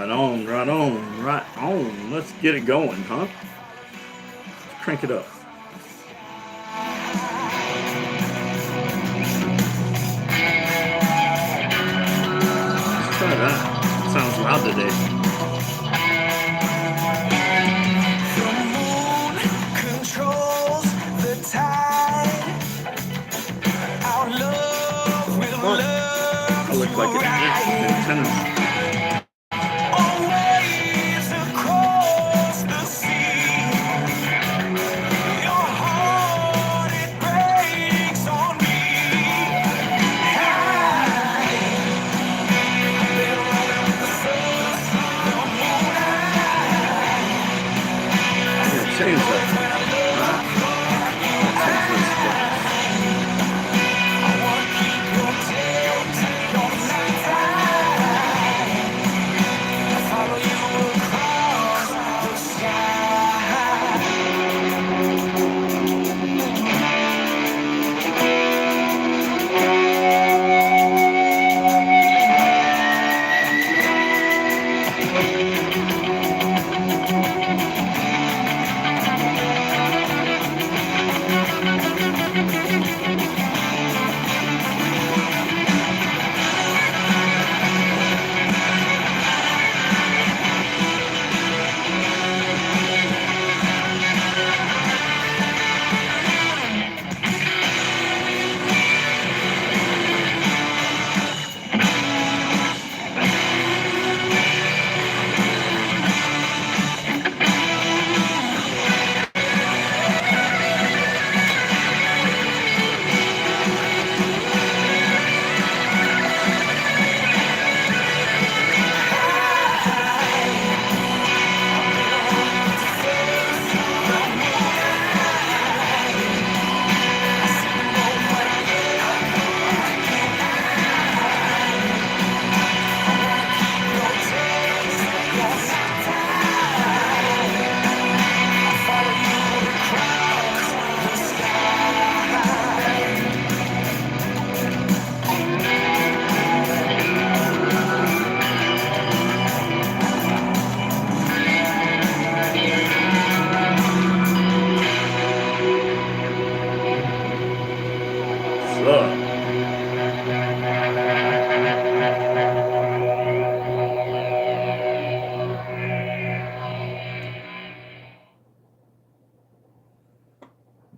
Right on, right on, right on. Let's get it going, huh? Let's crank it up. Let's try that. Sounds loud today. I look like an antenna. Change that.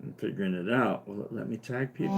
I'm figuring it out. Will it let me tag people?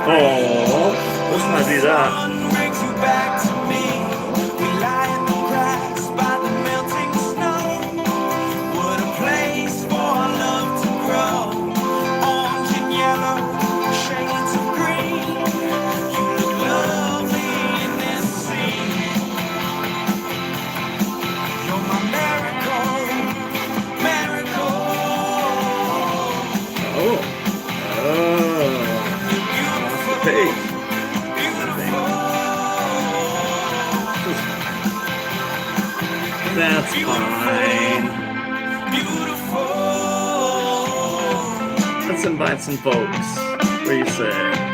Oh, let's not do that. That's fine. Let's invite some folks. What do you say?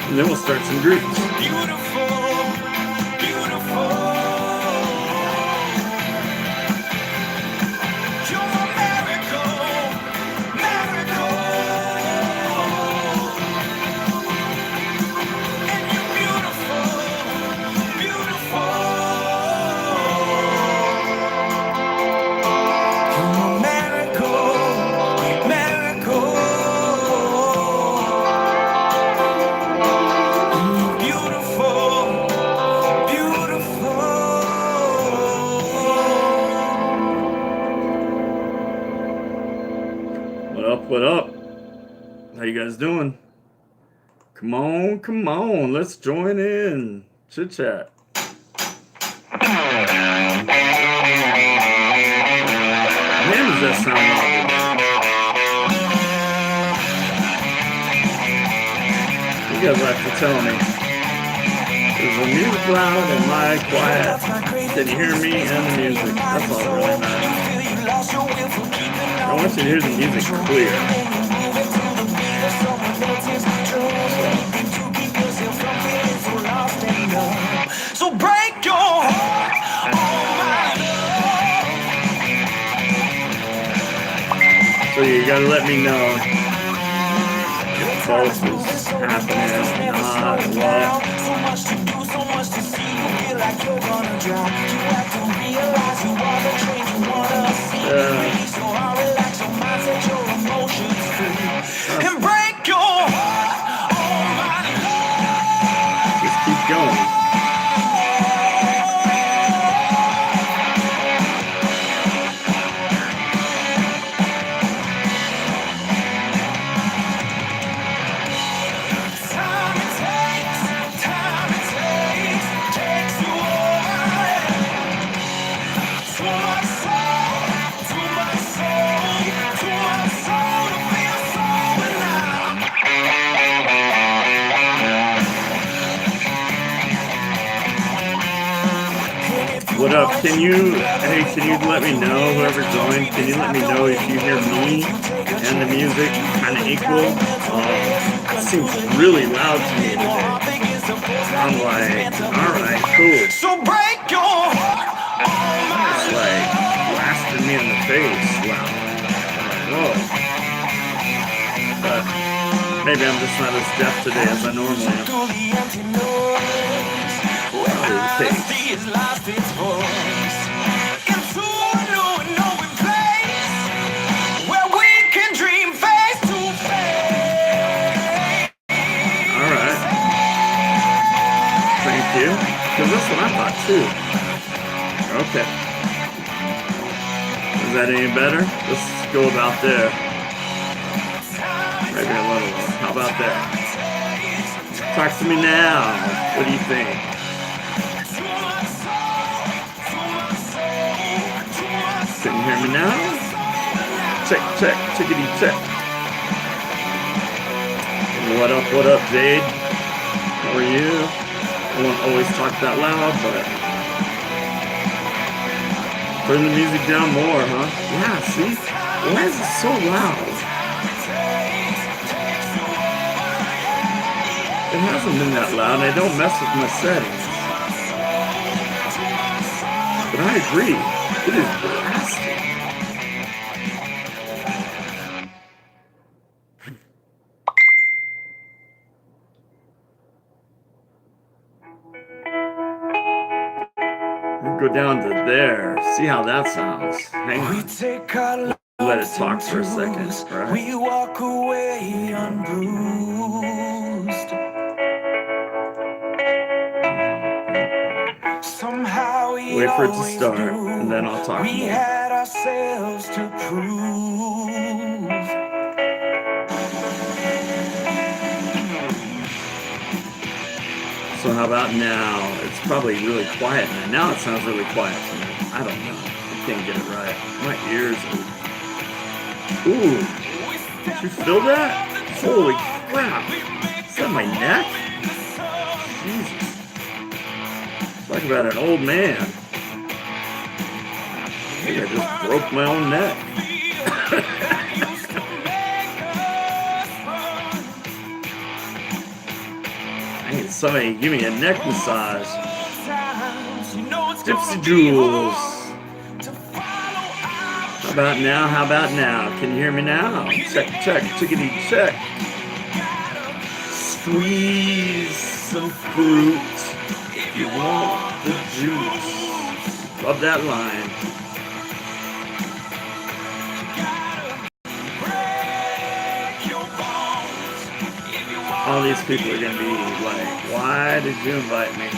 And then we'll start some groups. What up? How you guys doing? Come on, let's join in. Chit chat. Man, does that sound loud? You guys have to tell me. Is the music loud? Am I quiet? Can you hear me and the music? That's all that really matters. I want you to hear the music clear. So break your heart. So you gotta let me know if both is happening or not, or what. So much to do, so much to see. You feel like you're gonna drown. You have to realize you are the train you wanna see. So I'll relax your mind, set your emotions free, and break your heart. Oh my love. Just keep going. What up? Can you let me know, whoever joined, can you let me know if you hear me and the music kind of equal? It seems really loud to me today. I'm like, alright, cool. So break your heart. It's like blasting me in the face loud. Whoa. But maybe I'm just not as deaf today as I normally am. Is lost its voice into a new and open place where we can dream face to face. Alright. Thank you. Because that's what I thought too. Okay. Is that any better? Let's go about there. Maybe a little lower. How about that? Talk to me now. What do you think? Can you hear me now? Check, chickadee check. What up, Jade? How are you? I won't always talk that loud, but turn the music down more, huh? Yeah, see? Why is it so loud? It hasn't been that loud, and I don't mess with my settings. But I agree. It is blasting. Go down to there. See how that sounds. Hang on. Let it talk for a second. Right? We walk away unbruised. Wait for it to start, and then I'll talk more. got ourselves to prove. So how about now? It's probably really quiet now. Now it sounds really quiet to me. I don't know. I can't get it right. My ears are... Ooh. Did you feel that? Holy crap. Is that my neck? Jesus. Talk about an old man. I think I just broke my own neck. I need somebody to give me a neck massage. Gypsy Juice. How about now? How about now? Can you hear me now? Check, check, chickadee, check. Squeeze some fruit if you want the juice. Love that line. All these people are going to be like, why did you invite me?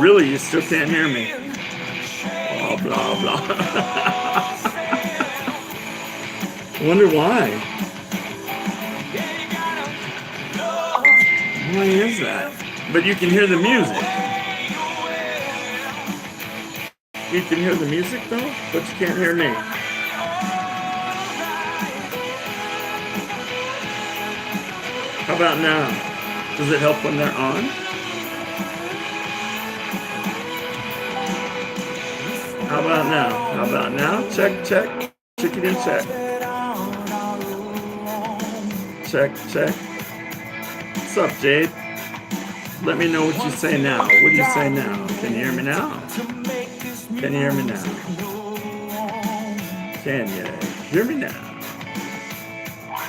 Really, you still can't hear me? Blah, blah, blah. I wonder why. Why is that? But you can hear the music. You can hear the music though, but you can't hear me. How about now? Does it help when they're on? How about now? How about now? Check, check. Chicken and check. Check, check. What's up, Jade? Let me know what you say now. What do you say now? Can you hear me now? Can you hear me now? Can you hear me now?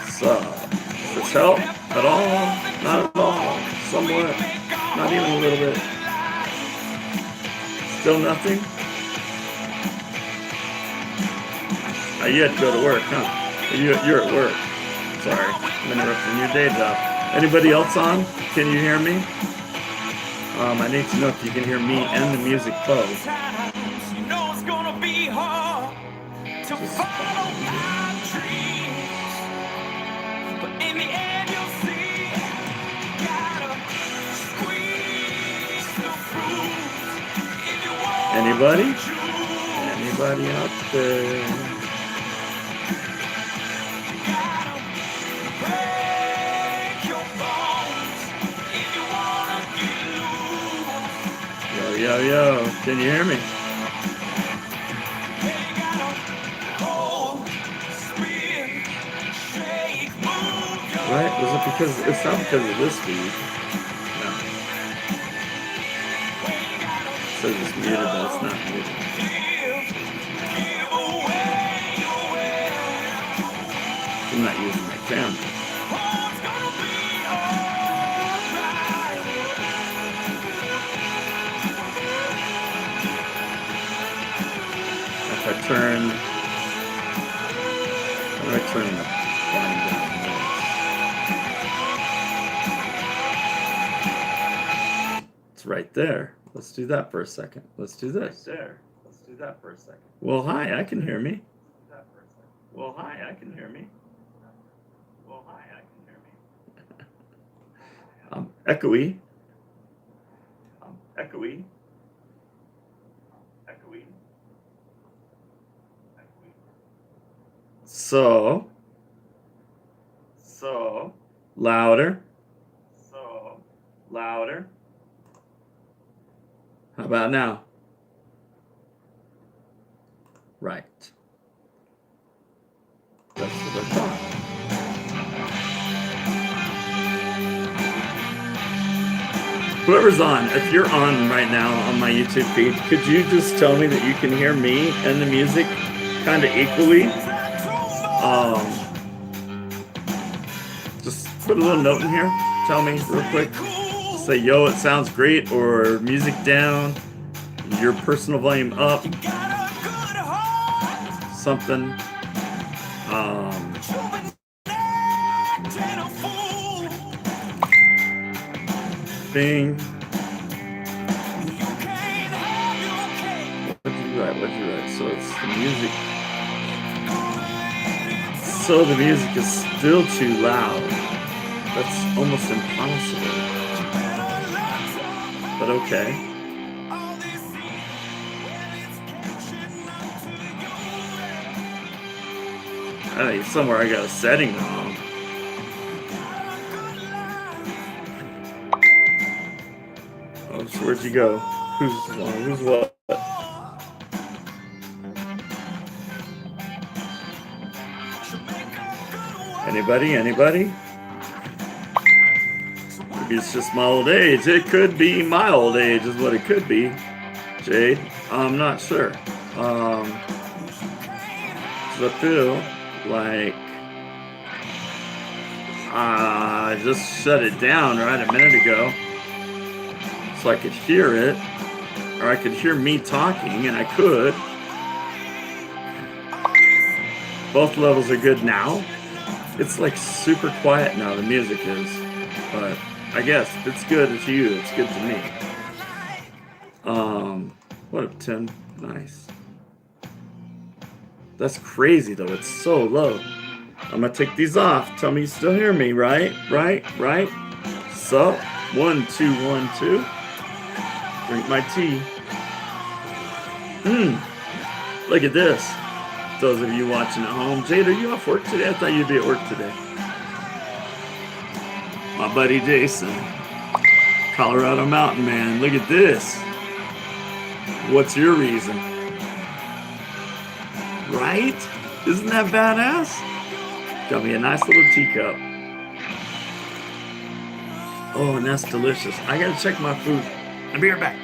So, does this help at all? Not at all. Somewhat. Not even a little bit. Still nothing? You had to go to work, huh? You're at work. Sorry, I'm interrupting your day job. Anybody else on? Can you hear me? I need to know if you can hear me and the music both. Anybody? Anybody out there? Yo, yo, can you hear me? Right? Was it because, it's not because of this feed. No. It says it's muted, but it's not muted. I'm not using my camera. If I turn the volume down. It's right there. Let's do that for a second. Let's do this. Right there. Let's do that for a second. Well, hi, I can hear me. Well, hi, I can hear me. Well, hi, I can hear me. Echoey. Echoey. Echoey. So, louder. So, louder. How about now? Right. That's what I thought. Whoever's on, if you're on right now on my YouTube feed, could you just tell me that you can hear me and the music kind of equally? Just put a little note in here. Tell me real quick. Say, yo, it sounds great, or music down, your personal volume up, something. Bing. what'd you write? So it's the music. So the music is still too loud. That's almost impossible. But okay. I think somewhere I got a setting wrong. Oh, so where'd you go? Who's what? Anybody? Anybody? Maybe it's just my old age. It could be my old age is what it could be. Jade, I'm not sure. 'Cause I feel like I just shut it down right a minute ago, so I could hear it, or I could hear me talking, and I could. Both levels are good now. It's like super quiet now, the music is, but I guess if it's good to you, it's good to me. What up, Tim? Nice. That's crazy though, it's so low. I'm gonna take these off. Tell me you still hear me, right? Right? So, 1, 2, 1, 2. Drink my tea. Look at this. Those of you watching at home. Jade, are you off work today? I thought you'd be at work today. My buddy Jason. Colorado Mountain Man. Look at this. What's your reason? Right? Isn't that badass? Got me a nice little teacup. Oh, and that's delicious. I gotta check my food. I'll be right back.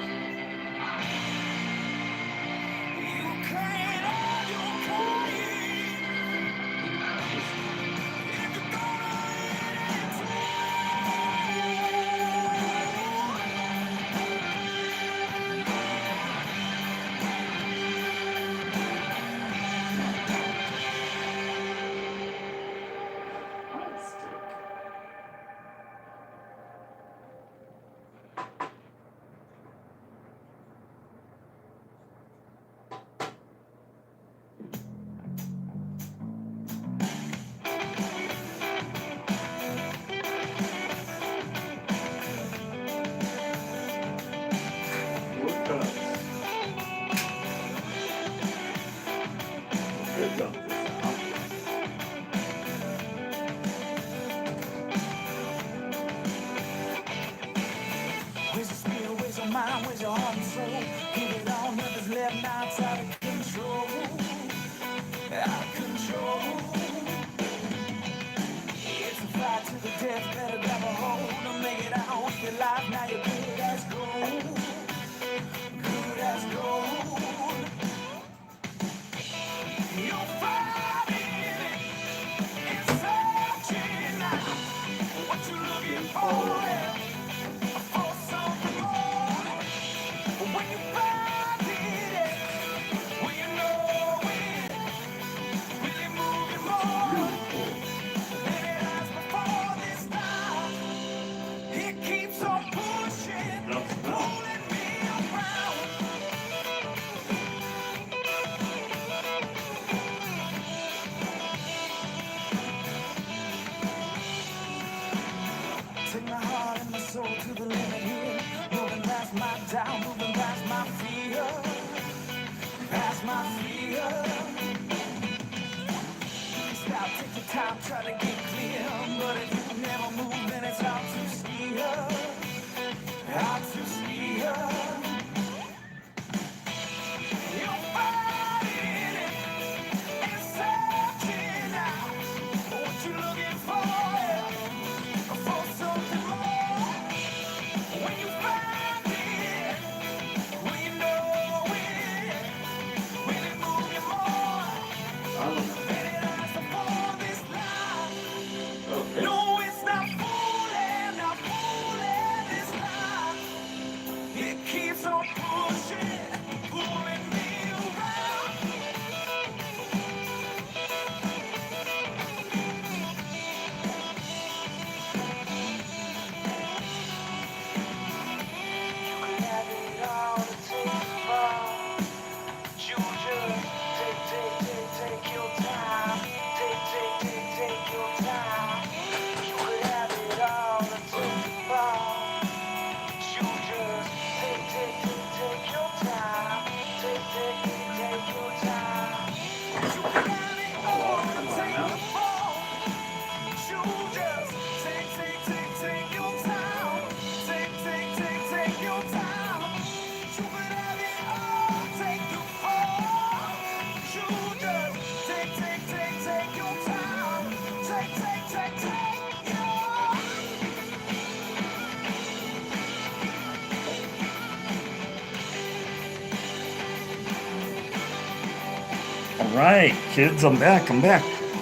right, kids, I'm back.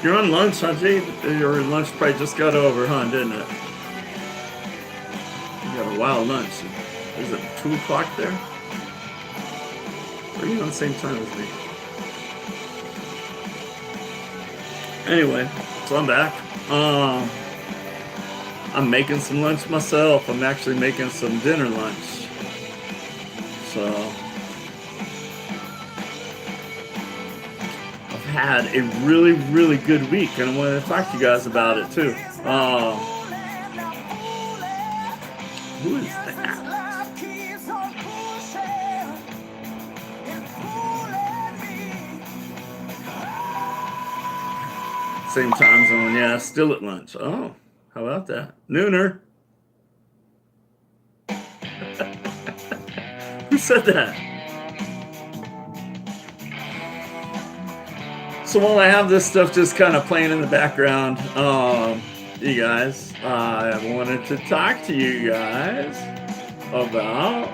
You're on lunch, huh, Jay? Your lunch probably just got over, huh, didn't it? You got a wild lunch. Is it 2 o'clock there? Or are you on the same time as me? Anyway, so I'm back. I'm making some lunch myself. I'm actually making some dinner lunch. So I've had a really, really good week, and I want to talk to you guys about it too. Who is that? Same time zone, yeah, still at lunch. Oh, how about that? Nooner. Who said that? So while I have this stuff just kind of playing in the background, you guys, I wanted to talk to you guys about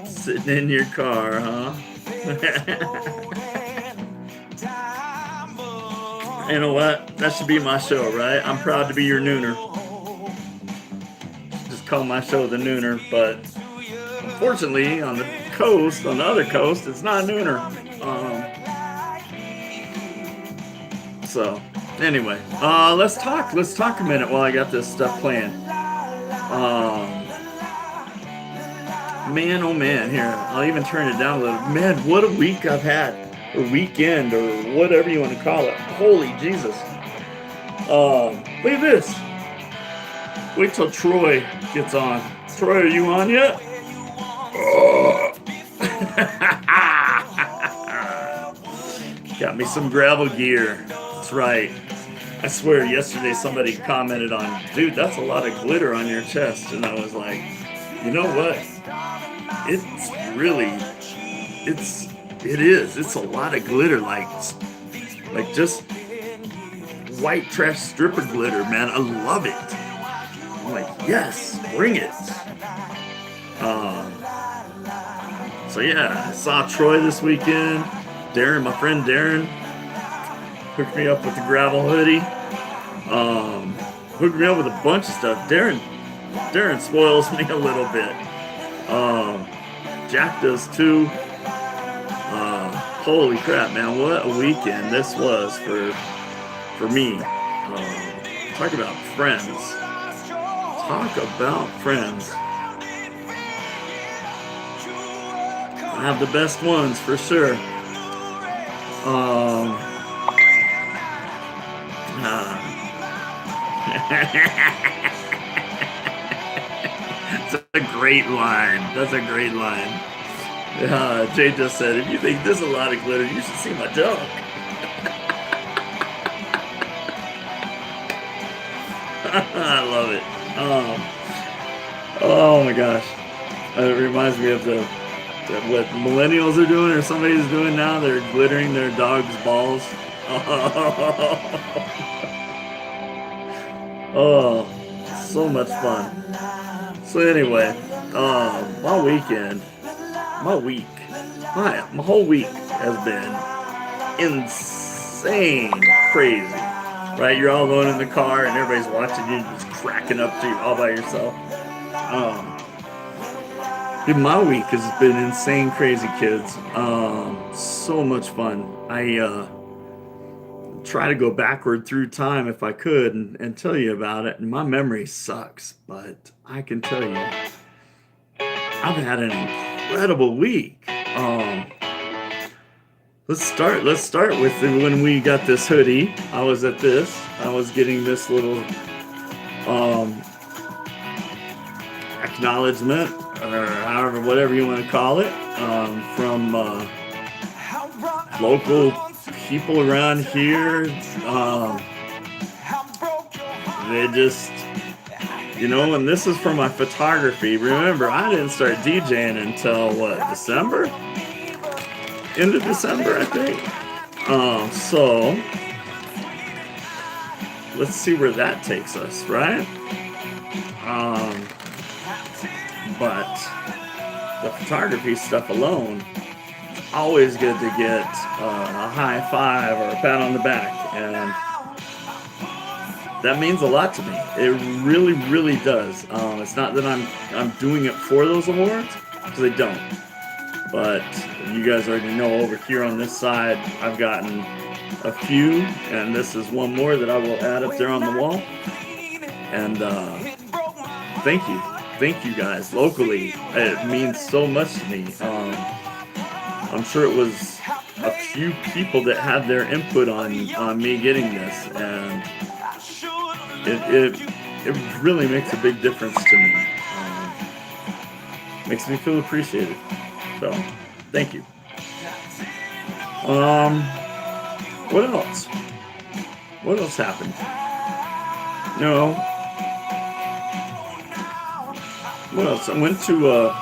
sitting in your car, huh? You know what? That should be my show, right? I'm proud to be your nooner. Just call my show the nooner, but unfortunately, on the other coast, it's not nooner. So, anyway, let's talk a minute while I got this stuff playing. Man, oh man, here, I'll even turn it down a little. Man, what a week I've had, or weekend, or whatever you want to call it. Holy Jesus. Look at this. Wait till Troy gets on. Troy, are you on yet? Got me some gravel gear. That's right. I swear, yesterday somebody commented on, dude, that's a lot of glitter on your chest. And I was like, you know what? It is. It's a lot of glitter, like just white trash stripper glitter, man. I love it. I'm like, yes, bring it. So yeah, I saw Troy this weekend. Darren, my friend Darren, hooked me up with the gravel hoodie. Hooked me up with a bunch of stuff. Darren spoils me a little bit. Jack does too. Holy crap, man! What a weekend this was for me. Talk about friends. I have the best ones for sure. That's a great line. Jay just said, if you think this is a lot of glitter, you should see my junk. I love it. Oh my gosh. It reminds me of what millennials are doing, or somebody's doing now. They're glittering their dog's balls. Oh, so much fun. So anyway, my whole week has been insane crazy, right? You're all going in the car and everybody's watching you, just cracking up to you all by yourself. Dude, my week has been insane crazy, kids. So much fun. I try to go backward through time if I could and tell you about it, and my memory sucks, but I can tell you I've had an incredible week. Let's start with when we got this hoodie. I was getting this little acknowledgement, or however, whatever you want to call it, from local people around here. They just, and this is for my photography. Remember, I didn't start DJing until December? End of December, I think. So let's see where that takes us, right? Um, but the photography stuff alone, always good to get a high five or a pat on the back, and that means a lot to me. It really, really does. It's not that I'm doing it for those awards, because I don't. But you guys already know over here on this side, I've gotten a few, and this is one more that I will add up there on the wall. And thank you guys locally. It means so much to me. I'm sure it was a few people that had their input on me getting this, and it really makes a big difference to me. Makes me feel appreciated. So, thank you. What else? What else happened? No. What else? I went to,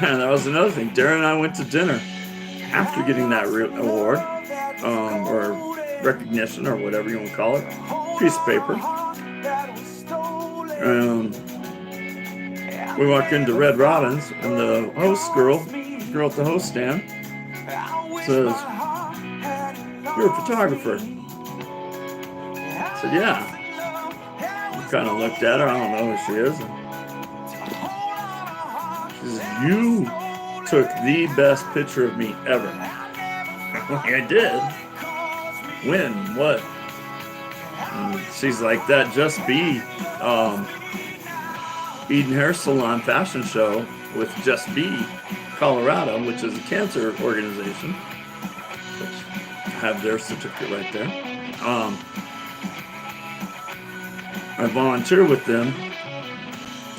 man, that was another thing. Darren and I went to dinner after getting that award, or recognition, or whatever you want to call it. Piece of paper. We walk into Red Robin's, and the host girl at the host stand, says, "You're a photographer." I said, "Yeah." I kind of looked at her. I don't know who she is. She says, "You took the best picture of me ever." I did. When? What? And she's like, "That Just Be Eden Hair Salon fashion show with Just Be Colorado, which is a cancer organization," which have their certificate right there. I volunteer with them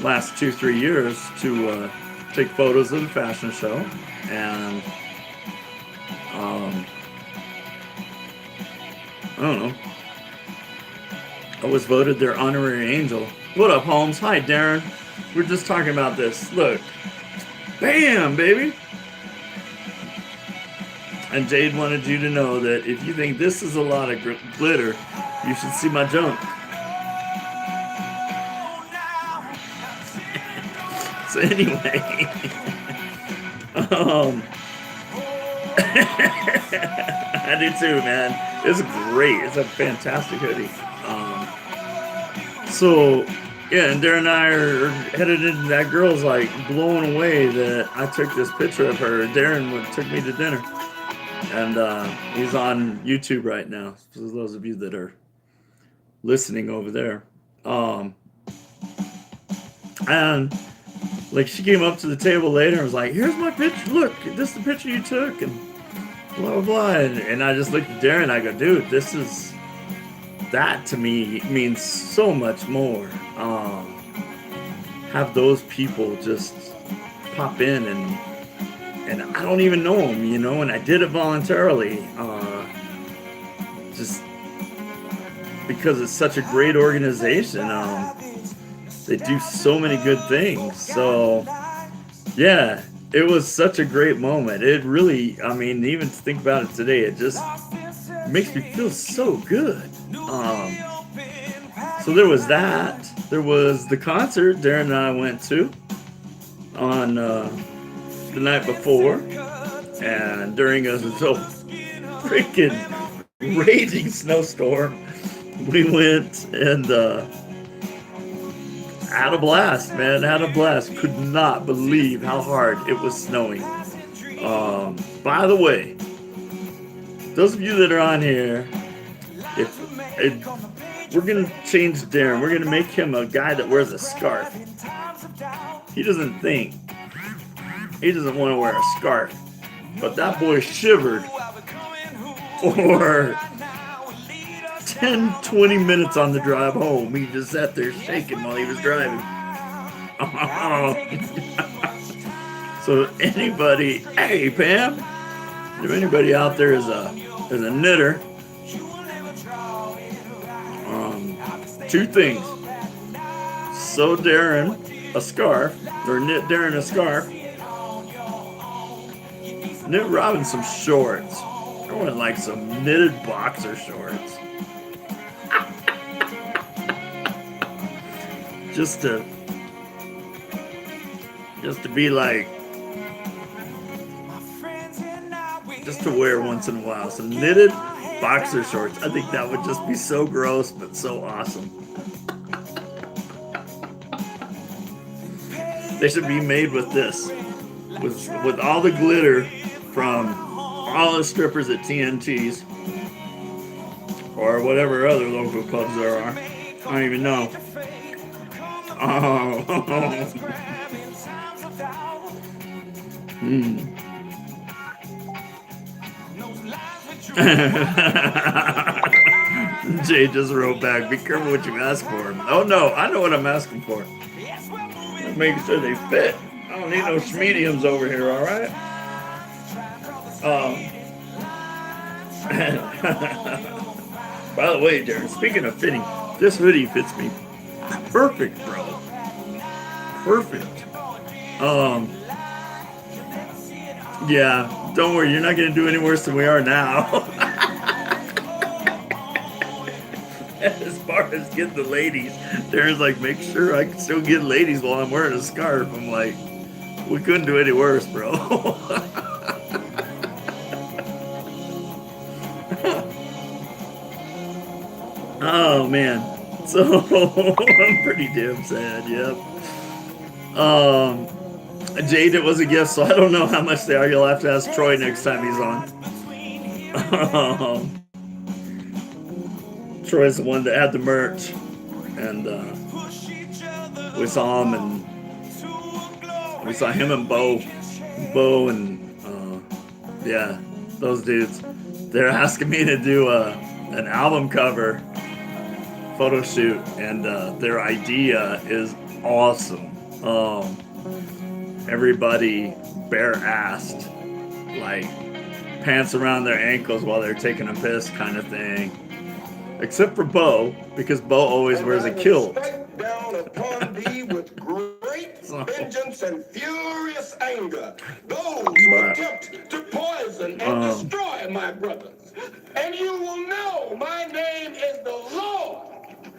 last 2-3 years to take photos of the fashion show, and I don't know. I was voted their honorary angel. What up, Holmes? Hi, Darren. We're just talking about this. Look. Bam, baby. And Jade wanted you to know that if you think this is a lot of glitter, you should see my junk. So anyway, I do too, man. It's great. It's a fantastic hoodie. So, yeah, and Darren and I are headed into that girl's like blown away that I took this picture of her. Darren took me to dinner. And he's on YouTube right now, for those of you that are listening over there. And like she came up to the table later and was like, "Here's my picture. Look, this is the picture you took," and blah, blah, blah. And I just looked at Darren and I go, "Dude, that to me means so much more." Have those people just pop in and I don't even know them, you know, and I did it voluntarily, just because it's such a great organization. They do so many good things. So yeah, it was such a great moment. It really, I mean, even to think about it today, it just makes me feel so good. So there was that. There was the concert Darren and I went to on the night before, and during a freaking raging snowstorm, we went and had a blast, man. Had a blast. Could not believe how hard it was snowing. By the way, those of you that are on here, we're gonna change Darren. We're gonna make him a guy that wears a scarf. He doesn't want to wear a scarf, but that boy shivered for 10-20 minutes on the drive home. He just sat there shaking while he was driving. So anybody, hey Pam, if anybody out there is a knitter, two things: sew Darren a scarf, or knit Darren a scarf. Knit Robin some shorts. I want like some knitted boxer shorts. just to be like, just to wear once in a while. Some knitted boxer shorts. I think that would just be so gross, but so awesome. They should be made with this, with all the glitter from all the strippers at TNT's or whatever other local clubs there are. I don't even know. Oh. Jay just wrote back, be careful what you ask for. Oh no, I know what I'm asking for. Making sure they fit. I don't need no mediums over here, alright? By the way, Darren, speaking of fitting, this hoodie fits me perfect, bro. Perfect. Yeah, don't worry, you're not gonna do any worse than we are now. As far as getting the ladies, Darren's like, make sure I can still get ladies while I'm wearing a scarf. I'm like, we couldn't do any worse, bro. Oh man, so I'm pretty damn sad. Yep. Jade, it was a gift, so I don't know how much they are. You'll have to ask Troy next time he's on. Troy's the one that had the merch, and we saw him, and we saw him and Bo and yeah, those dudes. They're asking me to do an album cover photo shoot, and their idea is awesome. Everybody bare-assed, like pants around their ankles while they're taking a piss kind of thing. Except for Bo, because Bo always wears a kilt. Down upon thee with great vengeance and furious anger, those who attempt to poison and destroy my brothers. And you will know my name is the Lord.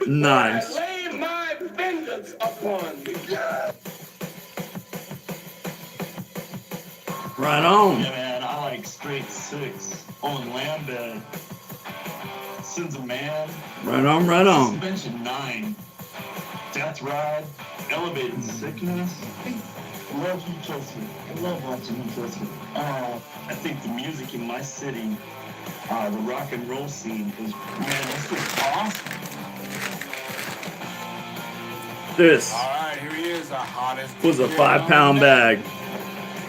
Nice. I lay my vengeance upon thee. Right on. Yeah, man, I like straight 6 on land bed. Sins of Man. Right on, right on. Suspension 9. Death Ride. Elevated Sickness. I love you, Chelsea. I love watching you, Chelsea. I think the music in my city, the rock and roll scene is, man, this is awesome. This Alright, here he is, the hottest. was a 5-pound bag.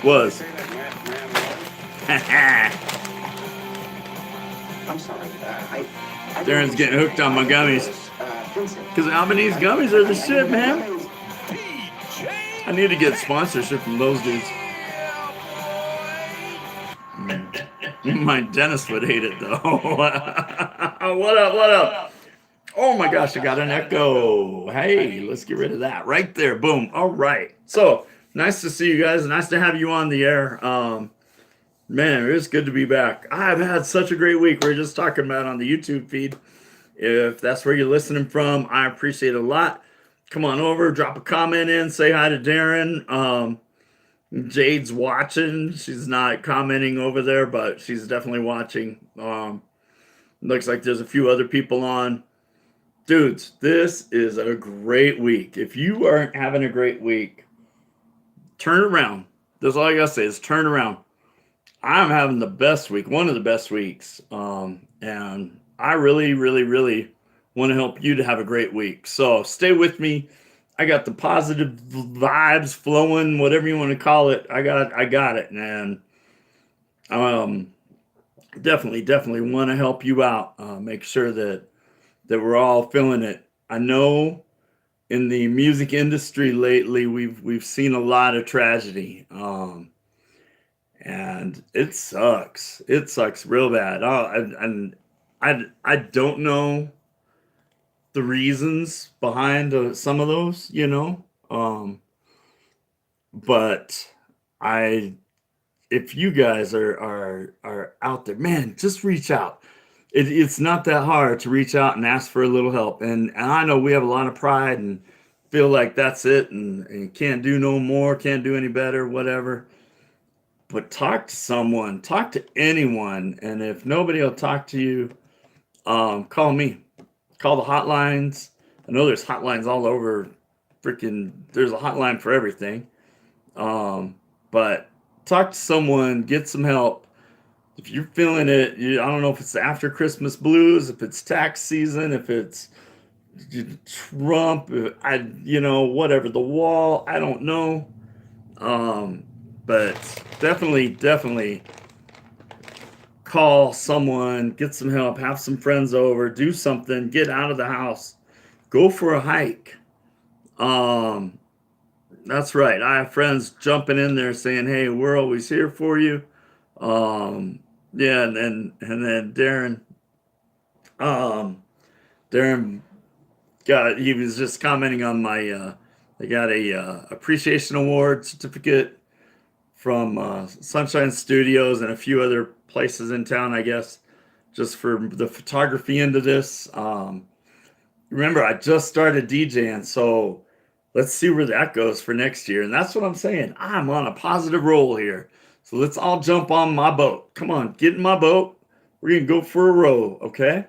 Was. I'm sorry. Darren's getting hooked on my gummies. Because Albanese gummies are the shit, man. I need to get sponsorship from those dudes. My dentist would hate it, though. What up, what up? Oh my gosh, I got an echo. Hey, let's get rid of that. Right there, boom. All right. So, nice to see you guys. Nice to have you on the air. Man, it's good to be back. I've had such a great week. We're just talking about on the YouTube feed. If that's where you're listening from, I appreciate it a lot. Come on over, drop a comment in, say hi to Darren. Jade's watching. She's not commenting over there, but she's definitely watching. Looks like there's a few other people on. Dudes, this is a great week. If you aren't having a great week, turn around. That's all I gotta say is turn around. I'm having the best week, one of the best weeks. And I really, really, really want to help you to have a great week. So stay with me. I got the positive vibes flowing, whatever you want to call it. I got it. And definitely want to help you out. Make sure that we're all feeling it. I know in the music industry lately, we've seen a lot of tragedy. And it sucks. It sucks real bad. I don't know the reasons behind some of those, but if you guys are out there, man, just reach out. It's not that hard to reach out and ask for a little help. And I know we have a lot of pride feel like that's it and can't do no more, can't do any better, whatever. But talk to someone, talk to anyone. And if nobody will talk to you, call me. Call the hotlines. I know there's hotlines all over. There's a hotline for everything. But talk to someone, get some help. If you're feeling it, I don't know if it's after Christmas blues, if it's tax season, if it's Trump, whatever, the wall, I don't know. But definitely call someone, get some help, have some friends over, do something, get out of the house, go for a hike. That's right. I have friends jumping in there saying, "Hey, we're always here for you." Yeah, and then Darren he was just commenting on my I got a appreciation award certificate from Sunshine Studios and a few other places in town, I guess, just for the photography end of this. Remember, I just started DJing, so let's see where that goes for next year. And that's what I'm saying. I'm on a positive roll here. So let's all jump on my boat. Come on, get in my boat. We're going to go for a row, okay?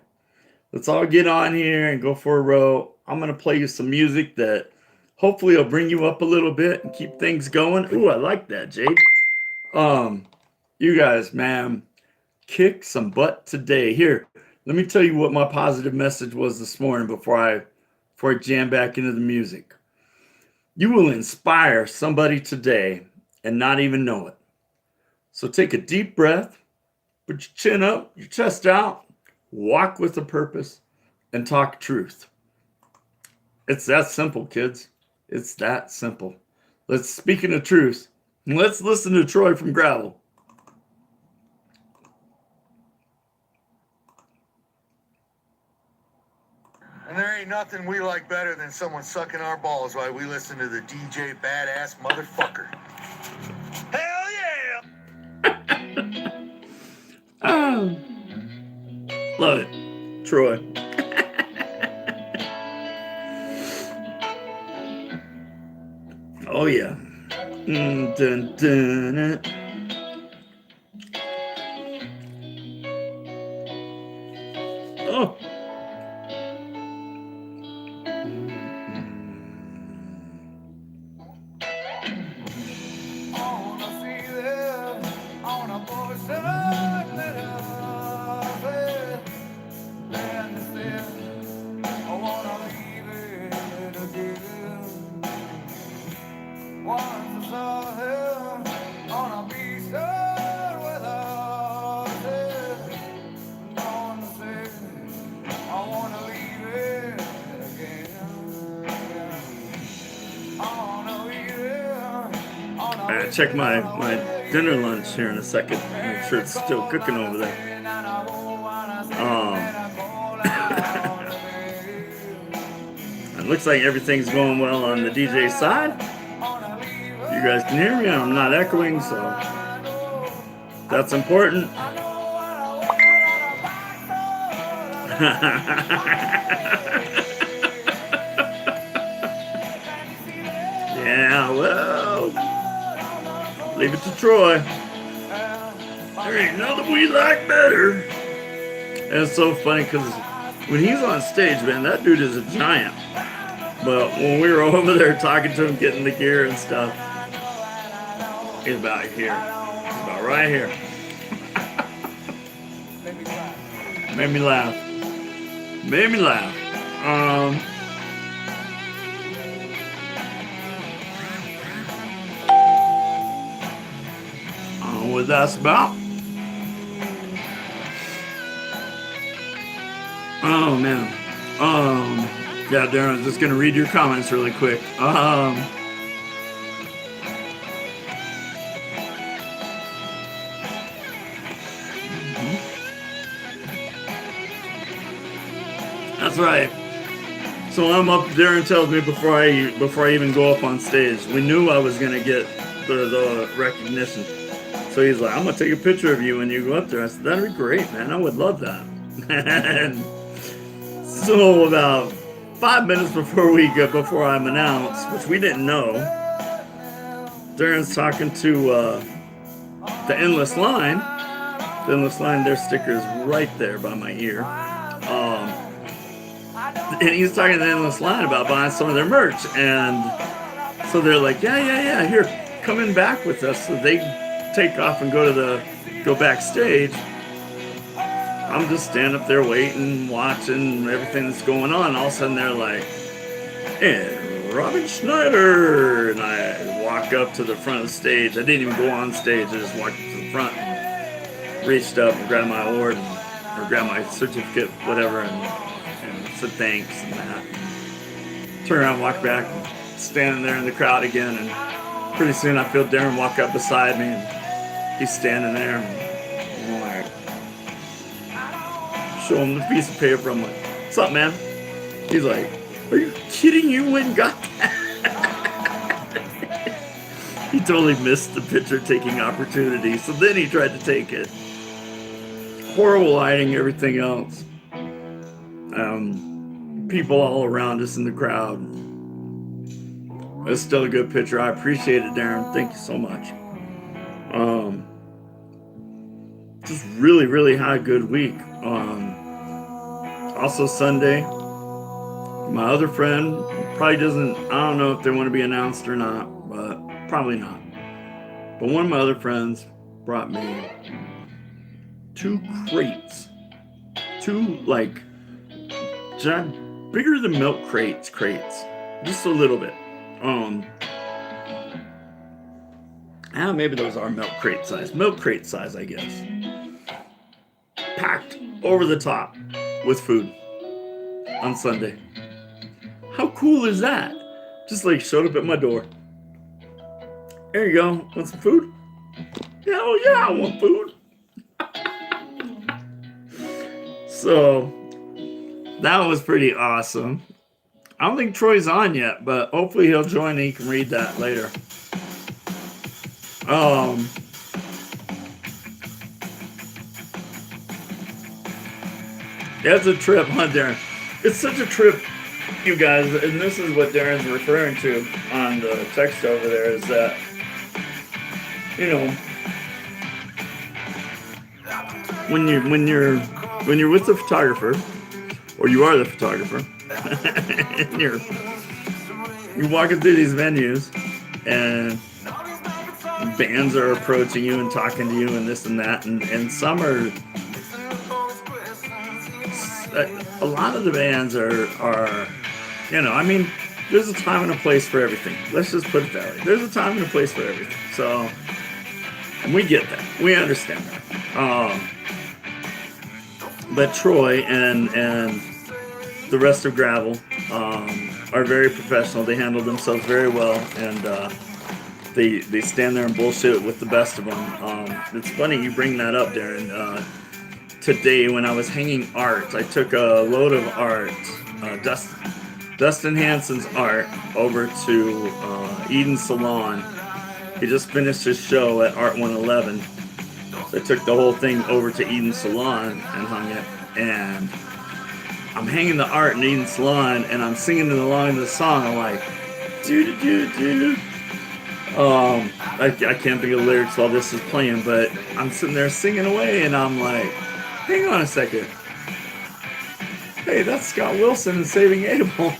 Let's all get on here and go for a row. I'm going to play you some music that hopefully will bring you up a little bit and keep things going. Ooh, I like that, Jade. You guys, man, kick some butt today. Here, let me tell you what my positive message was this morning before I jam back into the music. You will inspire somebody today and not even know it. So take a deep breath, put your chin up, your chest out, walk with a purpose, and talk truth. It's that simple, kids. It's that simple. Speaking of truth, let's listen to Troy from Gravel. And there ain't nothing we like better than someone sucking our balls while we listen to the DJ Badass Motherfucker. Hell yeah! Oh, love it, Troy. Oh yeah. Dun, dun, dun. Oh. Check my dinner lunch here in a second. Make sure it's still cooking over there. It looks like everything's going well on the DJ side. You guys can hear me. I'm not echoing, so that's important. Yeah, well, leave it to Troy. There ain't nothing we like better. And it's so funny because when he's on stage, man, that dude is a giant. But when we were over there talking to him, getting the gear and stuff, he's about here. He's about right here. Made me laugh. Made me laugh. I don't know what that's about. Oh man. Yeah, Darren, I'm just gonna read your comments really quick. That's right. So I'm up. Darren tells me before I even go up on stage. We knew I was gonna get the recognition. So he's like, "I'm gonna take a picture of you when you go up there." I said, "That'd be great, man. I would love that." And so about 5 minutes before I'm announced, which we didn't know, Darren's talking to the Endless Line. The Endless Line, their sticker is right there by my ear. And he's talking to the Endless Line about buying some of their merch. And so they're like, yeah, here, come in back with us. So they take off and go backstage. I'm just standing up there waiting, watching everything that's going on. All of a sudden they're like, and Robin Schneider. And I walk up to the front of the stage. I didn't even go on stage. I just walked to the front and reached up and grabbed my award or grabbed my certificate, whatever, and said thanks and that. Turn around, walk back, standing there in the crowd again. And pretty soon I feel Darren walk up beside me. And he's standing there. And I'm like, show him the piece of paper. I'm like, what's up, man? He's like, are you kidding? You went and got that? He totally missed the picture taking opportunity. So then he tried to take it. Horrible lighting, everything else. People all around us in the crowd. It's still a good picture. I appreciate it, Darren. Thank you so much. Just really, really had a good week. Also Sunday, my other friend probably doesn't, I don't know if they want to be announced or not, but probably not. But one of my other friends brought me 2 crates. 2, like, bigger than milk crates. Just a little bit. Maybe those are milk crate size, I guess. Packed over the top with food on Sunday. How cool is that? Just like showed up at my door. There you go. Want some food? Hell yeah, I want food. So that was pretty awesome. I don't think Troy's on yet, but hopefully he'll join and he can read that later. That's a trip, huh, Darren? It's such a trip, you guys, and this is what Darren's referring to on the text over there, is that, you know, when you're with the photographer, or you are the photographer, and you're walking through these venues, and bands are approaching you and talking to you and this and that, and some are, a lot of the bands are, you know, I mean, there's a time and a place for everything. Let's just put it that way. There's a time and a place for everything. So, and we get that. We understand that. But Troy and the rest of Gravel are very professional. They handle themselves very well, and they stand there and bullshit with the best of them. It's funny you bring that up, Darren. Today when I was hanging art, I took a load of art, Dustin Hansen's art, over to Eden Salon. He just finished his show at Art 111. So I took the whole thing over to Eden Salon and hung it. And I'm hanging the art in Eden Salon, and I'm singing along to the song. I'm like, do. I can't think of the lyrics while this is playing, but I'm sitting there singing away, and I'm like, hang on a second. Hey, that's Scott Wilson and Saving Abel.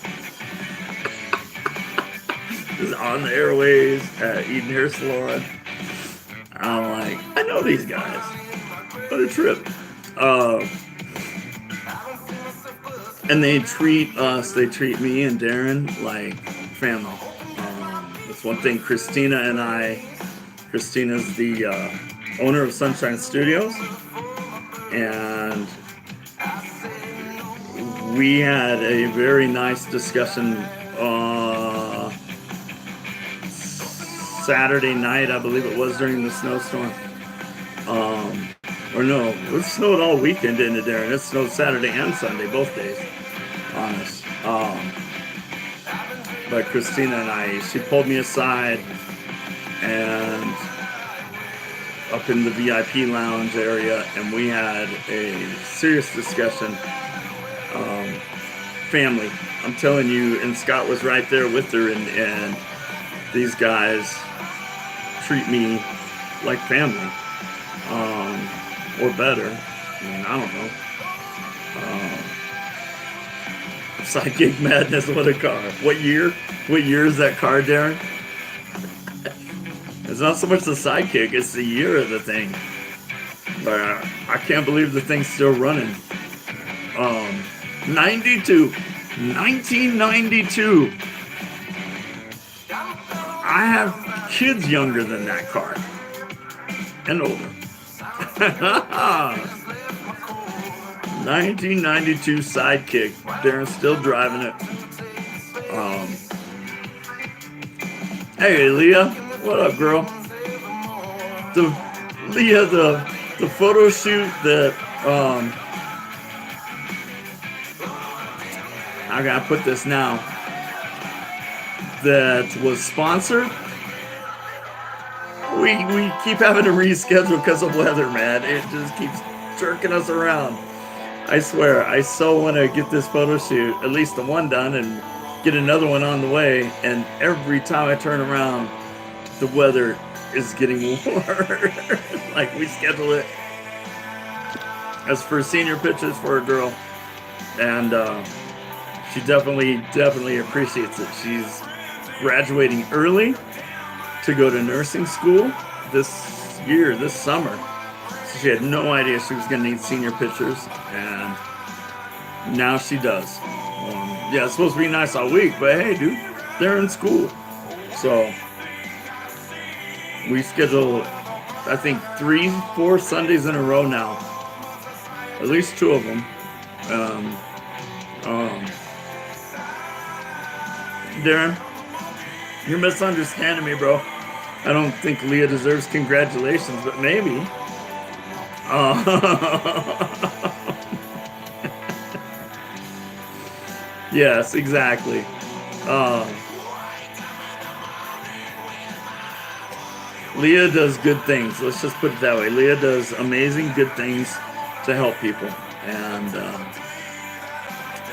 Is on the airways at Eden Hair Salon. I'm like, I know these guys. What a trip. And they treat me and Darren like family. That's one thing. Christina's the owner of Sunshine Studios. And we had a very nice discussion Saturday night, I believe it was, during the snowstorm. Or no, it snowed all weekend, didn't it, Darren? It snowed Saturday and Sunday, both days on us. But Christina and I, she pulled me aside and up in the VIP lounge area, and we had a serious discussion. Family, I'm telling you, and Scott was right there with her, and these guys treat me like family, or better. I mean, I don't know. Sidekick Madness, what a car. What year? What year is that car, Darren? It's not so much the Sidekick, it's the year of the thing. But I can't believe the thing's still running. 1992. I have kids younger than that car. And older. 1992 Sidekick. Darren's still driving it. Hey, Leah. What up, girl? Leah, the photo shoot that, I gotta put this now, that was sponsored. We keep having to reschedule because of weather, man. It just keeps jerking us around. I swear, I so want to get this photo shoot, at least the one done, and get another one on the way. And every time I turn around, the weather is getting warmer. Like, we schedule it as for senior pictures for a girl, and she definitely appreciates it. She's graduating early to go to nursing school this summer. So she had no idea she was going to need senior pictures, and now she does. Yeah, it's supposed to be nice all week, but hey, dude, they're in school. So we schedule, I think, 3-4 Sundays in a row now. At least 2 of them. Darren, you're misunderstanding me, bro. I don't think Leah deserves congratulations, but maybe. Yes, exactly. Leah does good things. Let's just put it that way. Leah does amazing good things to help people.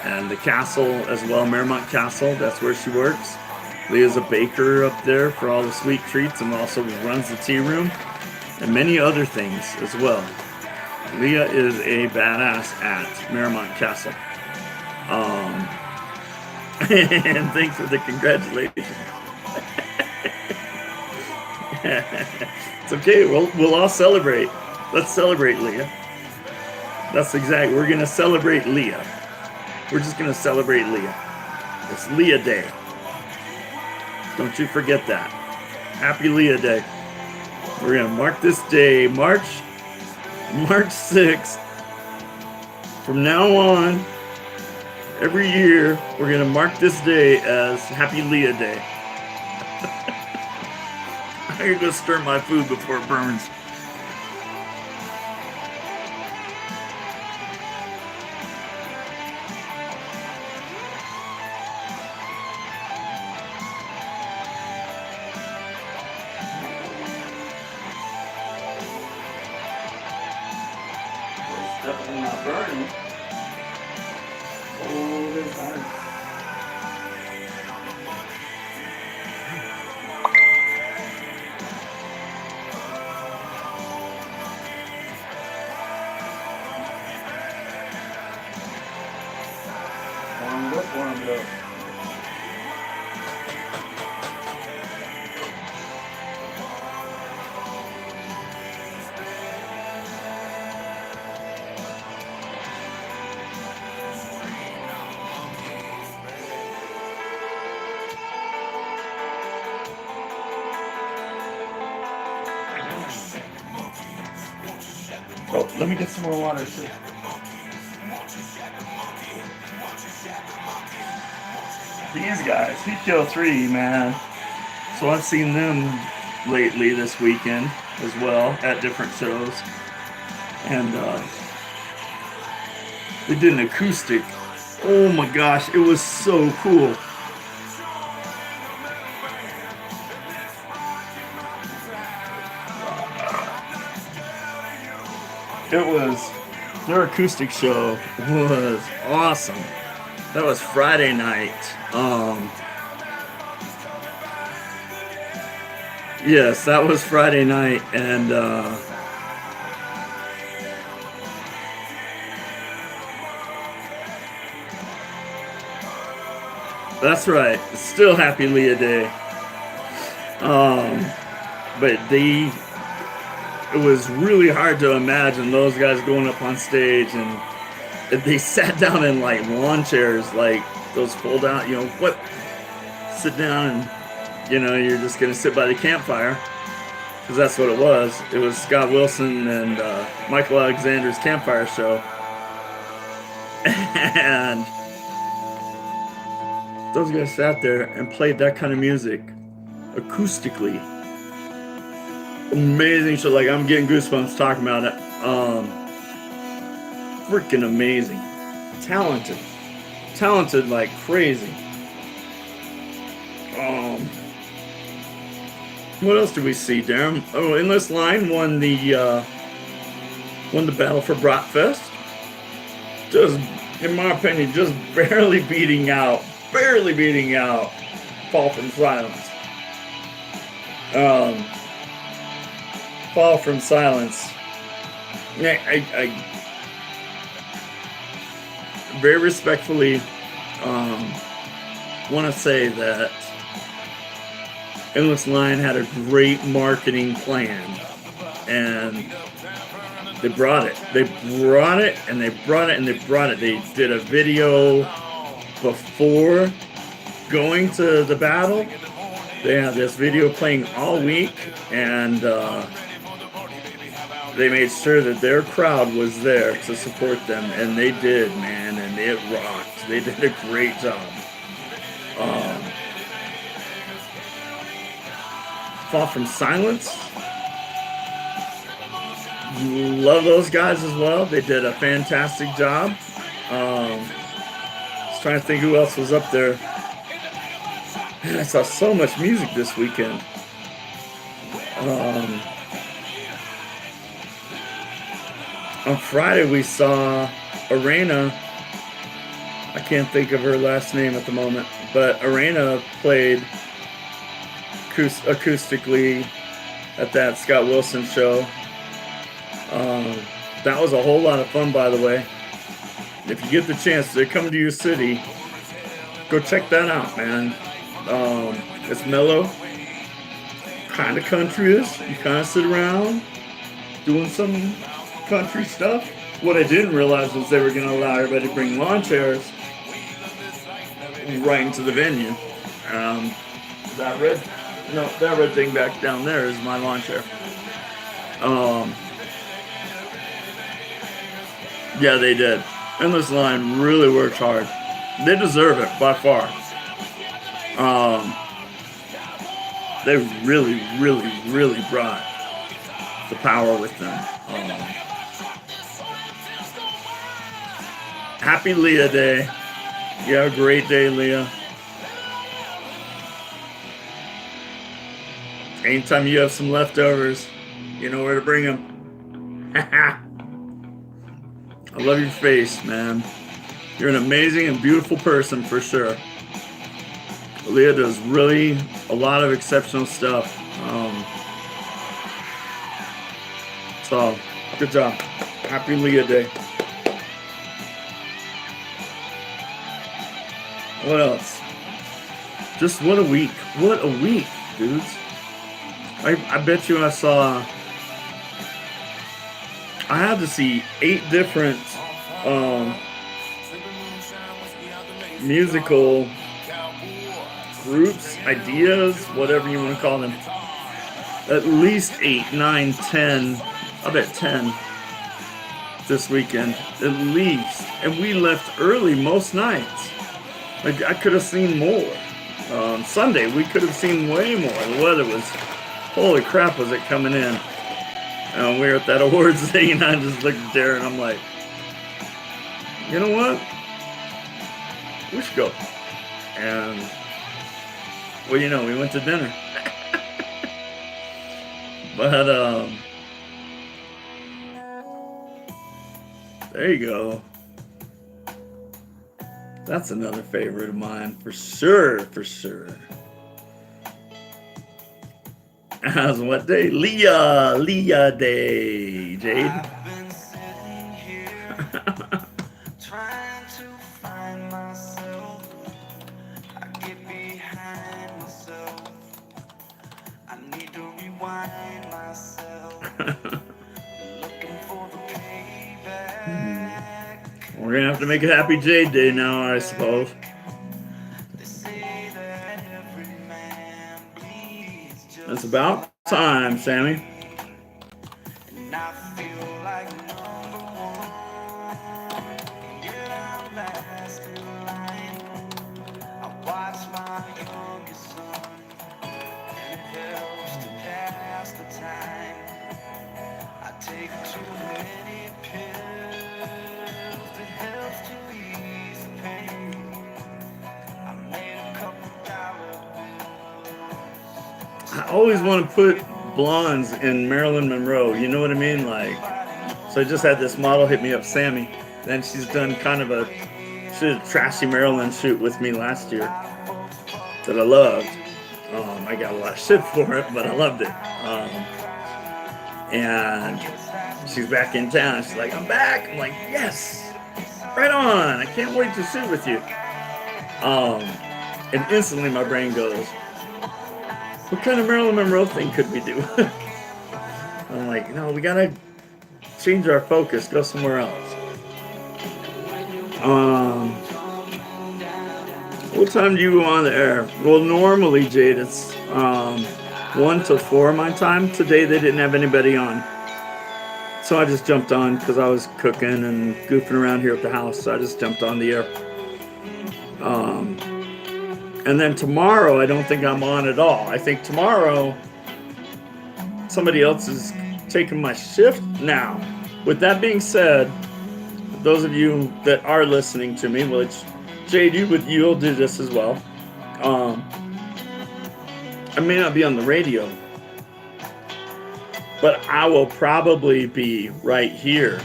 And the castle as well, Marymount Castle, that's where she works. Leah's a baker up there for all the sweet treats, and also runs the tea room and many other things as well. Leah is a badass at Marymount Castle. And thanks for the congratulations. It's okay. We'll all celebrate. Let's celebrate Leah. That's exactly. We're gonna celebrate Leah. We're just gonna celebrate Leah. It's Leah Day. Don't you forget that. Happy Leah Day. We're gonna mark this day, March 6th. From now on, every year, we're gonna mark this day as Happy Leah Day. I'm gonna go stir my food before it burns. It's definitely not burning. Oh, there's that. Warmed up. Oh, let me get some more water too. These guys, PTO3, man. So I've seen them lately this weekend as well at different shows. And they did an acoustic. Oh my gosh, it was so cool. Their acoustic show was awesome. That was Friday night. Yes, that was Friday night, and that's right. It's still Happy Leah Day. But it was really hard to imagine those guys going up on stage, and they sat down in like lawn chairs, like those fold out, what, sit down and, you're just going to sit by the campfire, because that's what it was. It was Scott Wilson and Michael Alexander's campfire show. And those guys sat there and played that kind of music acoustically. Amazing shit. Like, I'm getting goosebumps talking about it. Freaking amazing. Talented like crazy. What else did we see, Darren? Oh, Endless Line won the battle for Bratfest. Just, in my opinion, just barely beating out Fall from Silence. Fall from Silence. I very respectfully want to say that Endless Line had a great marketing plan, and they brought it. They did a video before going to the battle. They had this video playing all week, and they made sure that their crowd was there to support them, and they did, man, and it rocked. They did a great job. Fall from Silence, love those guys as well. They did a fantastic job. Just trying to think who else was up there. Man, I saw so much music this weekend. On Friday we saw Arena. I can't think of her last name at the moment, but Arena played acoustically at that Scott Wilson show. That was a whole lot of fun, by the way. If you get the chance to come to your city, go check that out, man. It's mellow, kind of country-ish. You kind of sit around doing some country stuff. What I didn't realize was they were going to allow everybody to bring lawn chairs right into the venue. That red thing back down there is my lawn chair. Yeah, they did. Endless Line really worked hard. They deserve it by far. They really, really, really brought the power with them. Happy Leah Day. You have a great day, Leah. Anytime you have some leftovers, you know where to bring them. I love your face, man. You're an amazing and beautiful person for sure. Leah does really a lot of exceptional stuff. So, good job. Happy Leah Day. What else? Just what a week. What a week, dudes. I bet you I had to see 8 different musical groups, ideas, whatever you want to call them. At least 8, 9, 10. I bet 10 this weekend, at least. And we left early most nights. Like, I could have seen more. Sunday, we could have seen way more. The weather was, holy crap, was it coming in. And we were at that awards thing, and I just looked at Darren, and I'm like, you know what? We should go. And, well, you know, we went to dinner. But, there you go. That's another favorite of mine for sure, for sure. As what day? Leah Day, Jade. I've been sitting here trying to find myself. I get behind myself. I need to rewind myself. Looking for the payback. We're gonna have to make it Happy Jade Day now, I suppose. They say that every man bleeds just It's about time, Sammy. and I feel like number one. Yeah, I'm last in line. I watch my youngest son, and it helps to pass the time. I take too many pills, it helps to ease the pain. I made a couple dollar bills. I always want to put blondes in Marilyn Monroe. You know what I mean? Like, so I just had this model hit me up, Sammy. Then she's done kind of a trashy Marilyn shoot with me last year that I loved. I got a lot of shit for it, but I loved it. And she's back in town. She's like, I'm back. I'm like, yes, right on. I can't wait to shoot with you. And instantly my brain goes, what kind of Marilyn Monroe thing could we do? I'm like, no, we gotta change our focus, go somewhere else. What time do you go on the air? Well, normally, Jade, it's 1 to 4 my time. Today they didn't have anybody on. So I just jumped on because I was cooking and goofing around here at the house. So I just jumped on the air. And then tomorrow, I don't think I'm on at all. I think tomorrow, somebody else is taking my shift now. With that being said, those of you that are listening to me, which Jade, you'll do this as well. I may not be on the radio, but I will probably be right here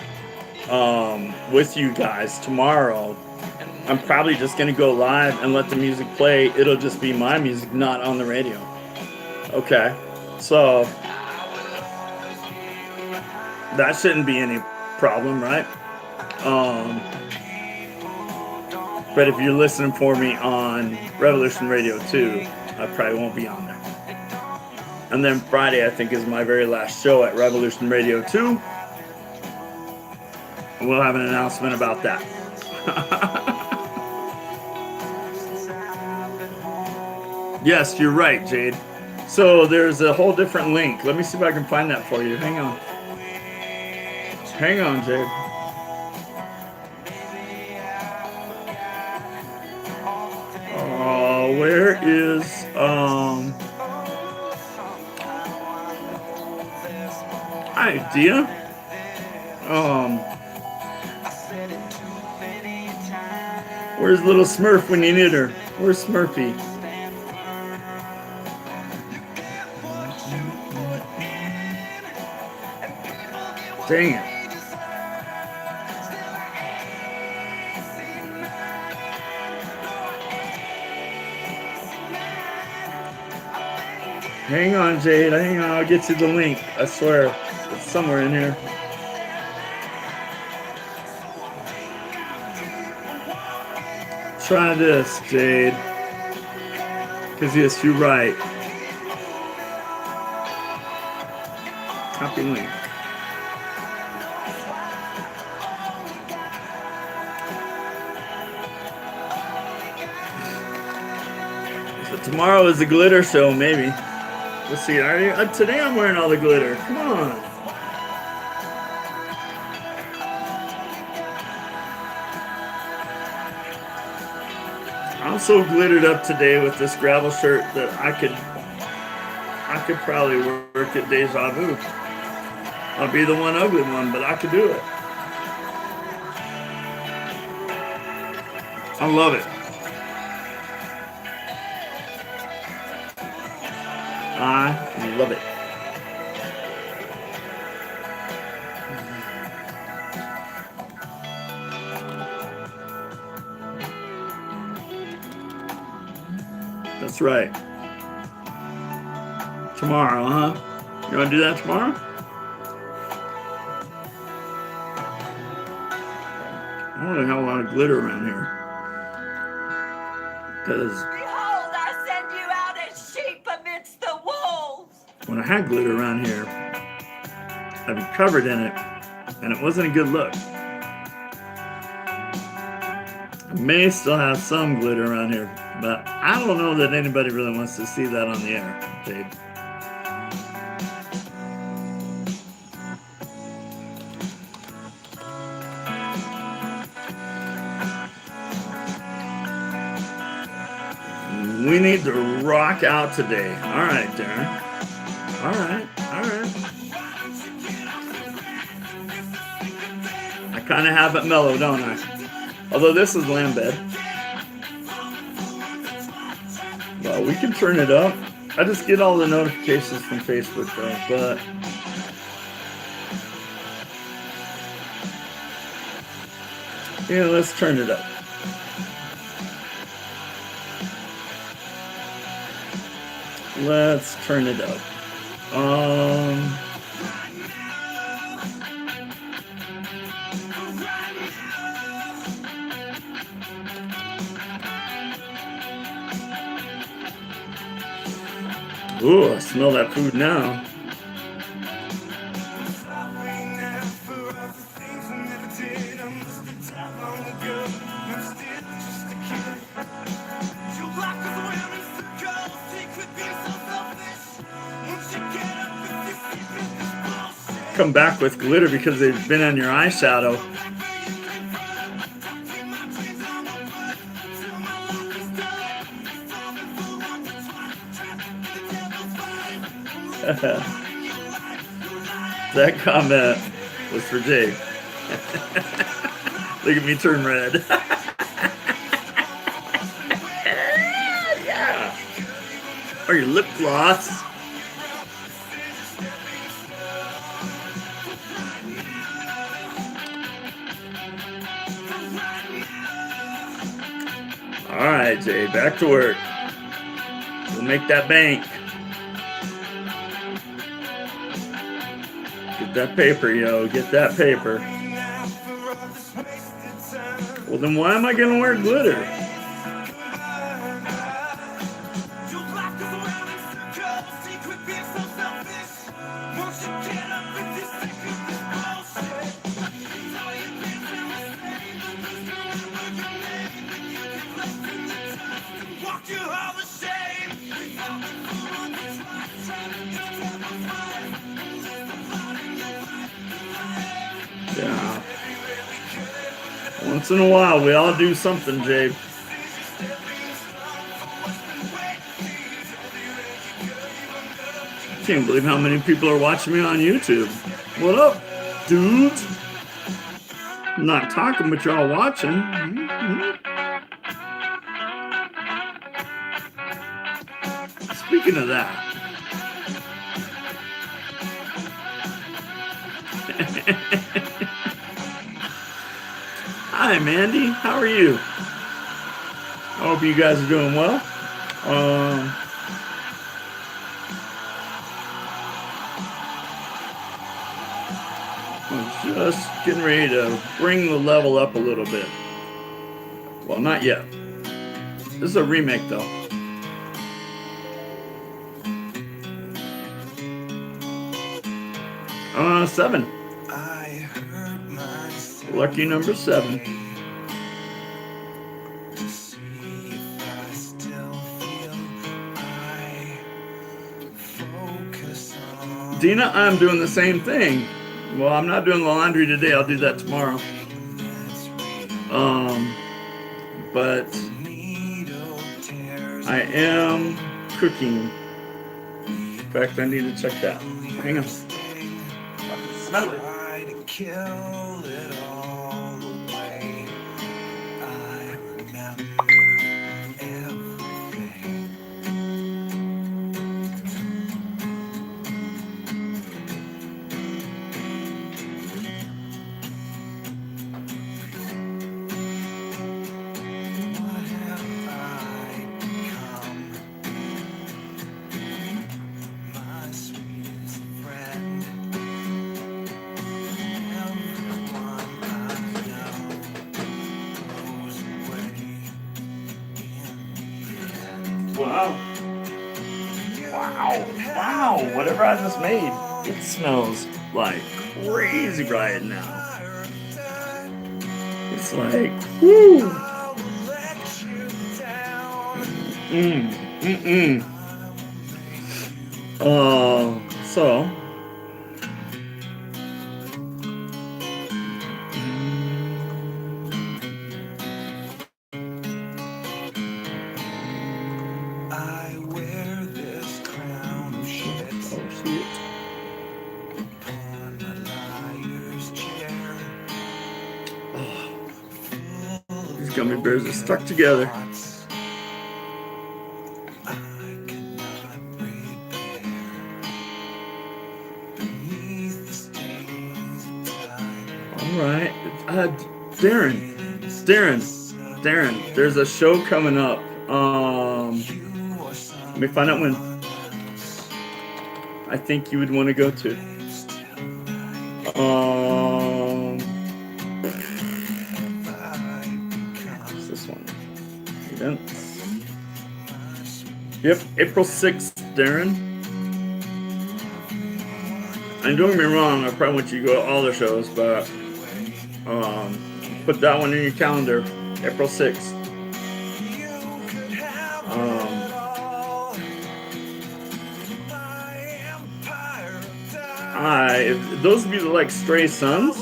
with you guys tomorrow. I'm probably just going to go live and let the music play. It'll just be my music, not on the radio. Okay. So that shouldn't be any problem, right? But if you're listening for me on Revolution Radio 2, I probably won't be on there. And then Friday, I think, is my very last show at Revolution Radio 2. We'll have an announcement about that. Yes, you're right, Jade. So there's a whole different link. Let me see if I can find that for you. Hang on. Hang on, Jade. Where is idea? Where's little Smurf when you need her? Where's Smurfy? Dang it. Hang on, Jade. Hang on. I'll get you the link. I swear. It's somewhere in here. Try this, Jade. Because, yes, you're right. Copy link. So tomorrow is the glitter show, maybe. Let's see. Today I'm wearing all the glitter. Come on. I'm so glittered up today with this gravel shirt that I could probably work at Deja Vu. I'll be the one ugly one, but I could do it. I love it. I love it. That's right. Tomorrow, huh? You want to do that tomorrow? I don't have a lot of glitter around here. Because Behold, I send you out as sheep amidst the wolves. when I had glitter around here, I'd be covered in it, and it wasn't a good look. I may still have some glitter around here, but I don't know that anybody really wants to see that on the air, Jade. We need to rock out today. All right, Darren. All right, all right. I kind of have it mellow, don't I? Although this is Lambed. Well, we can turn it up. I just get all the notifications from Facebook though, but yeah, let's turn it up. Let's turn it up. Ooh, I smell that food now. Come back with glitter because they've been on your eyeshadow. That comment was for Jake. Look at me turn red. Yeah. Or your lip gloss. All right, Jay, back to work. We'll make that bank. Get that paper, yo. Get that paper. Well, then why am I going to wear glitter? Yeah. Once in a while, we all do something, Jabe. Can't believe how many people are watching me on YouTube. What up, dudes? I'm not talking, but y'all watching. Mm-hmm. Speaking of that. Hi, Mandy. How are you? I hope you guys are doing well. I'm just getting ready to bring the level up a little bit. Well, not yet. This is a remake, though. Seven. Lucky number 7. Dina, I'm doing the same thing. Well, I'm not doing the laundry today. I'll do that tomorrow. But I am cooking. In fact, I need to check that. Hang on. Smell it. Wow. Wow. Whatever I just made, it smells like crazy right now. It's like, woo. So. I wear this crown of shit upon my liar's chair. These gummy bears are stuck together. I cannot repair beneath the stains of time. All right, Darren. There's a show coming up. Let me find out when. I think you would want to go to. What's this one? Events. Yep, April 6th, Darren. And don't get me wrong, I probably want you to go to all the shows, but put that one in your calendar, April 6th. If those of you that like Stray Sons,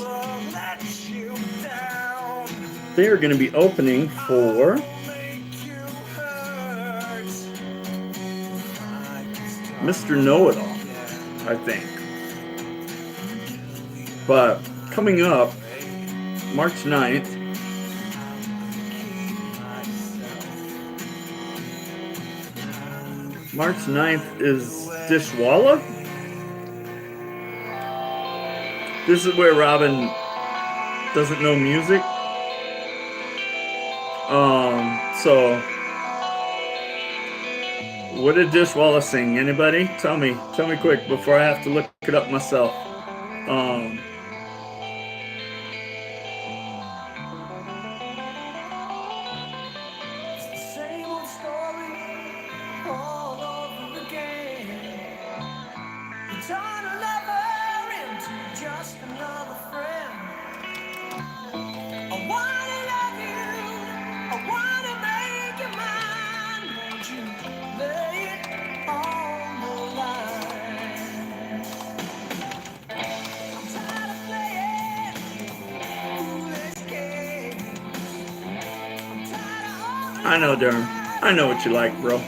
they are going to be opening for Mr. Know-It-All, I think. But coming up, March 9th, is Dishwalla. This is where Robin doesn't know music. So what did Dishwalla sing? Anybody? Tell me quick before I have to look it up myself. Same old story all over again. You turn a lover into just another friend. I wanna love you, I wanna make you mine. Won't you lay it on the line? I'm tired of playing foolish games. I'm tired of all I know, Darren. I know what you like, bro.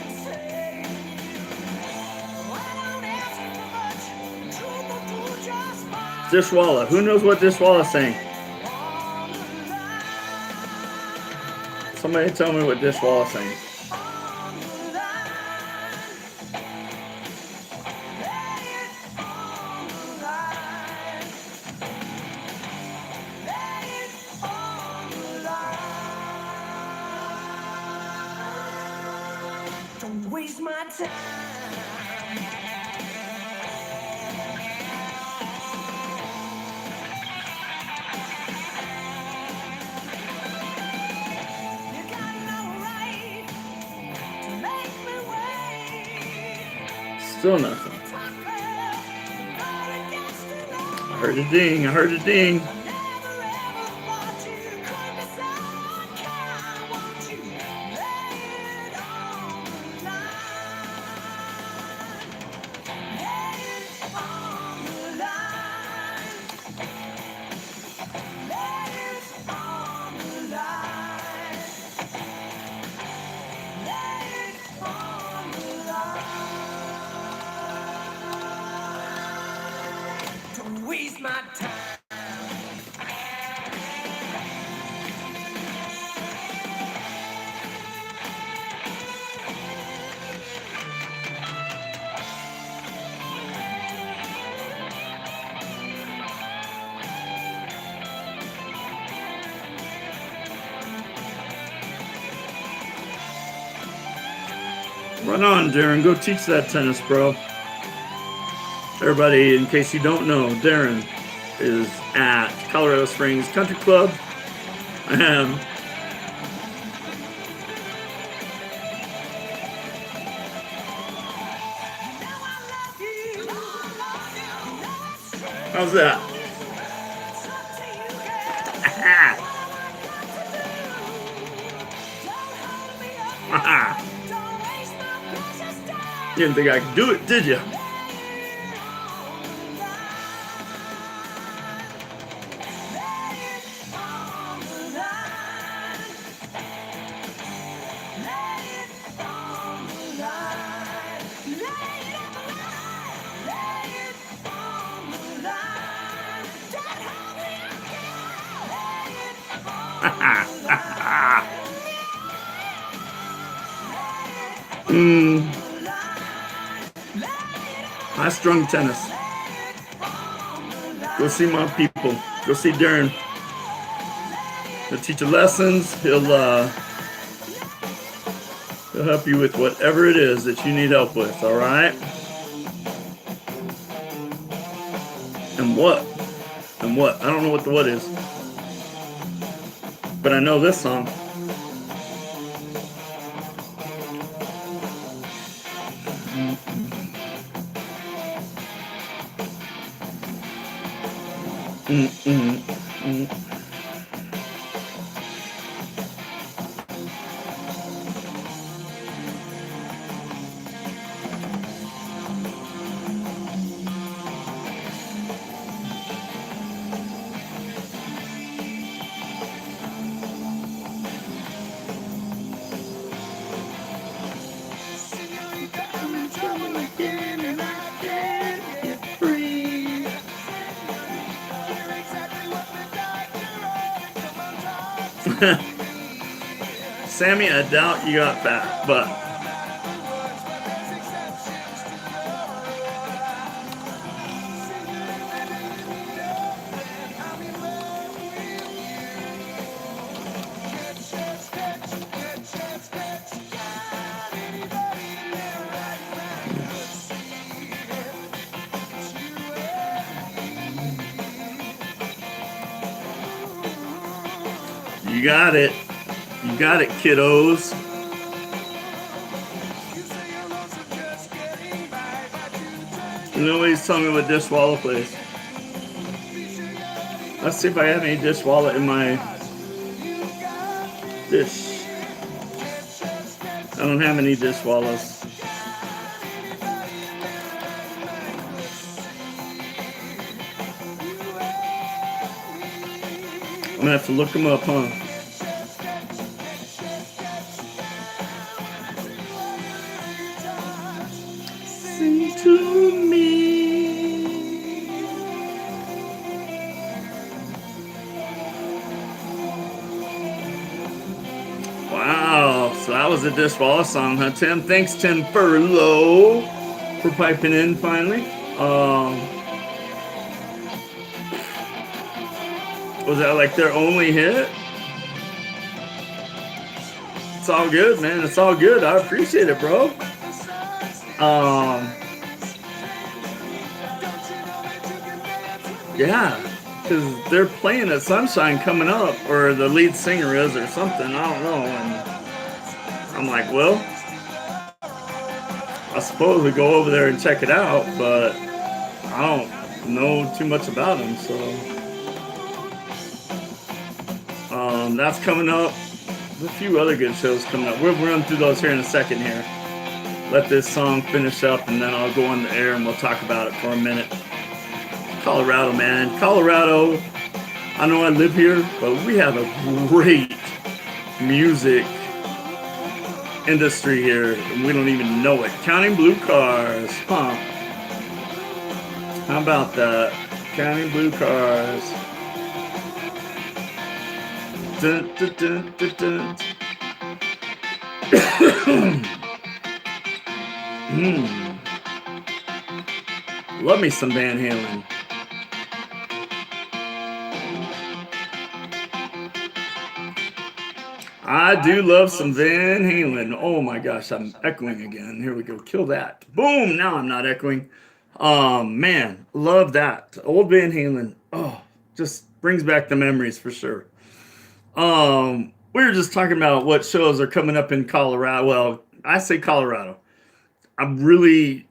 Dishwalla. Who knows what Dishwalla sang? Somebody tell me what Dishwalla sang. Don't waste my time. Still nothing. I heard a ding. Don't waste my time. Run on, Darren. Go teach that tennis, bro. Everybody, in case you don't know, Darren is at Colorado Springs Country Club. How's that? You didn't think I could do it, did you? High-strung tennis. Go see my people. Go see Darren. He'll teach you lessons. He'll help you with whatever it is that you need help with. All right. And what? And what? I don't know what the what is, but I know this song. Sammy, I doubt you got fat, but you got it. You got it, kiddos. Nobody's telling me what Dishwalla plays. Let's see if I have any Dishwalla in my dish. I don't have any Dishwallas. I'm gonna have to look them up, huh? Sing to me. Wow, so that was a Dishwalla song, huh, Tim? Thanks, Tim Furlow, for piping in finally. Was that like their only hit? It's all good, man. It's all good. I appreciate it, bro. Yeah, because they're playing at Sunshine coming up, or the lead singer is, or something. I don't know. And I'm like, well, I suppose we go over there and check it out, but I don't know too much about them, so. That's coming up. There's a few other good shows coming up. We'll run through those here in a second here. Let this song finish up, and then I'll go on the air and we'll talk about it for a minute. Colorado, man. Colorado, I know I live here, but we have a great music industry here, and we don't even know it. Counting blue cars, huh? How about that? Counting blue cars. Dun, dun, dun, dun, dun. Love me some Van Halen. I do love some Van Halen. Oh my gosh, I'm echoing again. Here we go. Kill that. Boom. Now I'm not echoing. Man, love that. Old Van Halen. Oh, just brings back the memories for sure. We were just talking about what shows are coming up in Colorado. Well, I say Colorado. I really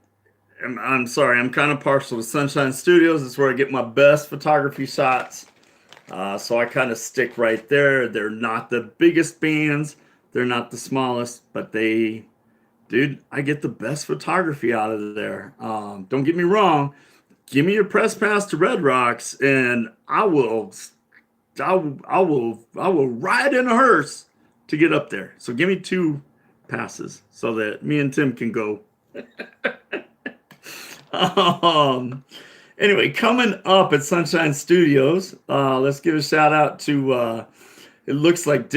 I'm sorry, I'm kind of partial to Sunshine Studios. It's where I get my best photography shots. So I kind of stick right there. They're not the biggest bands. They're not the smallest, but dude, I get the best photography out of there. Don't get me wrong. Give me your press pass to Red Rocks, and I will ride in a hearse to get up there. So give me 2 passes so that me and Tim can go. Anyway, coming up at Sunshine Studios, let's give a shout out to, it looks like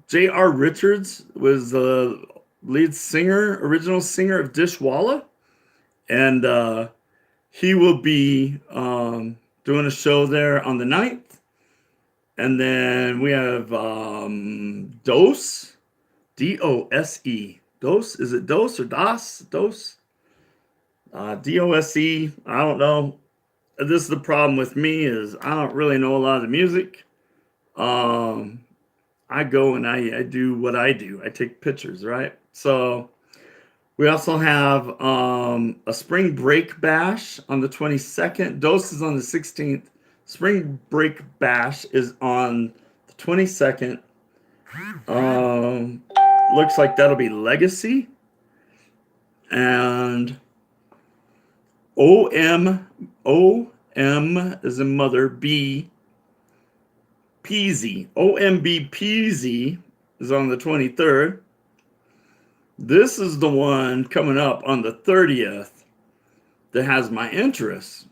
J.R. Richards was the lead singer, original singer of Dishwalla. And he will be doing a show there on the 9th. And then we have Dose, D-O-S-E. Dose, is it Dose or Das? Dose? D-O-S-E, I don't know. This is the problem with me is I don't really know a lot of the music. I go and I do what I do. I take pictures, right? So we also have a spring break bash on the 22nd. Dose is on the 16th. Spring break bash is on the 22nd. Looks like that'll be Legacy. And O-M is in mother, B, Peasy. O-M-B Peasy is on the 23rd. This is the one coming up on the 30th that has my interest.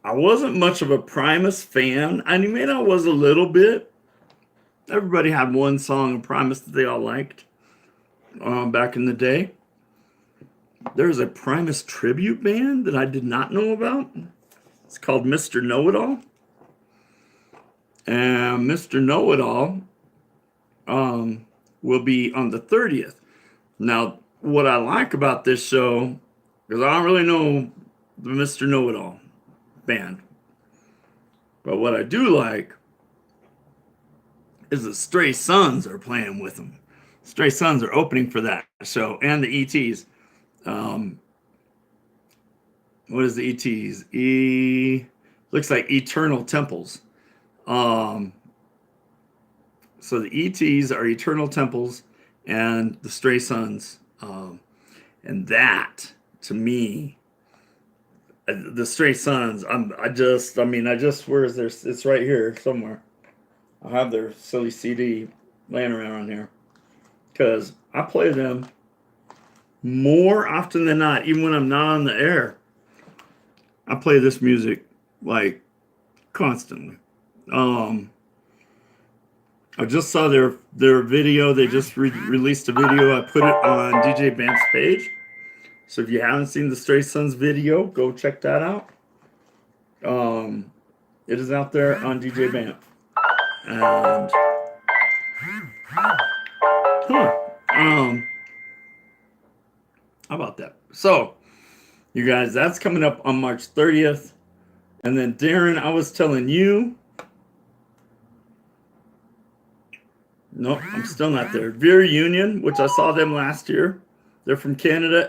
I wasn't much of a Primus fan. I mean, I was a little bit. Everybody had one song of Primus that they all liked back in the day. There's a Primus tribute band that I did not know about. It's called Mr. Know-It-All. And Mr. Know-It-All will be on the 30th. Now, what I like about this show, because I don't really know the Mr. Know-It-All band, but what I do like is the Stray Sons are playing with them. Stray Sons are opening for that show, and the ETs. What is the ETs? Looks like Eternal Temples. So the ETs are Eternal Temples and the Stray Sons. And that, to me, the Stray Sons, where is there? It's right here somewhere. I have their silly CD laying around here. Because I play them more often than not, even when I'm not on the air. I play this music like constantly. I just saw their video. They just released a video. I put it on DJ Bamp's page. So if you haven't seen the Stray Sons video, go check that out. It is out there on DJ Bamp. And how about that? So, you guys, that's coming up on March 30th. And then Darren, I was telling you. Nope, I'm still not there. Veer Union, which I saw them last year. They're from Canada,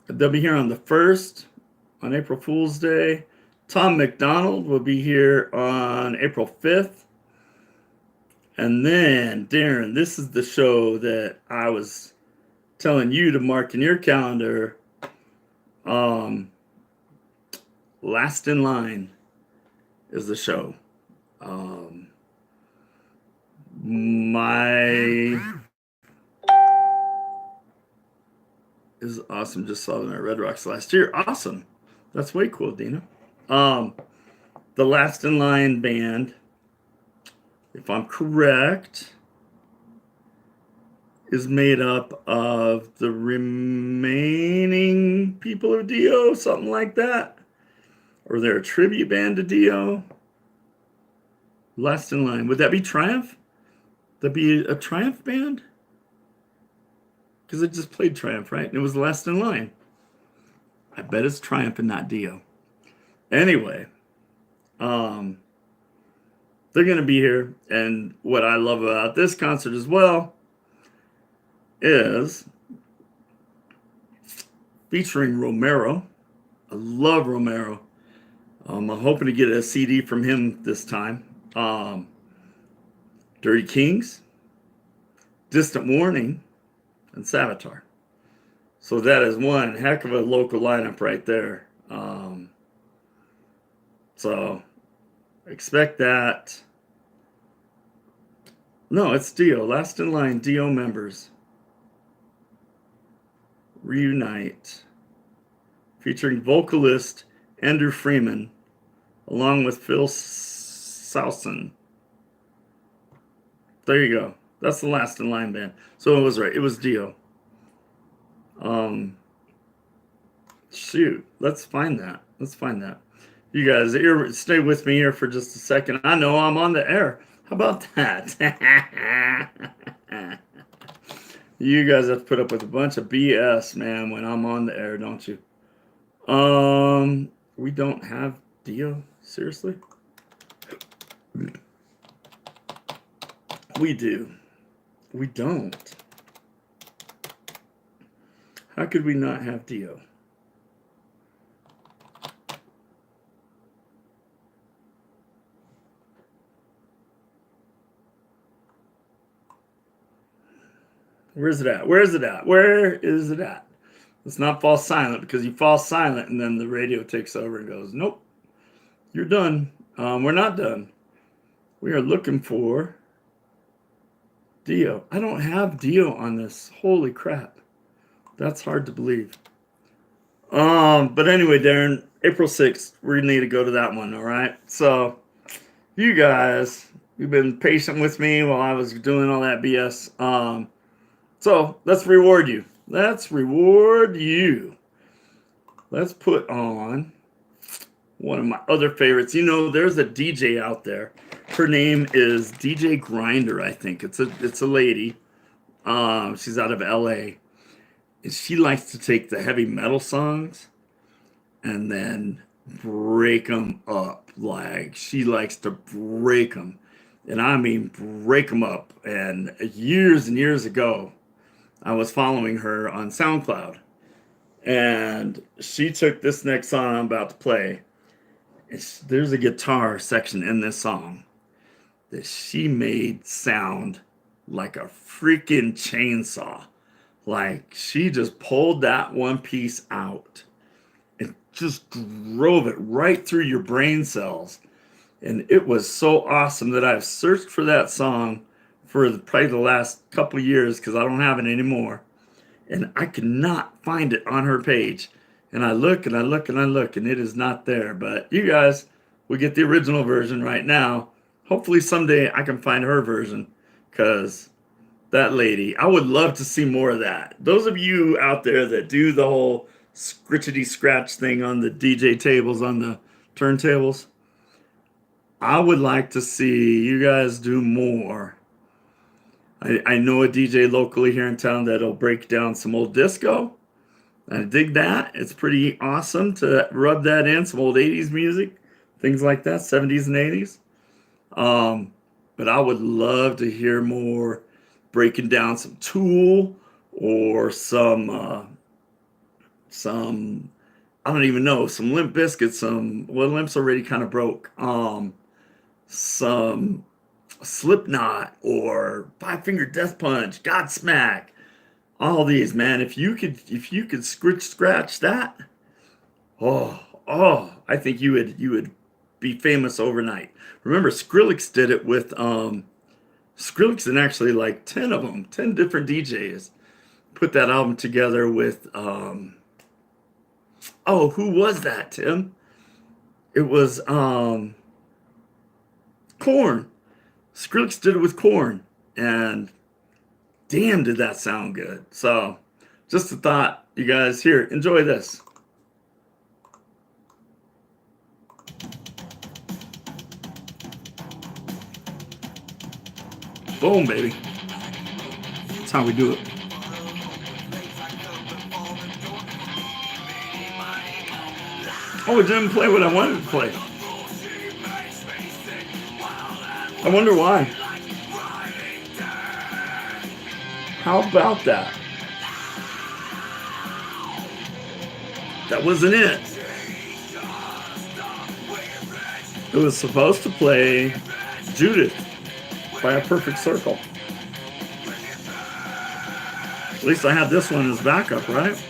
they'll be here on the 1st, on April Fool's Day. Tom McDonald will be here on April 5th. And then, Darren, this is the show that I was telling you to mark in your calendar. Last in Line is the show. This is awesome. Just saw them at Red Rocks last year. Awesome. That's way cool, Dina. The Last in Line band, if I'm correct, is made up of the remaining people of Dio, something like that. Or they're a tribute band to Dio. Last in Line. Would that be Triumph? That'd be a Triumph band? Because it just played Triumph, right? And it was Last in Line. I bet it's Triumph and not Dio. Anyway, they're going to be here. And what I love about this concert as well is featuring Romero. I love Romero. I'm hoping to get a CD from him this time. Dirty Kings, Distant Warning, and Savitar. So that is one heck of a local lineup right there. So expect that. No, it's Dio. Last in line, Dio members. Reunite. Featuring vocalist Andrew Freeman, along with Phil Souson. There you go. That's the last in line band. So it was right. It was Dio. Shoot. Let's find that. Let's find that. You guys, stay with me here for just a second. I know I'm on the air. How about that? You guys have to put up with a bunch of BS, man, when I'm on the air, don't you? We don't have Dio? Seriously? We do. We don't. How could we not have Dio? Where's it at? Where is it at? Where is it at? Let's not fall silent, because you fall silent and then the radio takes over and goes, nope, you're done. We're not done. We are looking for Dio. I don't have Dio on this. Holy crap. That's hard to believe. But anyway, Darren, April 6th, we need to go to that one, all right? So, you guys, you've been patient with me while I was doing all that BS. So, let's reward you. Let's reward you. Let's put on one of my other favorites. You know, there's a DJ out there. Her name is DJ Grinder, I think. It's a lady. She's out of LA. And she likes to take the heavy metal songs and then break them up. Like, she likes to break them. And I mean break them up. And years ago, I was following her on SoundCloud. And she took this next song I'm about to play. There's a guitar section in this song that she made sound like a freaking chainsaw. Like, she just pulled that one piece out and just drove it right through your brain cells. And it was so awesome that I've searched for that song for probably the last couple of years, because I don't have it anymore. And I cannot find it on her page. And I look and I look and I look, and it is not there. But you guys will get the original version right now. Hopefully someday I can find her version, because that lady, I would love to see more of that. Those of you out there that do the whole scritchety scratch thing on the DJ tables, on the turntables, I would like to see you guys do more. I know a DJ locally here in town that'll break down some old disco. I dig that. It's pretty awesome to rub that in, some old 80s music, things like that, 70s and 80s. But I would love to hear more breaking down some Tool or some I don't even know, some Limp Bizkit, Limp's already kind of broke. Some Slipknot or Five Finger Death Punch, Godsmack, all these, man. If you could scratch that, I think you would be famous overnight. Remember, Skrillex did it with Skrillex and actually like 10 of them, 10 different DJs put that album together with who was that, Tim? It was Korn. Skrillex did it with Korn, and damn, did that sound good. So, just a thought, you guys. Here, enjoy this. Boom, baby. That's how we do it. Oh, it didn't play what I wanted to play. I wonder why. How about that? That wasn't it. It was supposed to play Judith by A Perfect Circle. At least I had this one as backup, right?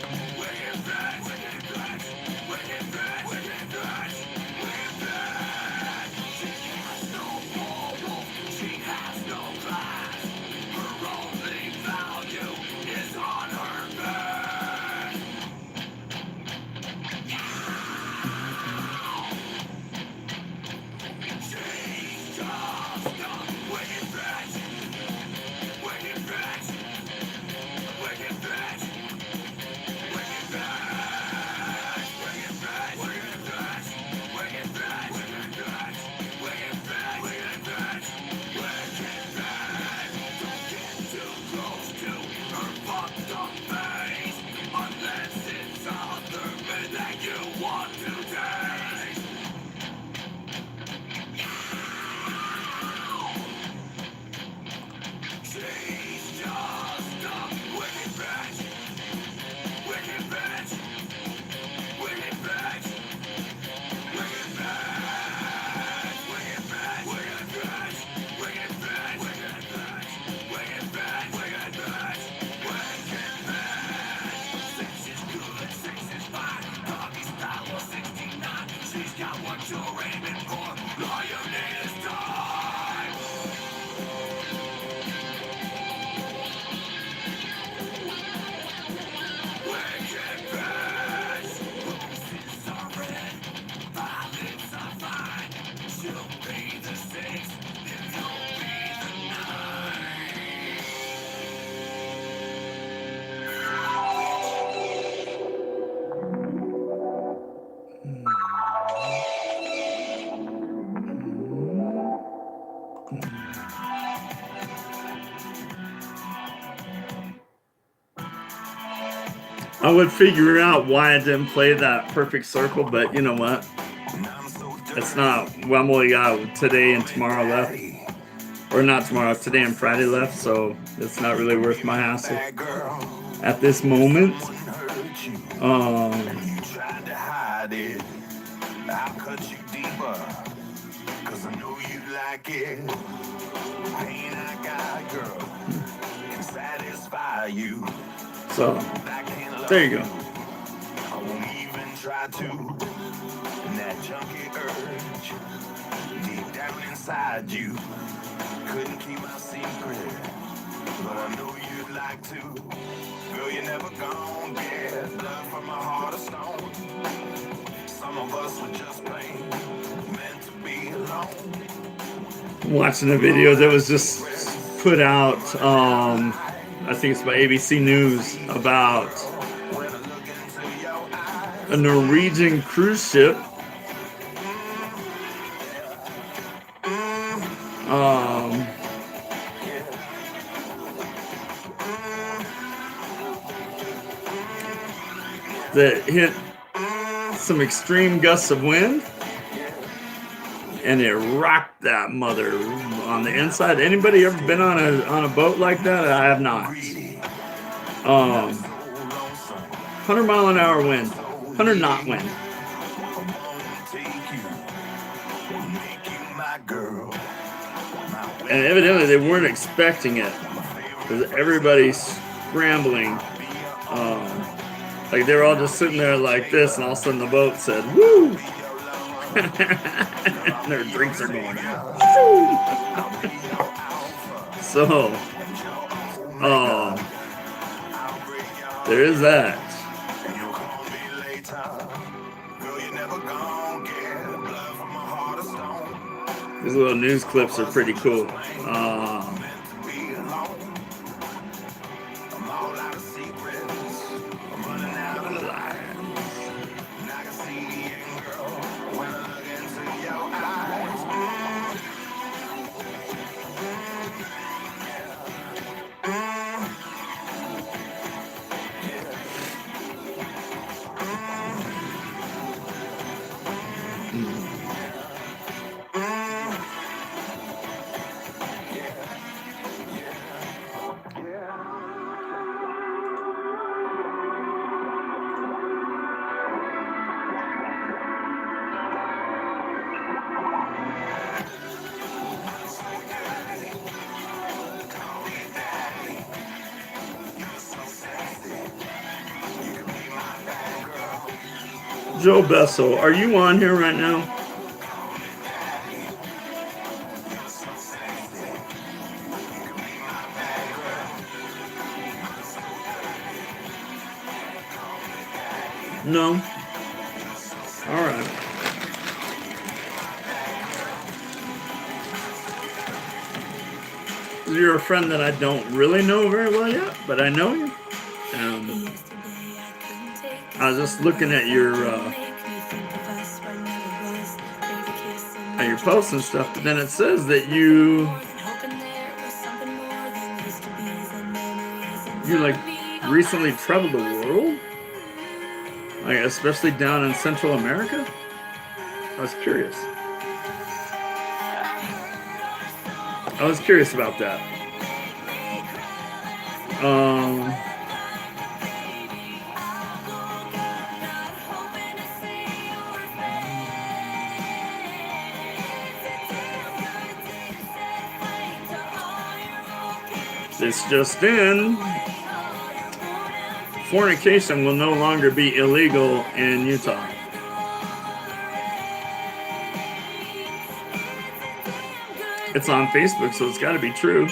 I would figure out why I didn't play that Perfect Circle, but you know what? It's not. Well, I'm only got today and tomorrow left. Or not tomorrow, today and Friday left, so it's not really worth my hassle at this moment. I'll cut you deeper, 'cause I know you like it. Pain I got, girl, can satisfy you. So, there you go. I won't even try to. And that junkie urge, deep down inside you, couldn't keep my secret, but I know you'd like to. Girl, you never gonna get love from a heart of stone. Some of us were just plain meant to be alone. Watching a video that was just put out, I think it's by ABC News, about a Norwegian cruise ship that hit some extreme gusts of wind, and it rocked that mother on the inside. Anybody ever been on a boat like that? I have not. 100 mile an hour wind, 100 knot wind. And evidently they weren't expecting it, because everybody's scrambling. Like they were all just sitting there like this, and all of a sudden the boat said, "Woo!" And their drinks are going. Woo! So, there is that. These little news clips are pretty cool. Joe Bessel, are you on here right now? No? Alright. You're a friend that I don't really know very well yet, but I know you. I was just looking at your posts and stuff, but then it says that you like recently traveled the world, like especially down in Central America. I was curious. About that. This just in. Fornication will no longer be illegal in Utah. It's on Facebook, so it's got to be true.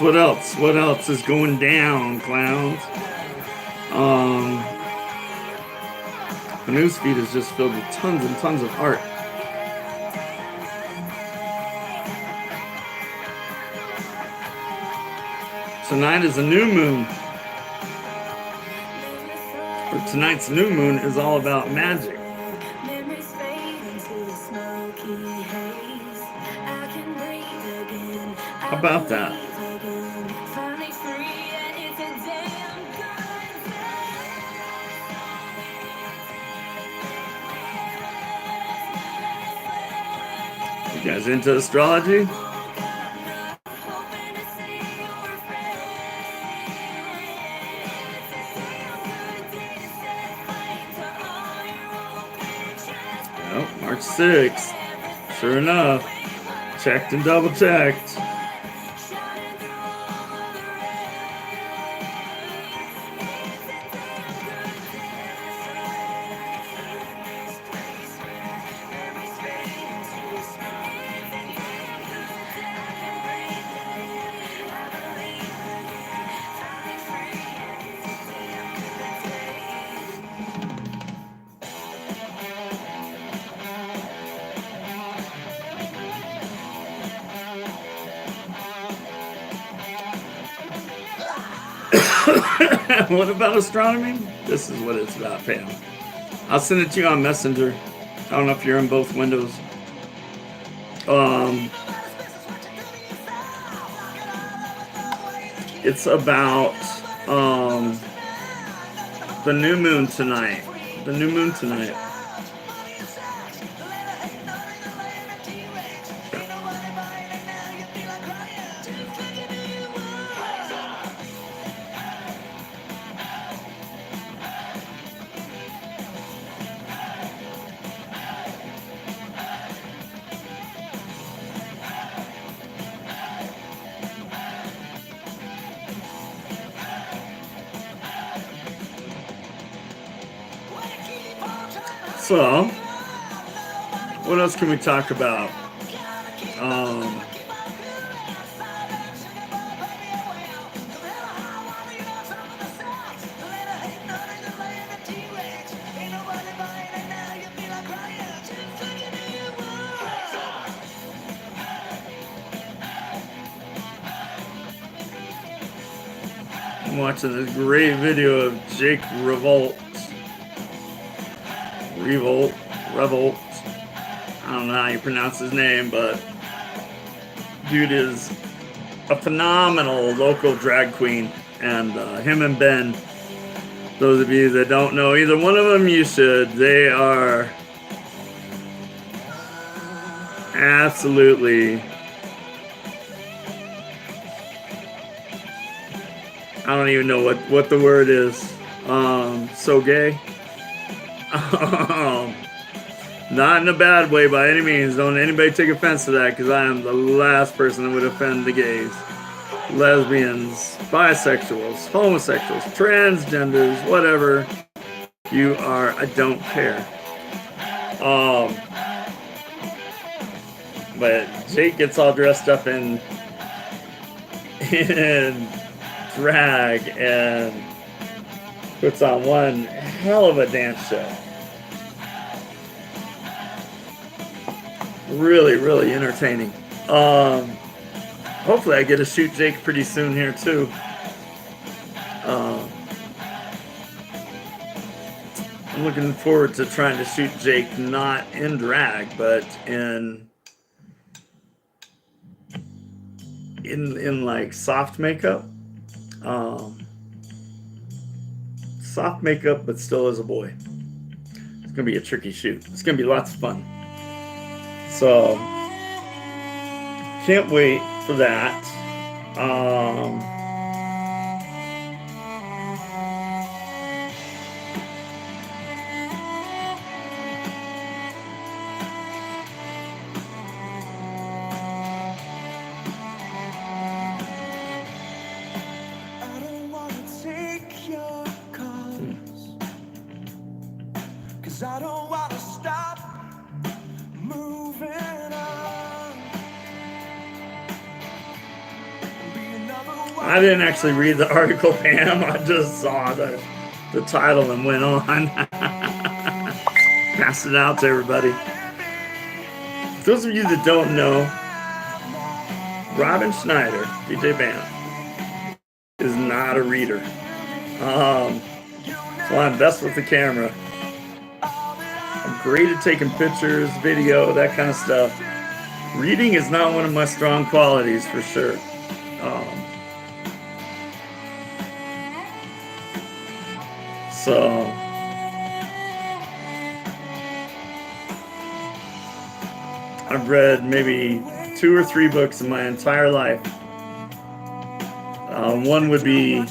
What else is going down, clowns? The newsfeed is just filled with tons and tons of art. Tonight is a new moon. But tonight's new moon is all about magic. How about that? You guys into astrology? Well, March 6th. Sure enough. Checked and double checked. What about astronomy? This is what it's about, Pam. I'll send it to you on Messenger. I don't know if you're in both windows. It's about the new moon tonight. The new moon tonight. So, what else can we talk about? I'm watching this great video of Jake Revolt. I don't know how you pronounce his name, but dude is a phenomenal local drag queen. And him and Ben, those of you that don't know either one of them, you should. They are absolutely, I don't even know what the word is. So gay. Not in a bad way by any means. Don't anybody take offense to that, because I am the last person that would offend the gays, lesbians, bisexuals, homosexuals, transgenders, whatever you are. I don't care. But Jake gets all dressed up in drag and puts on one hell of a dance show. Really, really entertaining. Hopefully I get to shoot Jake pretty soon here too. I'm looking forward to trying to shoot Jake not in drag, but in like soft makeup. Soft makeup, but still as a boy. It's gonna be a tricky shoot. It's gonna be lots of fun. So can't wait for that. I don't want to stop moving on. I didn't actually read the article, Pam. I just saw the title and went on. Passed it out to everybody. For those of you that don't know, Robin Schneider, DJ Bam, is not a reader. So I'm best with the camera. I'm great at taking pictures, video, that kind of stuff. Reading is not one of my strong qualities, for sure. So I've read maybe 2 or 3 books in my entire life. One would be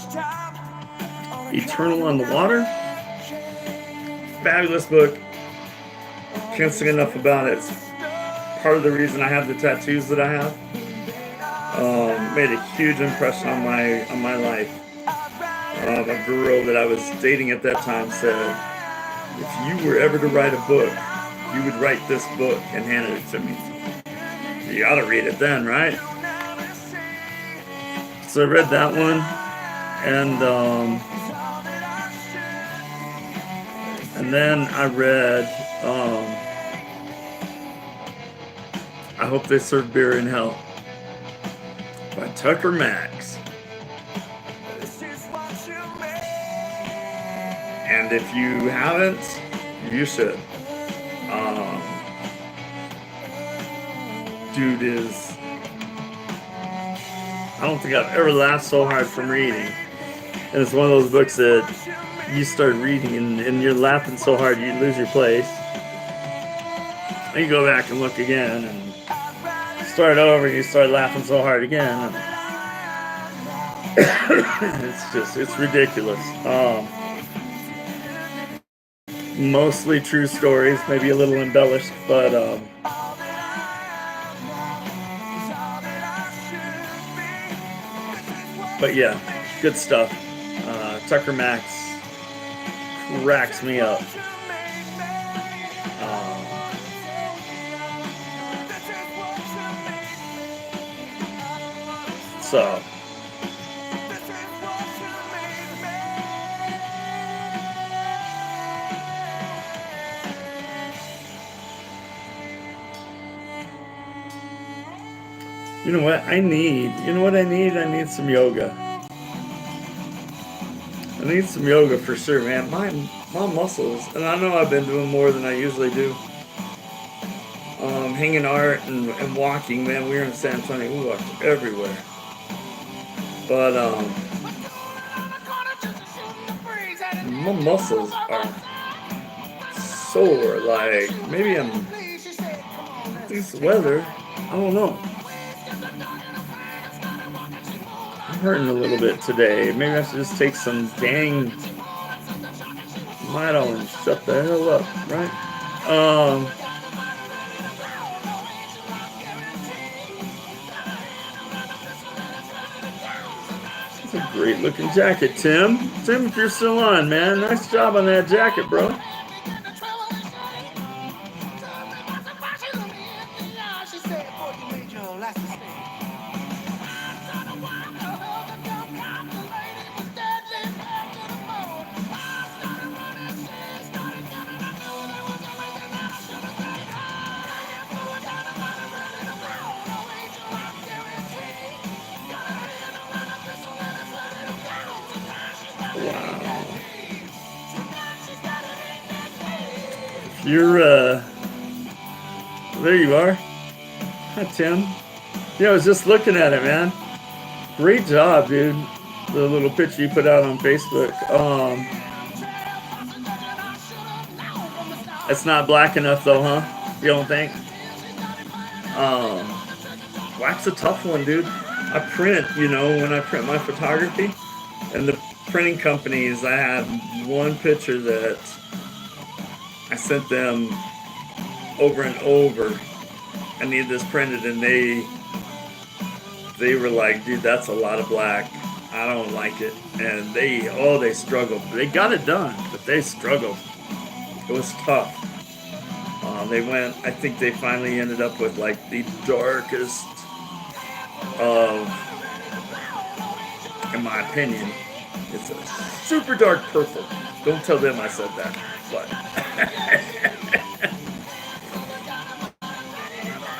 Eternal on the Water. Fabulous book. Can't say enough about it. It's part of the reason I have the tattoos that I have. Made a huge impression on my life. A girl that I was dating at that time said, if you were ever to write a book, you would write this book, and handed it to me. You ought to read it then, right? So I read that one, and then I read I Hope They Serve Beer in Hell by Tucker Max. And if you haven't, you should. Dude is... I don't think I've ever laughed so hard from reading. And it's one of those books that you start reading and you're laughing so hard you lose your place. And you go back and look again and start over and you start laughing so hard again. It's ridiculous. Mostly true stories, maybe a little embellished, but yeah, good stuff. Tucker Max cracks me up. So you know what I need? I need some yoga. I need some yoga for sure, man. My muscles, and I know I've been doing more than I usually do. Hanging art and walking, man. We were in San Antonio. We walked everywhere. But my muscles are sore. Like maybe this weather. I don't know. I'm hurting a little bit today. Maybe I should just take some dang Mito and shut the hell up, right? It's a great looking jacket, Tim. Tim, if you're still on, man, nice job on that jacket, bro. You're, there you are. Hi, Tim. Yeah, I was just looking at it, man. Great job, dude. The little picture you put out on Facebook. It's not black enough, though, huh? You don't think? Black's a tough one, dude. I print, when I print my photography, and the printing companies, I had one picture that I sent them over and over. I need this printed, and they were like, dude, that's a lot of black. I don't like it. And they struggled. They got it done, but they struggled. It was tough. I think they finally ended up with like the darkest of, in my opinion, it's a super dark purple. Don't tell them I said that, but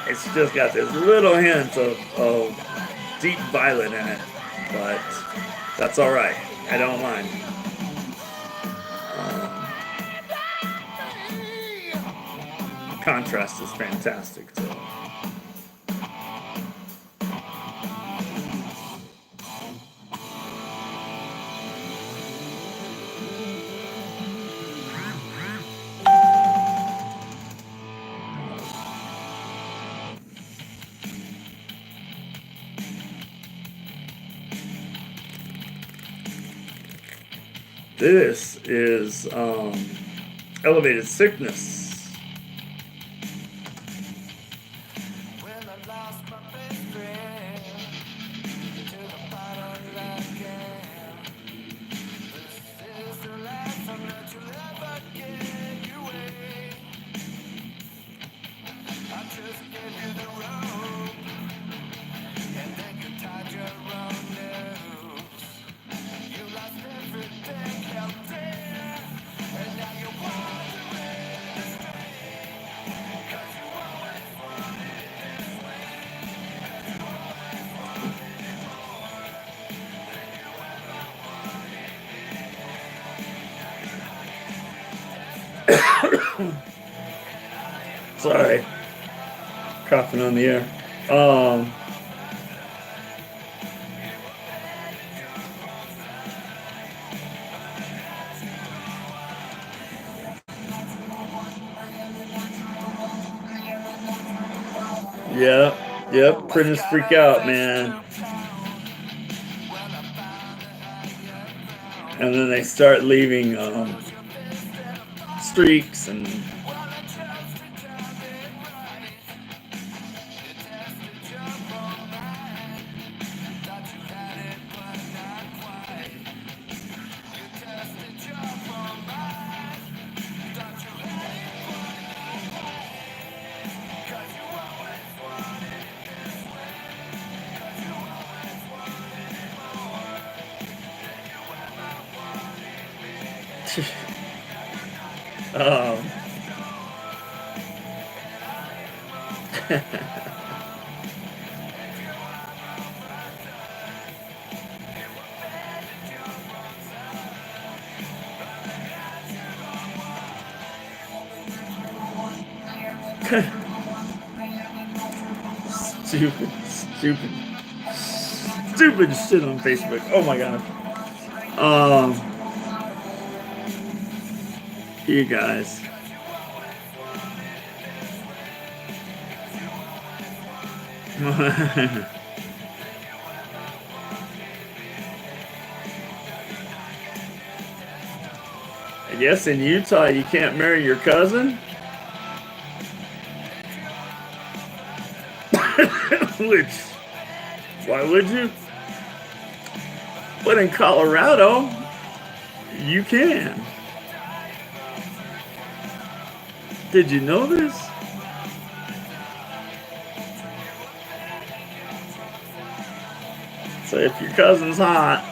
it's just got this little hint of deep violet in it, but that's all right. I don't mind. Contrast is fantastic too. This is Elevated Sickness. Sorry, coughing on the air. Yep, printers freak out, man. And then they start leaving streaks and Stupid shit on Facebook. Oh my god. You guys. I guess in Utah you can't marry your cousin? Which, why would you? But in Colorado, you can. Did you know this? So if your cousin's hot,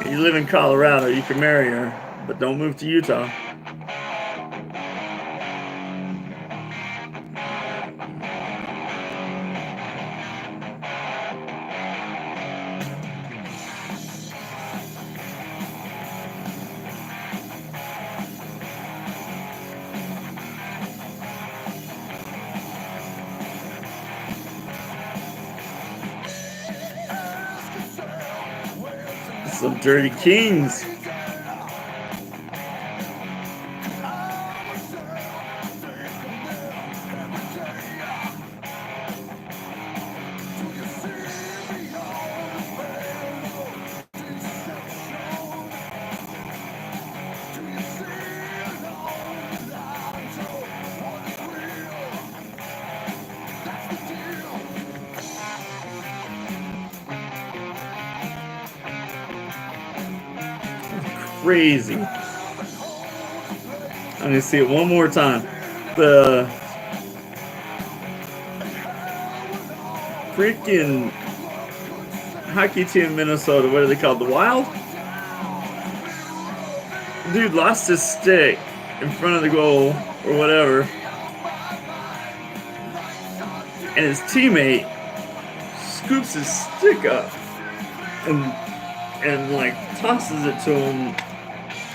and you live in Colorado, you can marry her, but don't move to Utah. Some dirty kings. Crazy. I'm gonna see it one more time. The freaking hockey team in Minnesota, what are they called? The Wild? Dude lost his stick in front of the goal or whatever, and his teammate scoops his stick up and like tosses it to him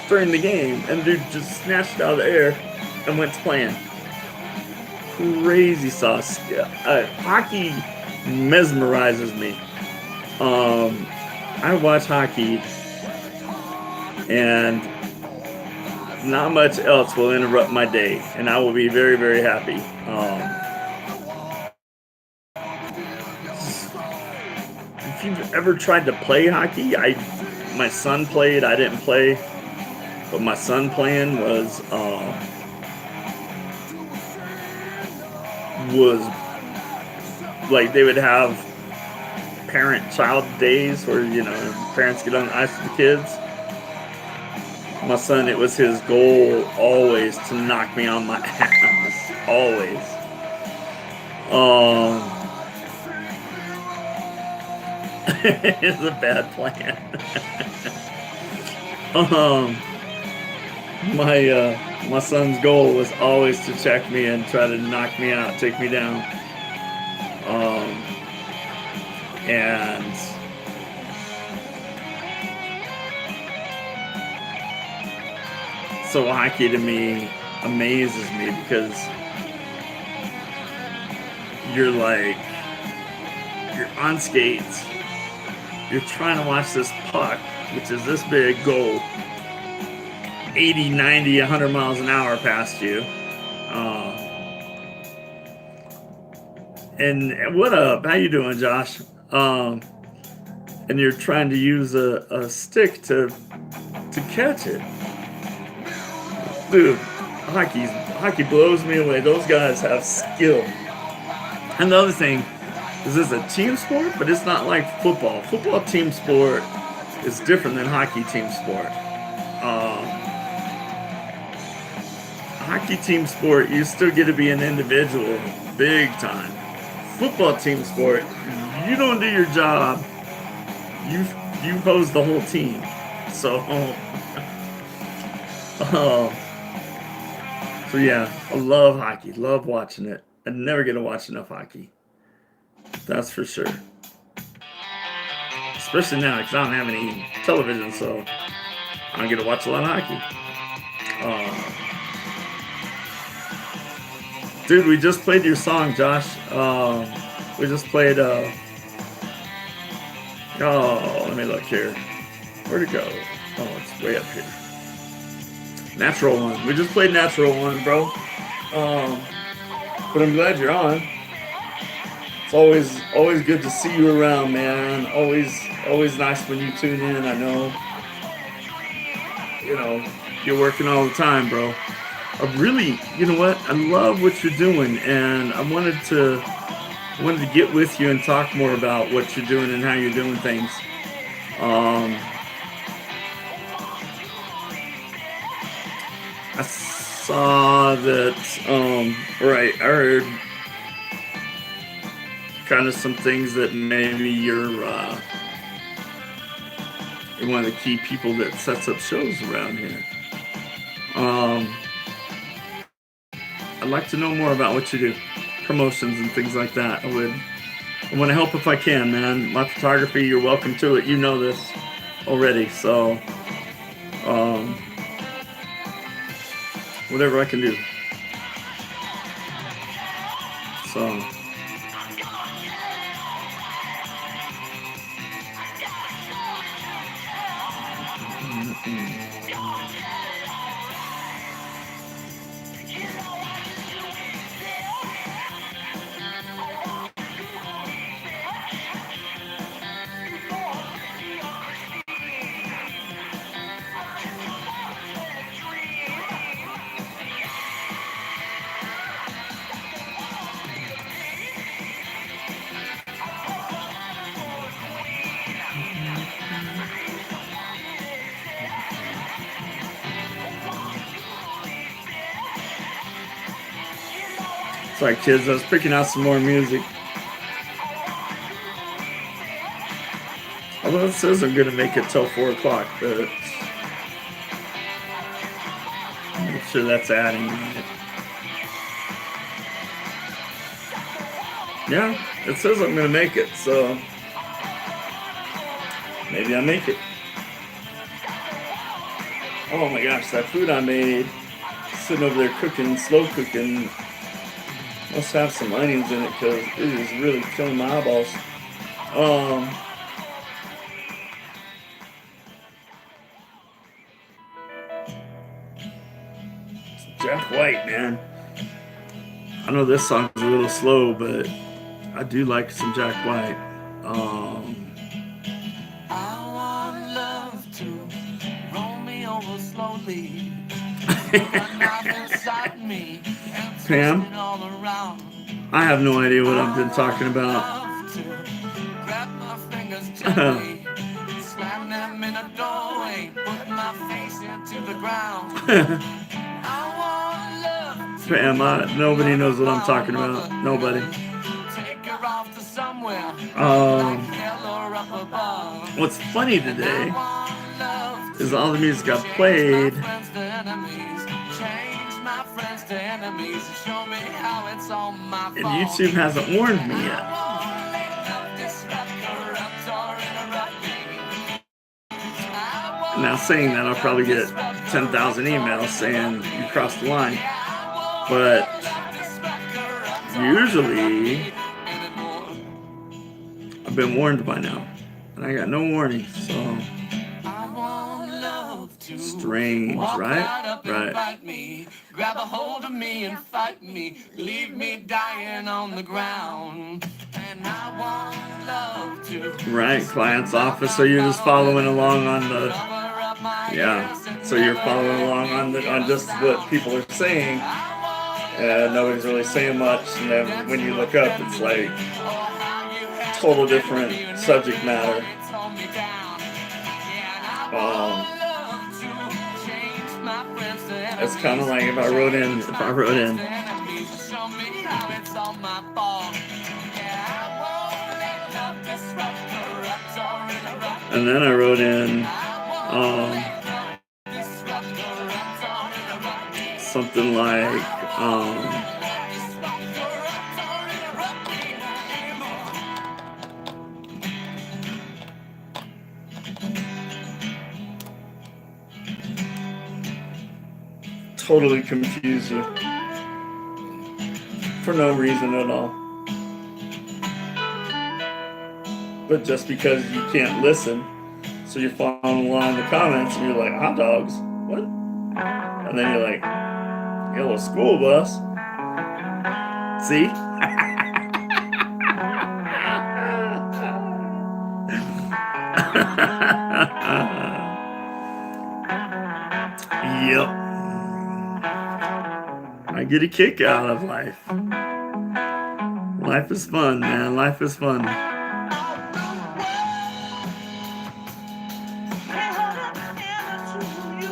during the game, and dude just snatched it out of the air and went to playing. Crazy sauce. Hockey mesmerizes me. I watch hockey, and not much else will interrupt my day, and I will be very, very happy. If you've ever tried to play hockey, my son played. I didn't play, but my son playing was like they would have parent-child days where, you know, parents get on the ice with the kids. My son, it was his goal always to knock me on my ass. Always. It's a bad plan. My son's goal was always to check me and try to knock me out, take me down. And so hockey to me amazes me because you're on skates, you're trying to watch this puck, which is this big, go 80, 90, 100 miles an hour past you. And what up? How you doing, Josh? And you're trying to use a stick to catch it. Dude, hockey blows me away. Those guys have skill. And the other thing is, this is a team sport, but it's not like football. Football team sport is different than hockey team sport. Hockey team sport, you still get to be an individual, big time. Football team sport, you don't do your job, you hose the whole team. So yeah, I love hockey, love watching it. I never get to watch enough hockey, that's for sure. Especially now, because I don't have any television, so I get to watch a lot of hockey. Dude, we just played your song, Josh. We just played. Oh, let me look here. Where'd it go? Oh, it's way up here. Natural One. We just played Natural One, bro. But I'm glad you're on. It's always good to see you around, man. Always nice when you tune in. I know, you're working all the time, bro. I really, you know what? I love what you're doing, and I wanted to get with you and talk more about what you're doing and how you're doing things. I saw that, right, I heard kind of some things that maybe you're one of the key people that sets up shows around here. I'd like to know more about what you do, promotions and things like that. I want to help if I can, man. My photography, you're welcome to it. You know this already, so whatever I can do. So. Sorry, kids, I was picking out some more music. Although it says I'm going to make it till 4 o'clock, but I'm not sure that's adding it. Yeah, it says I'm going to make it, so maybe I make it. Oh my gosh, that food I made, sitting over there cooking, slow cooking, must have some onions in it because it is really killing my eyeballs. Jack White, man. I know this song's a little slow, but I do like some Jack White. I want love to roll me over slowly. Pam, I have no idea what I've been talking about. Pam, nobody knows what I'm talking about. Nobody. What's funny today is all the music I've played, and YouTube hasn't warned me yet. Now saying that, I'll probably get 10,000 emails saying you crossed the line. But usually I've been warned by now, and I got no warning, so strange, right? Right. Grab a hold of me and fight me, leave me dying on the ground. And I want love to. Right, client's office. So you're just following along on the, yeah. So you're following along on just what people are saying, and nobody's really saying much. And then when you look up, it's like total different subject matter. It's kind of like if I wrote in, and then I wrote in something like totally confuse you for no reason at all. But just because you can't listen, so you're following along in the comments and you're like, hot dogs, what? And then you're like, yellow school bus. See? Yep. I get a kick out of life. Life is fun, man. Life is fun.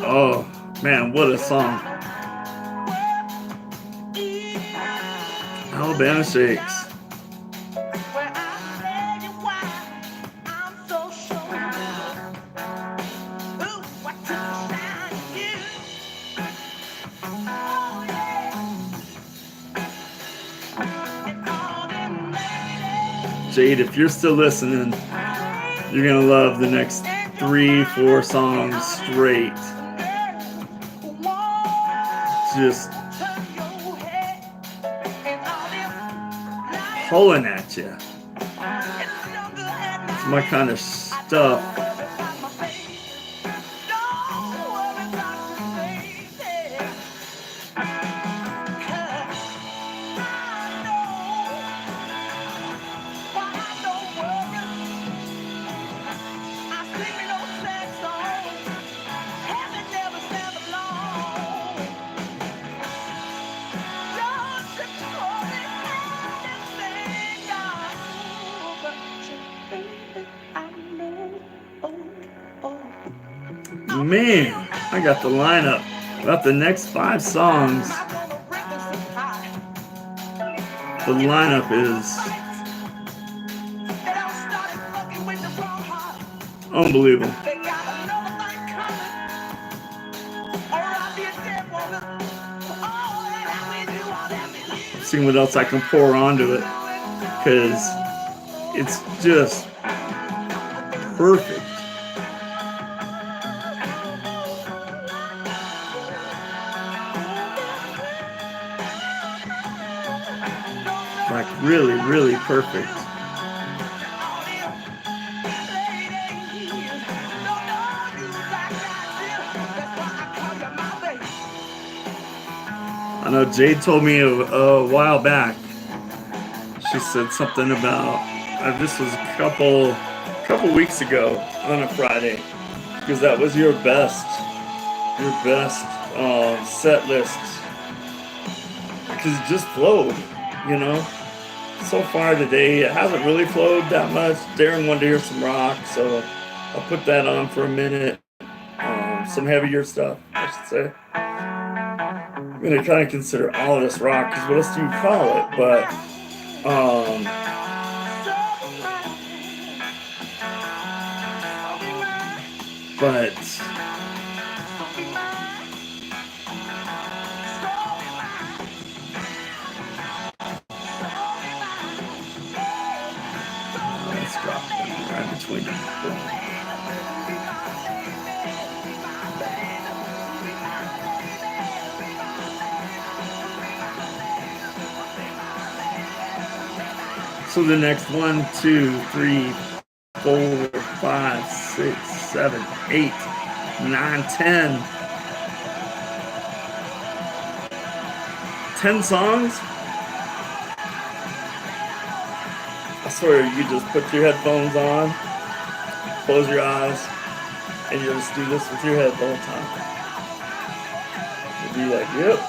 Oh, man, what a song. Alabama Shakes. Jade, if you're still listening, you're gonna love the next 3-4 songs straight. Just pulling at you. It's my kind of stuff. Man, I got the lineup about the next 5 songs. The lineup is unbelievable. See what else I can pour onto it, because it's just perfect. Like really, really perfect. I know Jade told me a while back. She said something about this was a couple weeks ago on a Friday, because that was your best set list, because it just flowed, you know. So far today, it hasn't really flowed that much. Darren wanted to hear some rock, so I'll put that on for a minute. Some heavier stuff, I should say. I'm gonna kind of consider all of this rock, because what else do you call it? But let's drop them right between them. So the next 1, 2, 3, 4, 5, 6, 7, 8, 9, 10. 10 songs? I swear you just put your headphones on, close your eyes, and you'll just do this with your head the whole time. You'll be like, yep.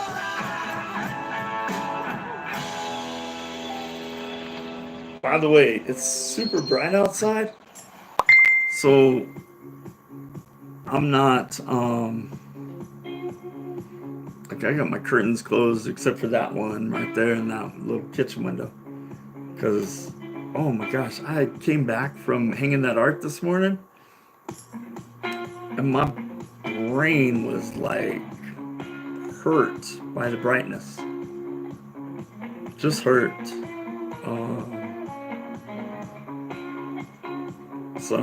By the way, it's super bright outside, so I'm not, like, I got my curtains closed except for that one right there in that little kitchen window, because, oh my gosh, I came back from hanging that art this morning, and my brain was, like, hurt by the brightness. Just hurt. So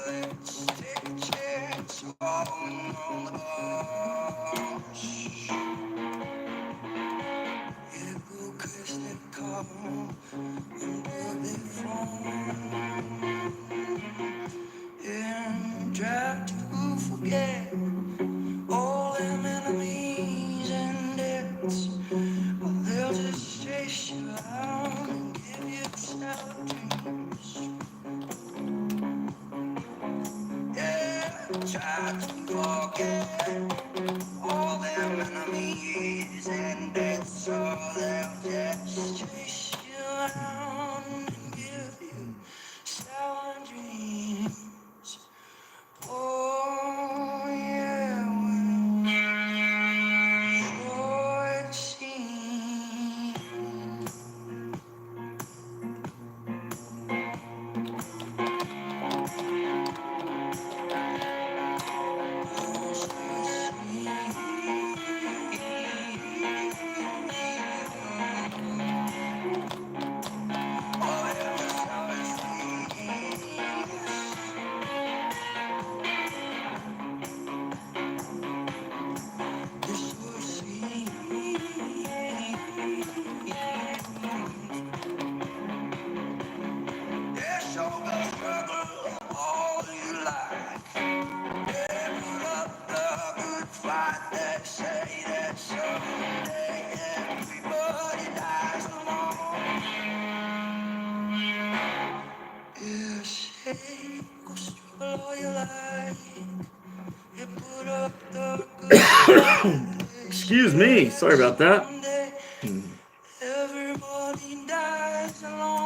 let's take a chance on the boss. Yeah, go Kristen call under the phone. And try to forget all them enemies and debts. Well, they'll just chase you out and give you sour dreams. Yeah, try to forget all them enemies and debts. Oh, they'll just chase you out and give you sour dreams. Oh, yeah, well, sure it seems. Excuse me. Sorry about that.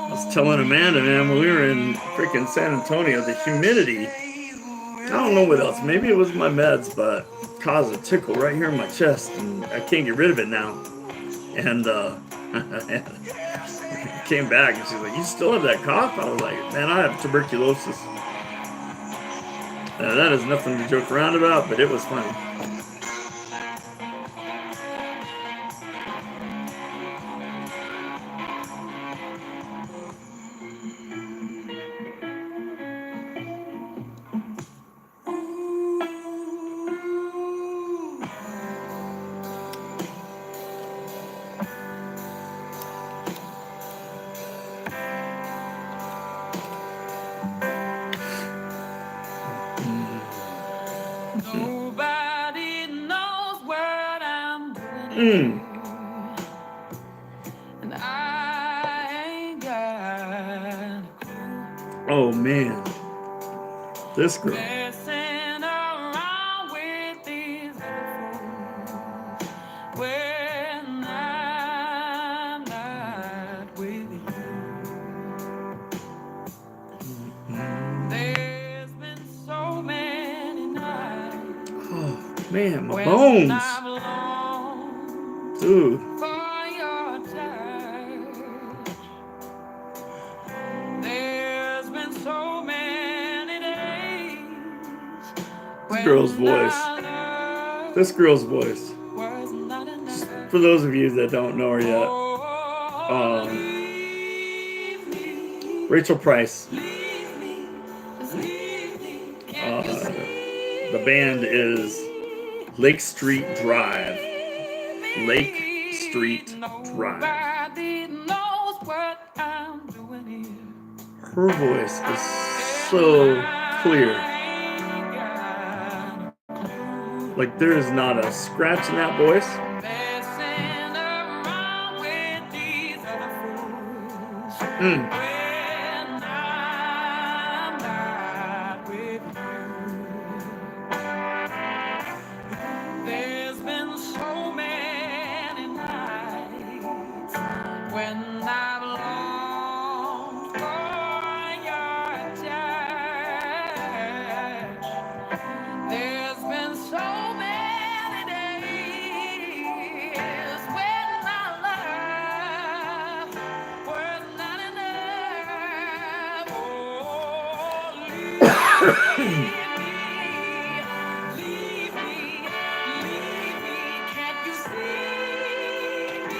I was telling Amanda, man, when we were in freaking San Antonio, the humidity, I don't know what else. Maybe it was my meds, but it caused a tickle right here in my chest, and I can't get rid of it now. And came back, and she's like, "You still have that cough?" I was like, "Man, I have tuberculosis." That is nothing to joke around about, but it was funny. Nobody knows what I'm doing. And I ain't got Oh man, this girl. messing around with these other fools when I'm not with you. There's been so many nights Oh man, my when bones, I've longed dude. for your touch. There's been so many days when Girl's voice. our love This girl's voice. was not enough. For those of you that don't know her yet, Oh, leave me, Rachel Price. leave me, just leave me. Can't you see? The band is Lake Street Drive. Lake Street Drive. Nobody knows what I'm doing here. Her voice is so clear. Like there is not a scratch in that voice. Messing around with these other fools Mm. when I'm not with you. There's been so many nights when I've longed for your touch. There's been so many days when my love was not enough. Oh, leave me, can't you see me?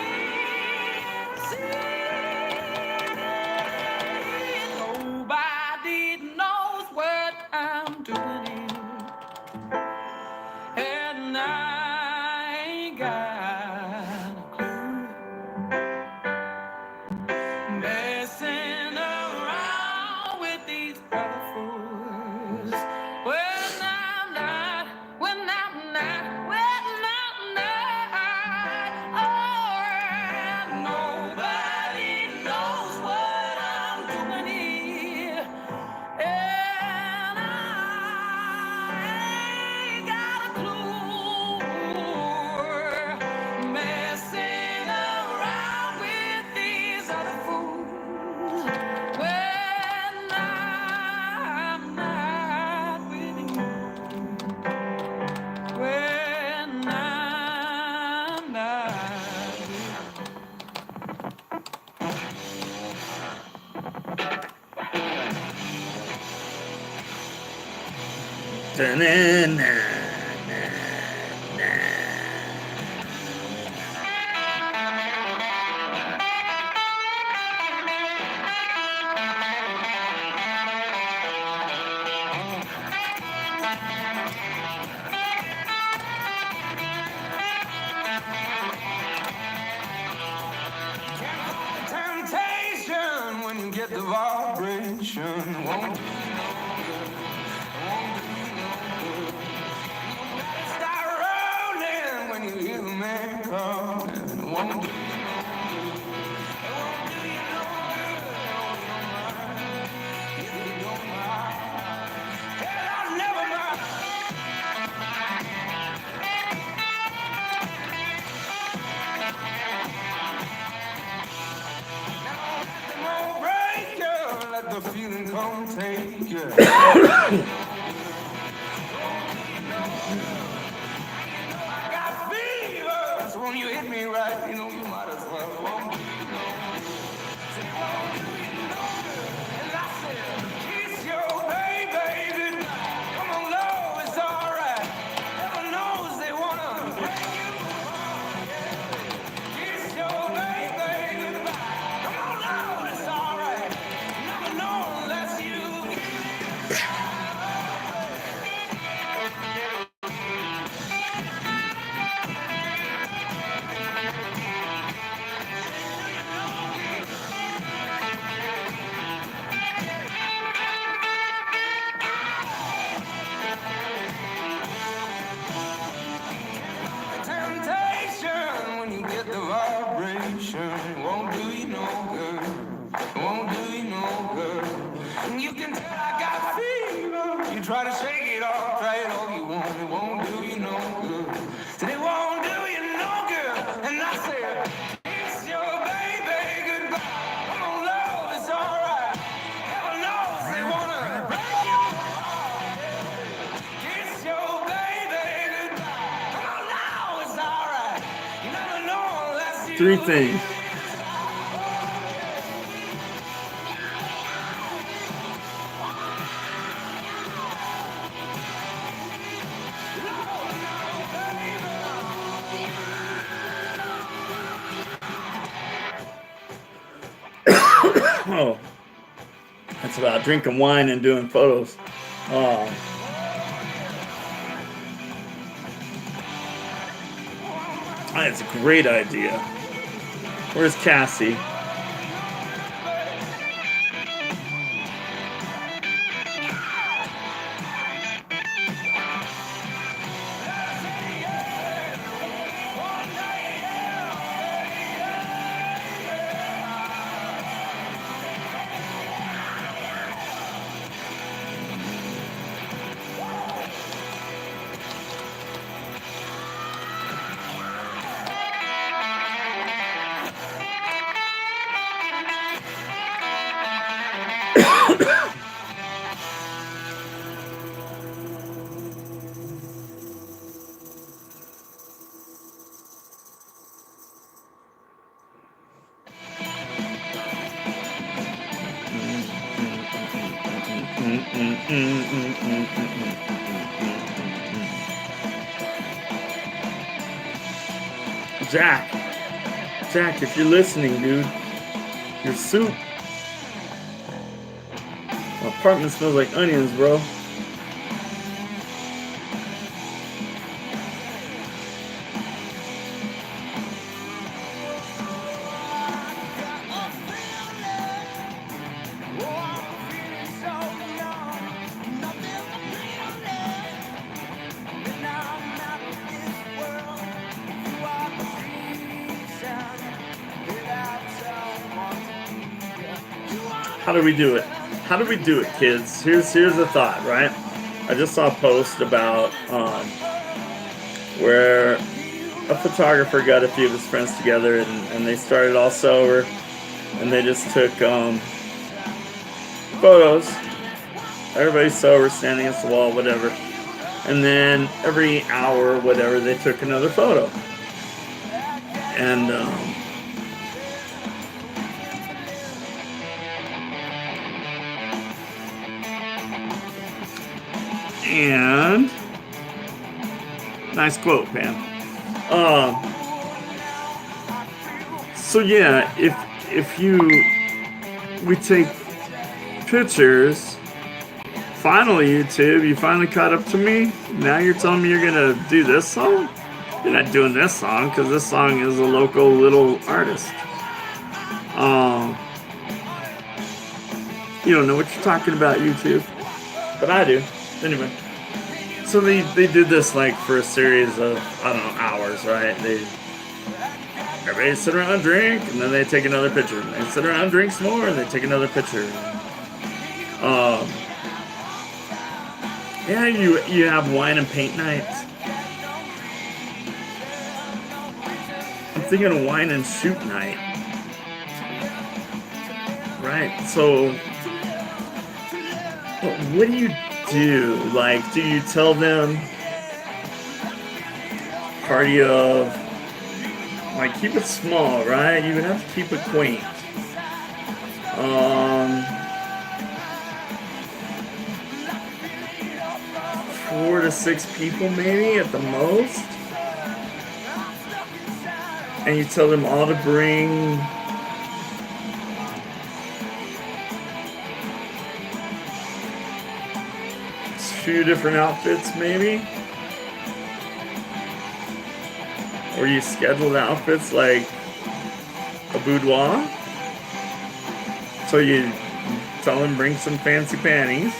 Temptation when you get the vibration won't do you no good. Won't do you no good. Start rolling when you hear the man calling. Won't do you no good. It won't do you no good. If you don't mind, hell, I'll never mind. Won't break you, let the feeling come take you. I got fever, so when you hit me right, you know you might as well. Won't do you no good. Say, won't do you no good. And I said, kiss your baby goodnight. Come on, love, it's alright. Heaven knows they wanna break you apart. Kiss your baby goodbye. Come on, love, it's alright. Never know unless you give it. Temptation when you get the vibration won't do you no good. Won't do you no good. And you can tell I got fever. You try to shake it off, try it all you want. It won't do you no good. Said it won't do you no good. And I said, kiss your baby goodbye. Come on, love, it's alright. Heaven knows they wanna break you apart. Kiss your baby goodbye. Come on now, it's alright. You never know unless you. Three things. Oh, that's about drinking wine and doing photos. Oh. That's a great idea. Where's Cassie? Jack, if you're listening, dude, your soup. My apartment smells like onions, bro. How do we do it? How do we do it, kids? Here's a thought, right? I just saw a post about where a photographer got a few of his friends together and they started all sober and they just took photos. Everybody's sober, standing against the wall, whatever. And then every hour or whatever, they took another photo. And And nice quote, Pam. So yeah, if we take pictures. Finally, YouTube, you finally caught up to me. Now you're telling me you're gonna do this song? You're not doing this song because this song is a local little artist. You don't know what you're talking about, YouTube, but I do. Anyway, so they did this like for a series of, I don't know, hours, right? Everybody sit around and drink, and then they take another picture. And they sit around and drink some more, and they take another picture. Yeah, you have wine and paint nights. I'm thinking of wine and shoot night. Right, so what do you do? Like, do you tell them party of, like, keep it small, right? You would have to keep it quaint. 4 to 6 people maybe at the most. And you tell them all to bring two different outfits maybe. Or you schedule the outfits like a boudoir. So you tell them bring some fancy panties.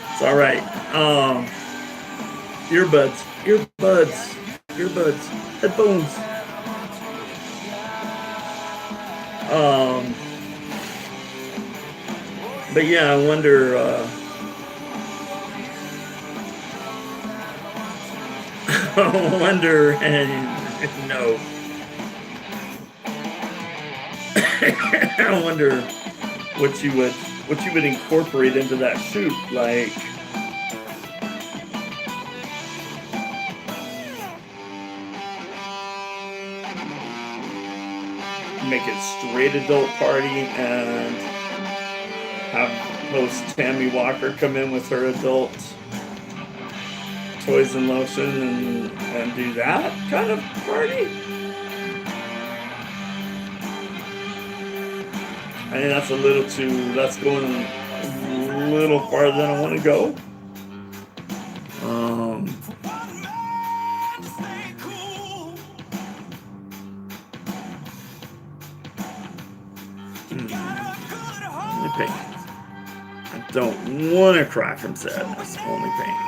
It's all right. Earbuds, headphones. But yeah, I wonder. I wonder, and no. I wonder what you would incorporate into that shoot, like. Make it straight adult party and have host Tammy Walker come in with her adult toys and lotion and do that kind of party. I think that's going a little farther than I want to go. I don't want to cry from sadness, only pain.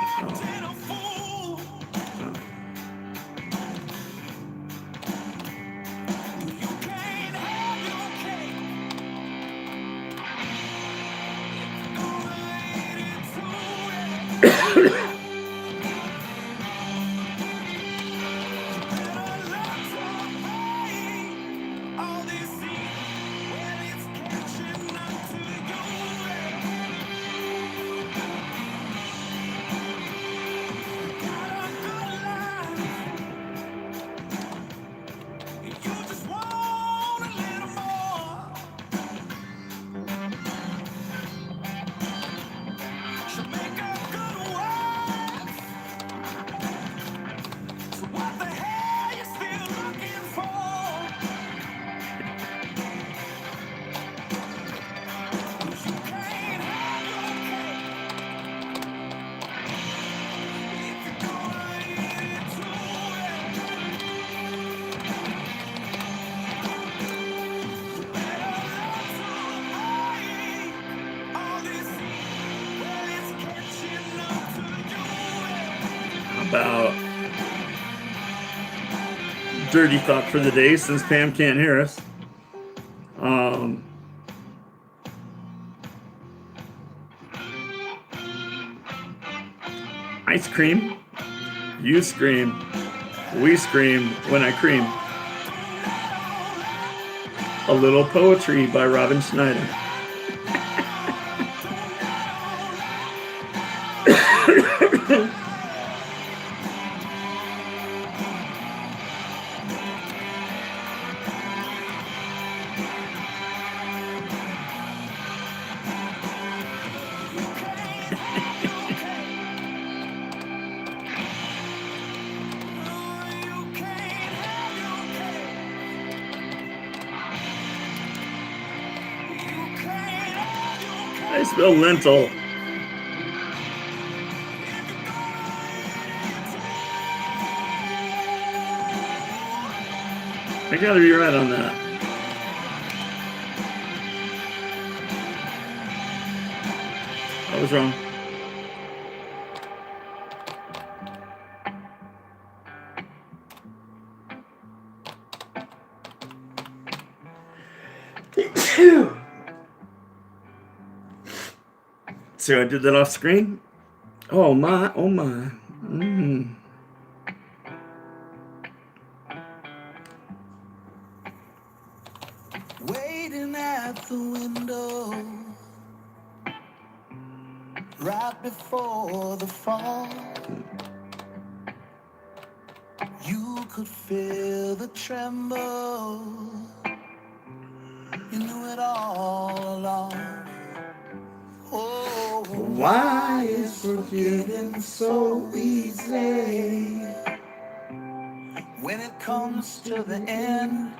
About dirty thought for the day, since Pam can't hear us. Ice cream. You scream. We scream when I cream. A Little Poetry by Robin Schneider. I spell lentil. I gotta be right on that. I was wrong. So I did that off screen? Oh my, oh my. Waiting at the window right before the fall. You could feel the tremble. You knew it all along. Oh, why is forgetting so easy? When it comes to the end,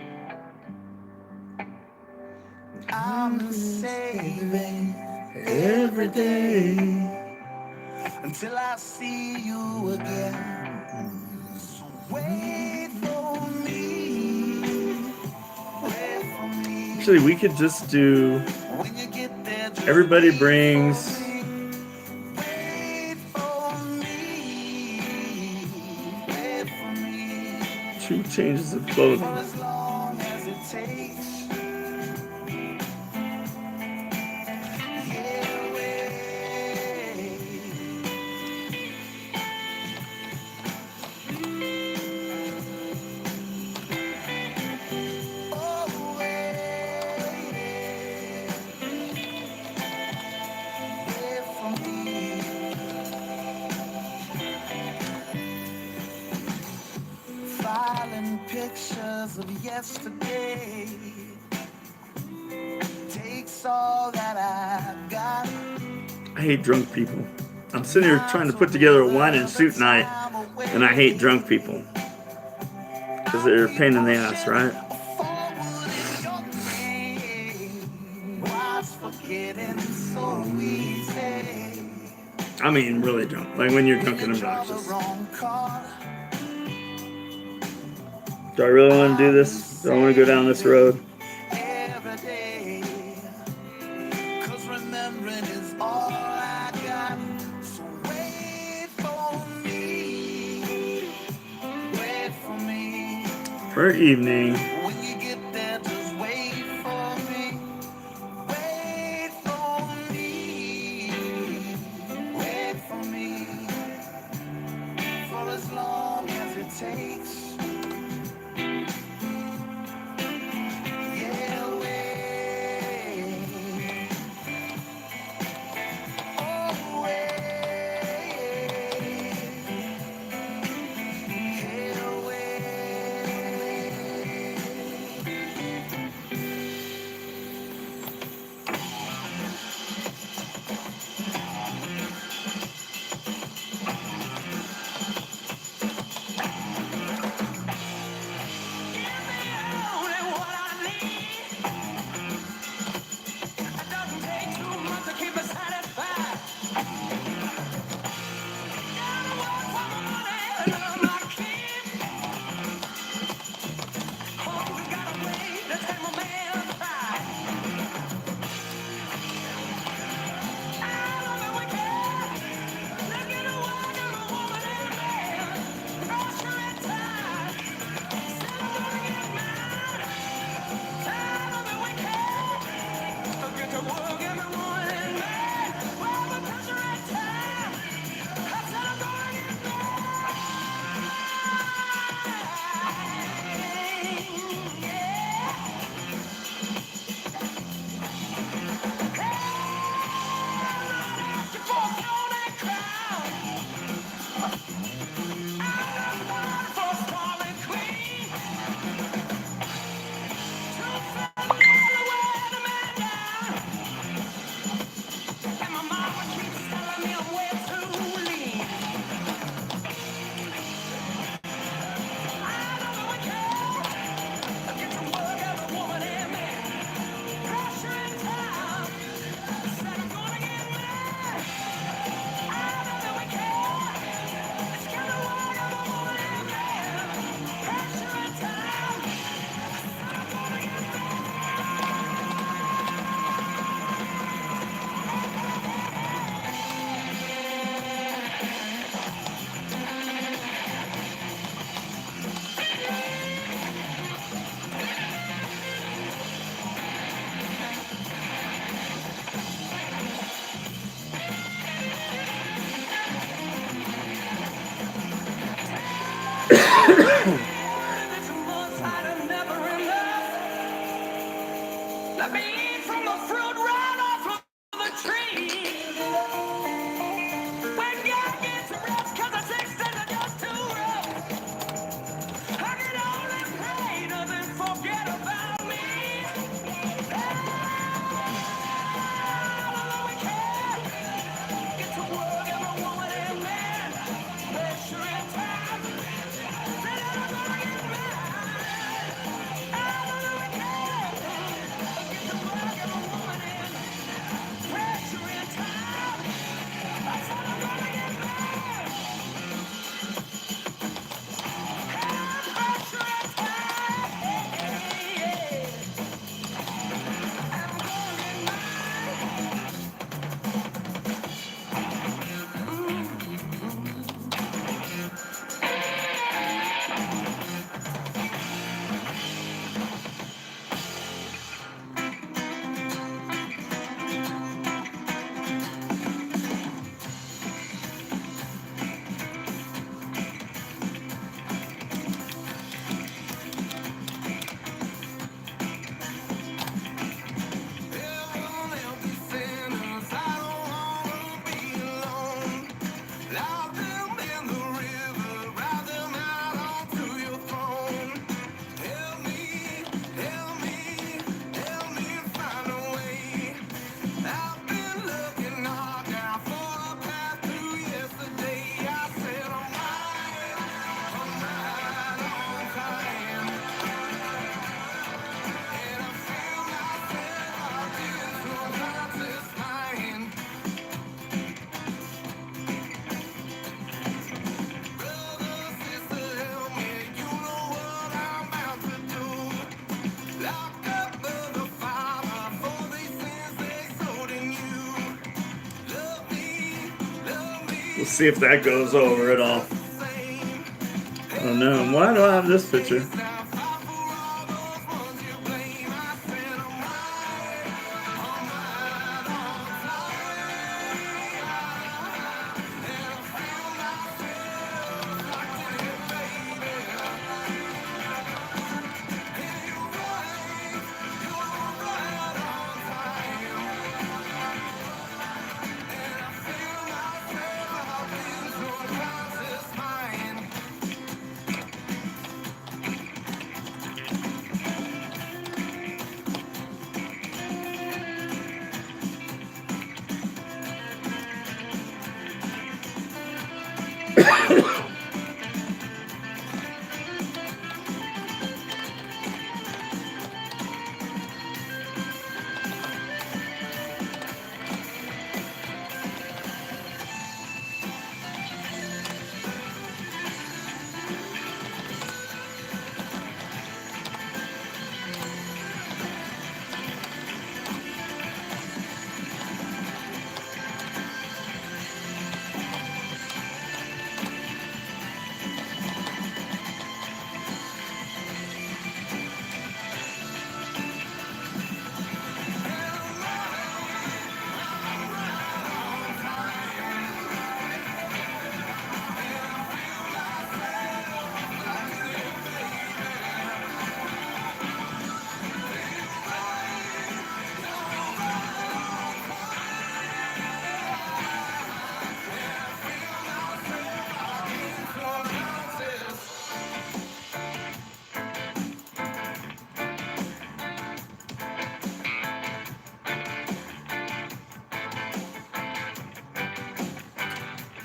I'm saving every day until I see you again. So wait for me, wait for me. Actually, we could just do When you get there, just everybody wait brings for me. Wait for me, wait for me. 2 changes of For clothing. as long as it takes. Yeah, wait. Oh, wait. Wait for me. Filing pictures of yesterday takes all that I've got. I hate drunk people. I'm sitting here trying to put together a wine and suit night, and I hate drunk people. Because they're a pain in the ass, right? I mean, really drunk. Like when you're drunk and obnoxious. Do I really want to do this? Do I want to go down this road? Every day, 'cause remembering is all I got. So wait for me, wait for me. For evening. When you get there, just wait for me, wait for me, wait for me. For as long as it takes. Yeah, wait. Oh, wait. Yeah, Let me eat from the fruit right off of the tree. When God gets rest, 'cause the six days are just too rough. I can only pray doesn't forget about me. All we can get to work, every woman and man. Pressure and time. Then I'm gonna get mine. All we can get to work, every woman and pressure and time. That's how I'm gonna get mine. Pressure and time. Yeah. I'm gonna get We'll see if that goes over at all. I don't know. Why do I have this picture?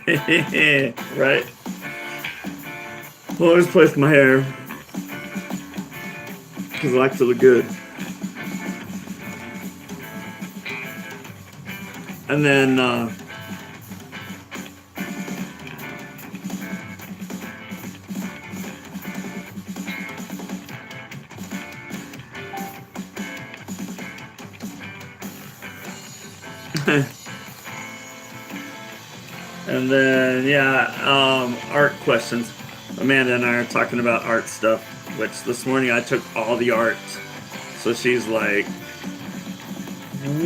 Right? I'll always play with my hair because I like to look good. And then and then yeah, art questions. Amanda and I are talking about art stuff, which this morning I took all the art. So she's like,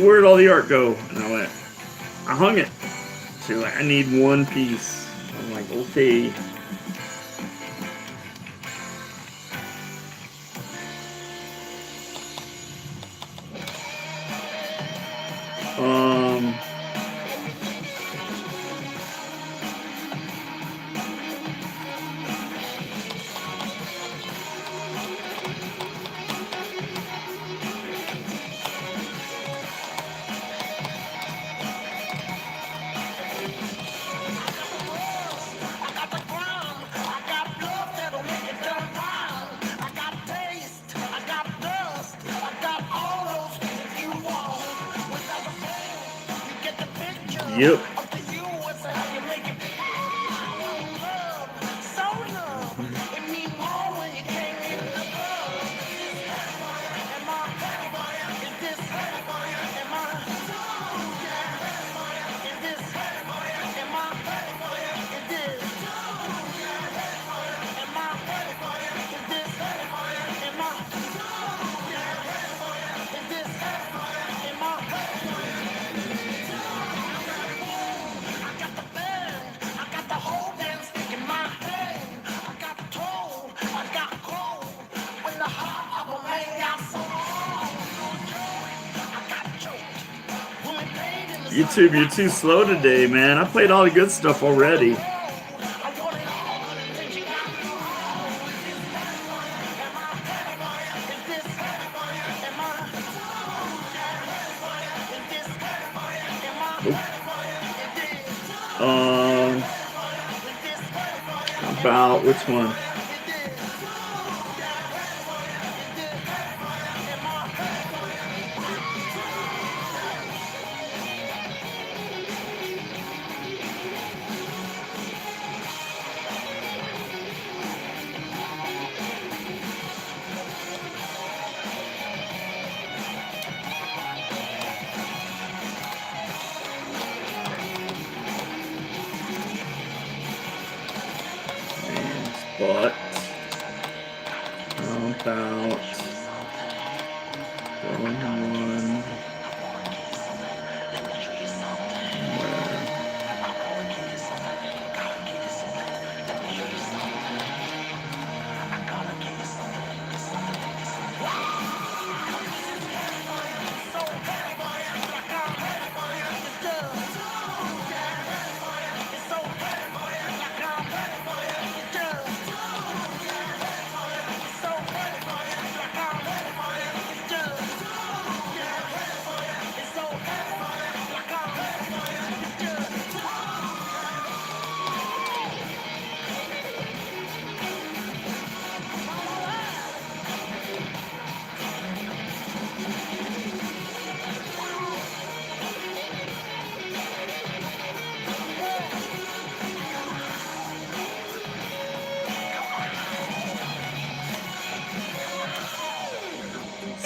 "Where'd all the art go?" And I went, "I hung it." She's like, "I need one piece." I'm like, "Okay." Yep. YouTube, you're too slow today, man. I played all the good stuff already. About which one? But about one.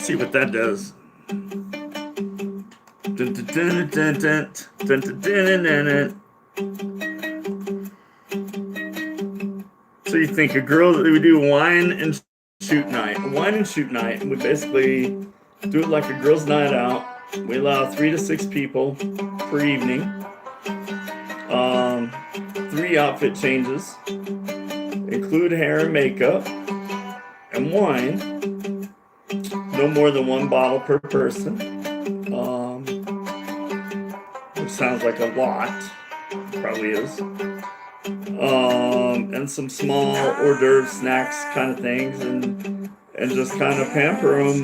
See what that does. So you think a girl, we do wine and shoot night. A wine and shoot night, and we basically do it like a girl's night out. We allow 3 to 6 people per evening. 3 outfit changes. Include hair and makeup. And wine. No more than 1 bottle per person. Which sounds like a lot. Probably is. And some small hors d'oeuvre snacks kind of things, and just kind of pamper them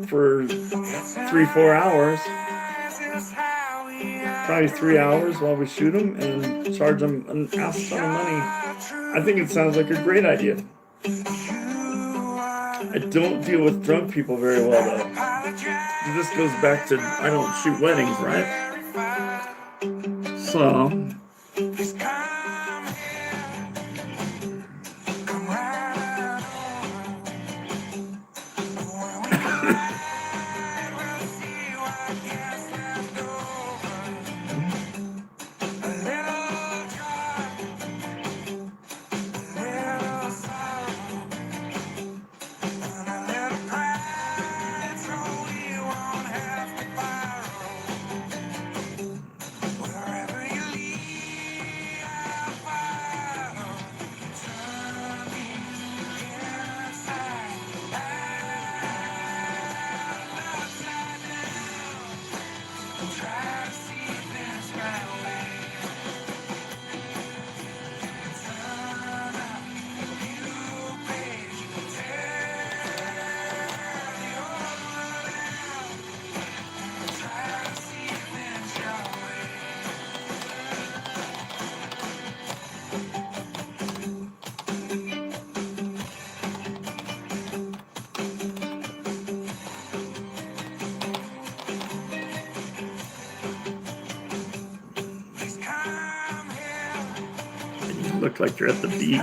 for 3-4 hours. probably 3 hours while we shoot them and charge them an ass ton of money. I think it sounds like a great idea. I don't deal with drunk people very well though. This goes back to I don't shoot weddings, right? So you look like you're at the beach.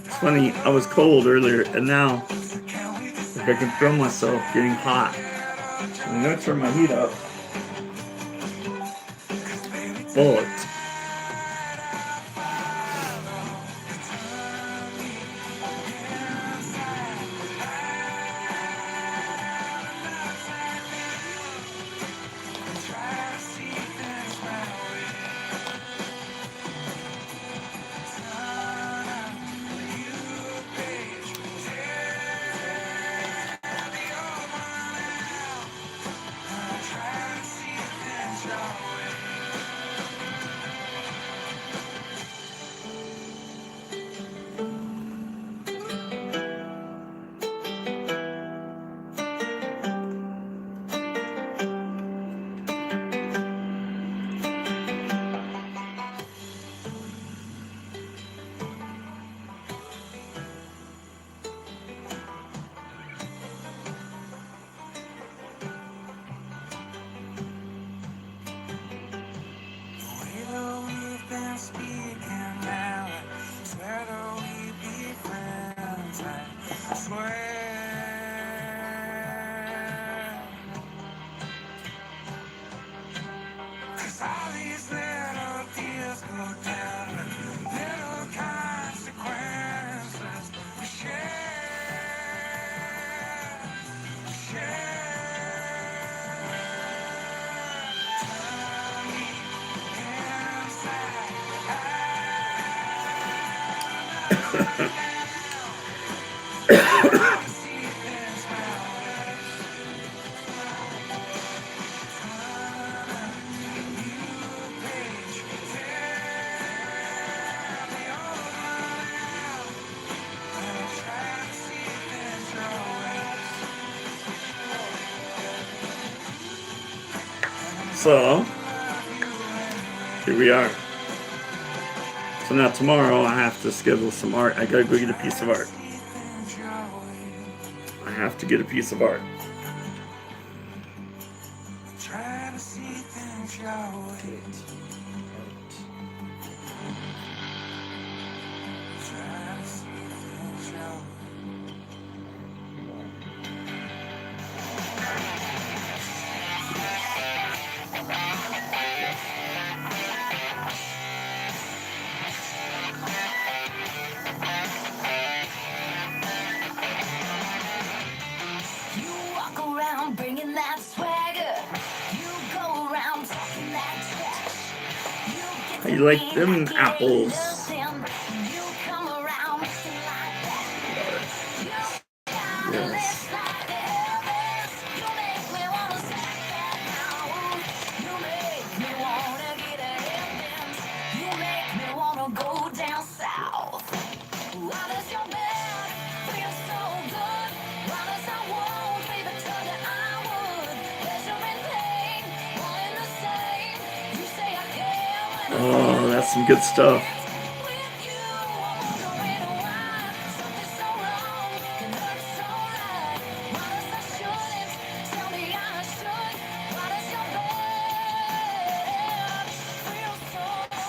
It's funny, I was cold earlier and now like I can feel myself getting hot. I'm gonna turn my heat up. Bullet. So, here we are. So now tomorrow I have to schedule some art. I gotta go get a piece of art. I have to get a piece of art. Bringing that swagger, you go around talking that trash. How you like them apples? You come around looking like that. You Yes. like Elvis. You make me wanna sack that now. You make me wanna get ahead Why does your bed feel so good? Why does I won't leave it till that I would? Pleasure and pain, one and the same. You say I care when I Oh, that's some good stuff. with you. I'm wondering why something's so wrong and hurts so right. Why does I shouldn't tell me I should? Why does your bed feel so good?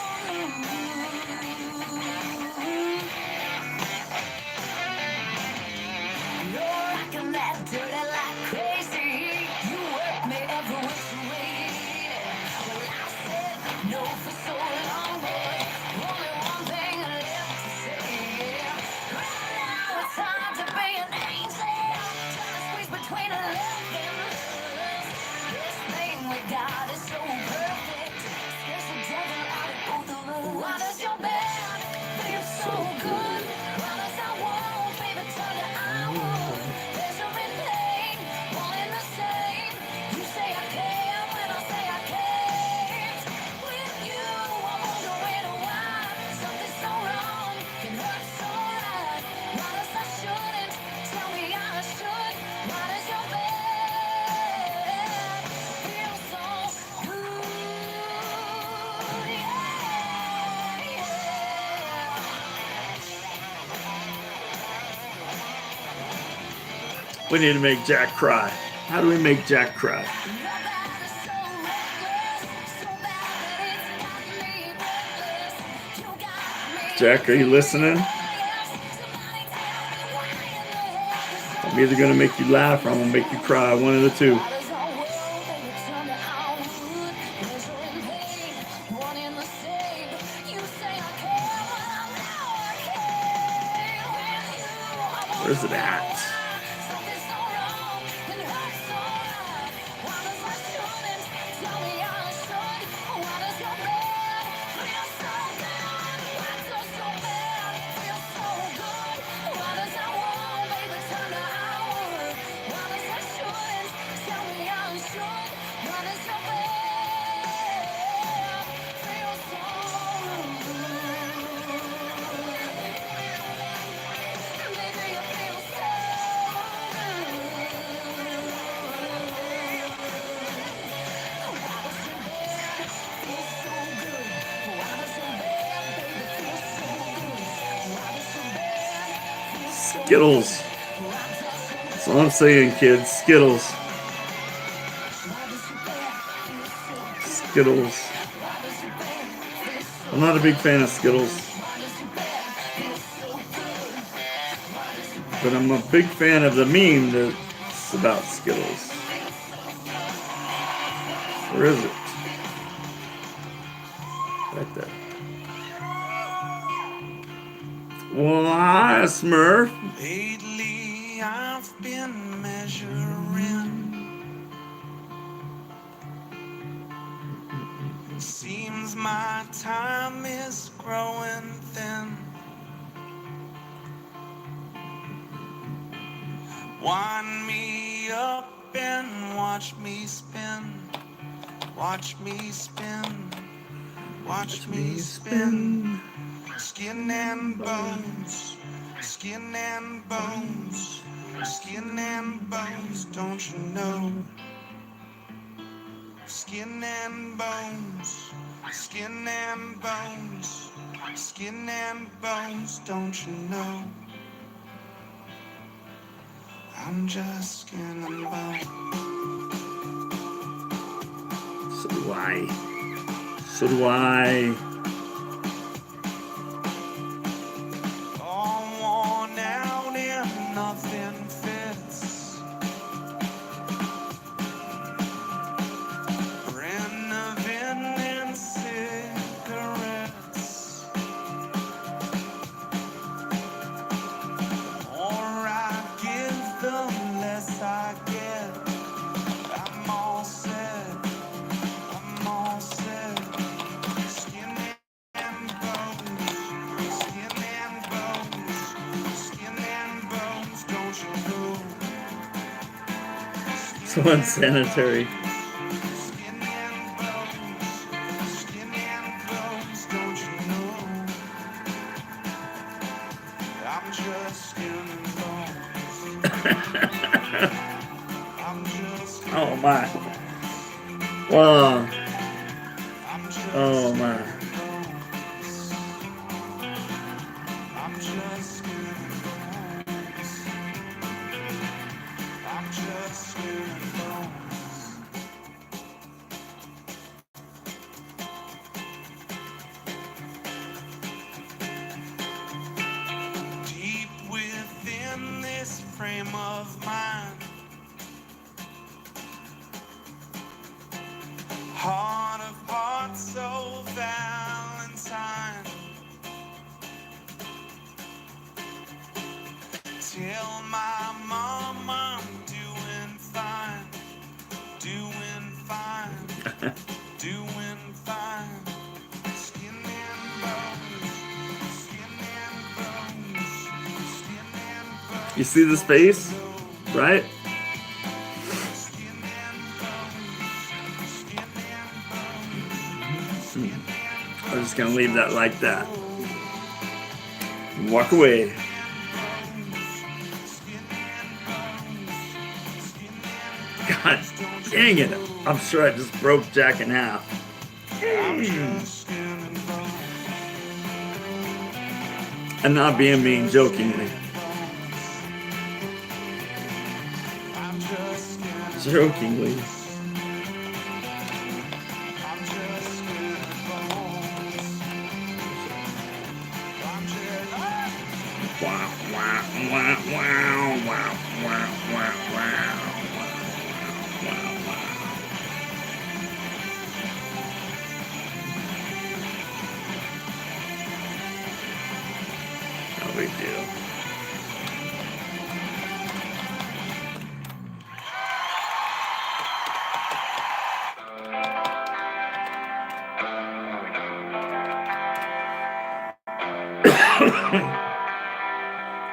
You're rocking that dirty like crazy. You work me every which way. Well, I said no for so long, boy. Only one thing left to say. Right now it's hard to be an angel, trying to squeeze between a love and lust. This thing we got is so perfect, scares the devil out of both of us. Why does your bed feel so good? Why does I want, baby, tell you I would? Pleasure and pain, one and the same. You say I can when I say I can't. With you, I'm wondering why something's so wrong can hurt so right. Why does I shouldn't tell me I should? Why does your bed feel so good? We need to make Jack cry. How do we make Jack cry? Jack, are you listening? I'm either going to make you laugh or I'm going to make you cry. One of the two. Where's it at? Skittles. That's all I'm saying, kids. Skittles. Skittles. I'm not a big fan of Skittles. But I'm a big fan of the meme that's about Skittles. Where is it? Right there. Why, Smurf? Lately I've been measuring. Seems my time is growing thin. Wind me up and watch me spin. Watch me spin. Watch me spin. Skin and bones. Skin and bones. Skin and bones, don't you know? Skin and bones. Skin and bones. Skin and bones, don't you know? I'm just skin and bones. So do I. So do I. All worn out and nothing fits. Renovin and cigarettes. The more I give, the less I get. I'm all set. I'm all set. Skin and bones. Skin and bones. Skin and bones, don't you know? So unsanitary. Skin and bones. Skin and bones, don't you know? I I'm just skin and bones. I'm just Oh my. Whoa. I'm just Oh my. bones. I'm just skin and bones. I'm just skin and bones. Deep within this frame of mind, heart of hearts, so Valentine. Tell my mom I'm doing fine, doing fine, doing fine. Skin and bones, skin and bones, skin and bones. You see this face? Right? Skin and bones, skin and bones. I'm just gonna leave that like that. Walk away. God dang it. I'm sure I just broke Jack in half. I'm not being mean, jokingly. Jokingly. Wow, wow, wow, wow, wow, wow, wow, wow. No big deal.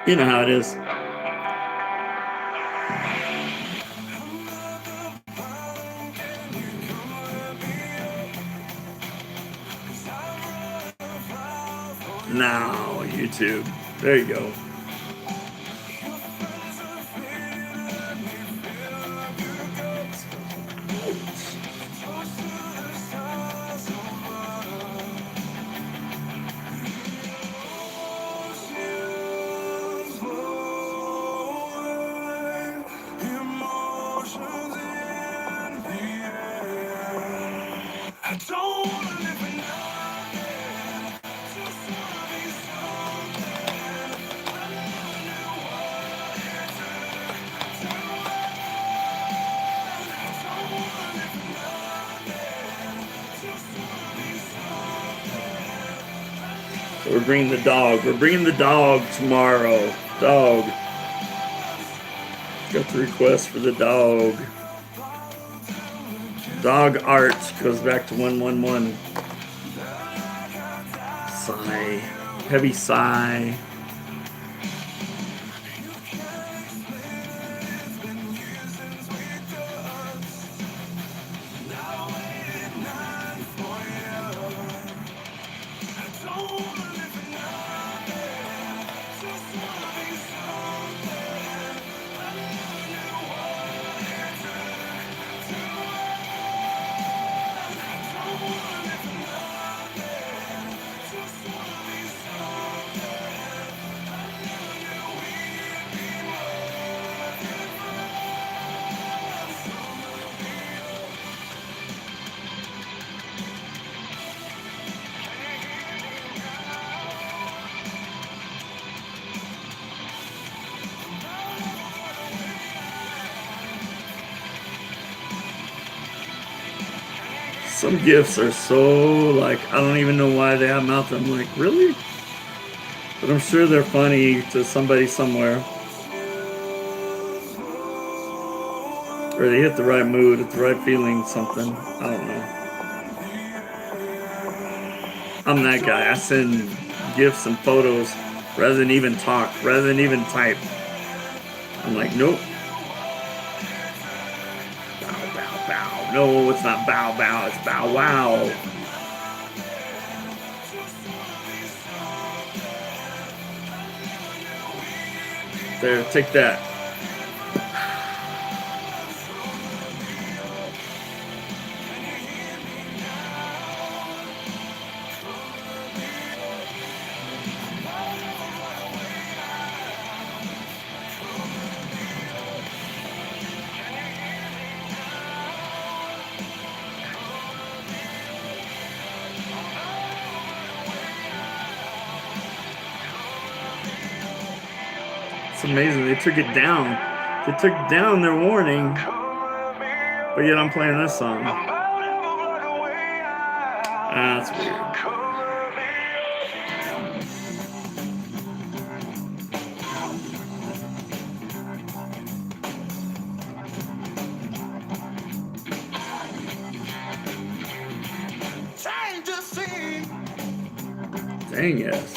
You know how it is. Now, YouTube. There you go. So we're bringing the dog. We're bringing the dog tomorrow. Dog. Got the request for the dog. Dog art goes back to 111. Sigh. Heavy sigh. Some gifts are so, like, I don't even know why they have mouth. I'm like, really? But I'm sure they're funny to somebody somewhere. Or they hit the right mood, at the right feeling, something. I don't know. I'm that guy. I send gifts and photos rather than even talk, rather than even type. I'm like, nope. Bow, bow, bow. No, it's not bow, bow. It's bow, wow. There, take that. It's amazing. They took it down. They took down their warning. But yet I'm playing this song. That's weird. Dang, yes.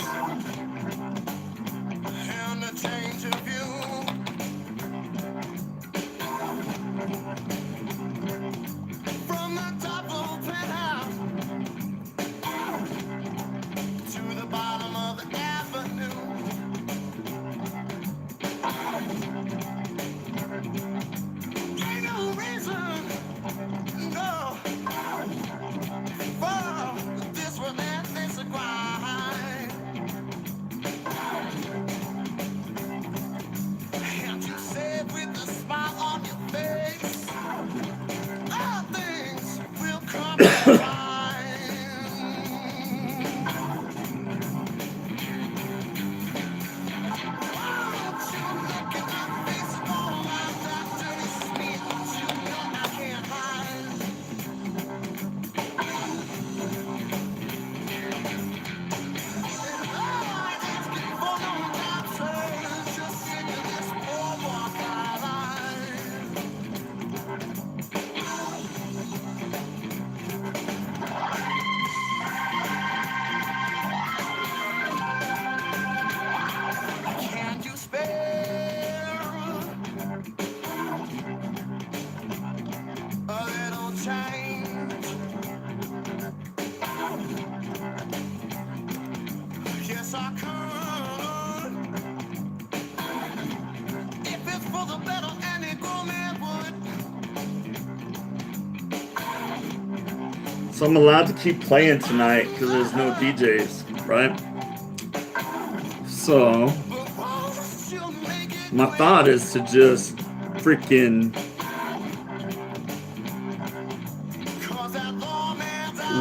So I'm allowed to keep playing tonight because there's no DJs, right? So my thought is to just freaking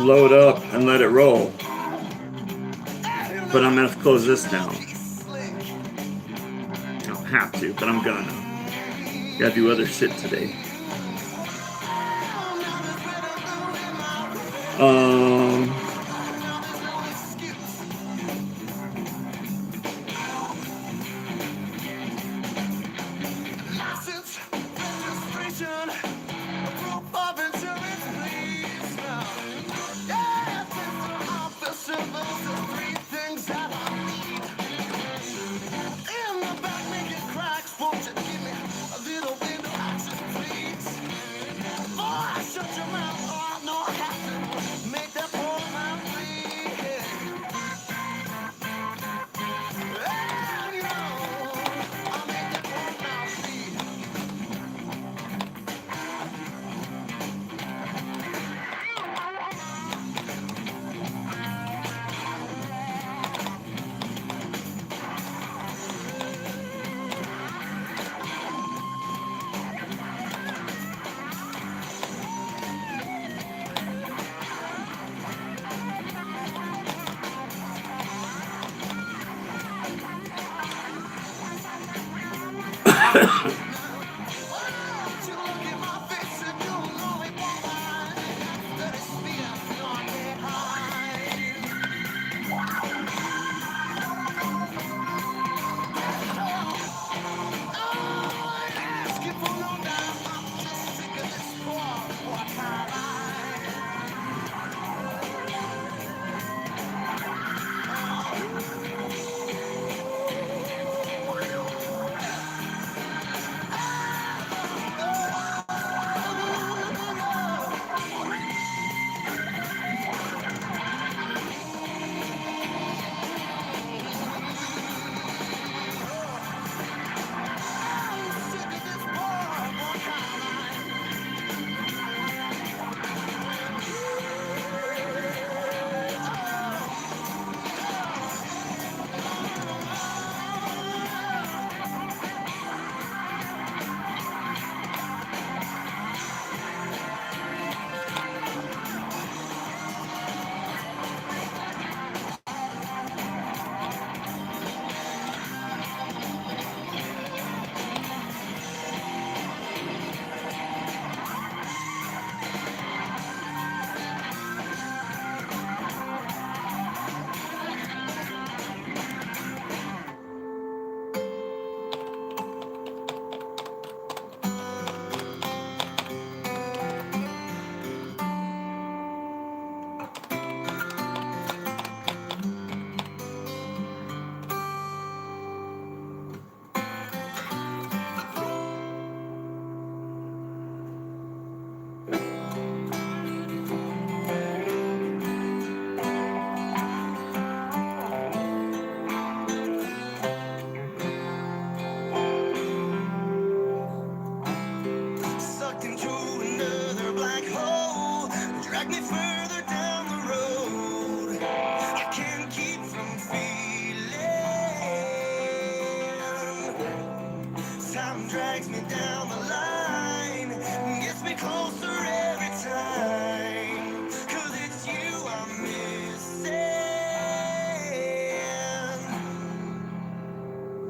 load up and let it roll. But I'm gonna have to close this down. I don't have to, but I'm gonna. Gotta do other shit today.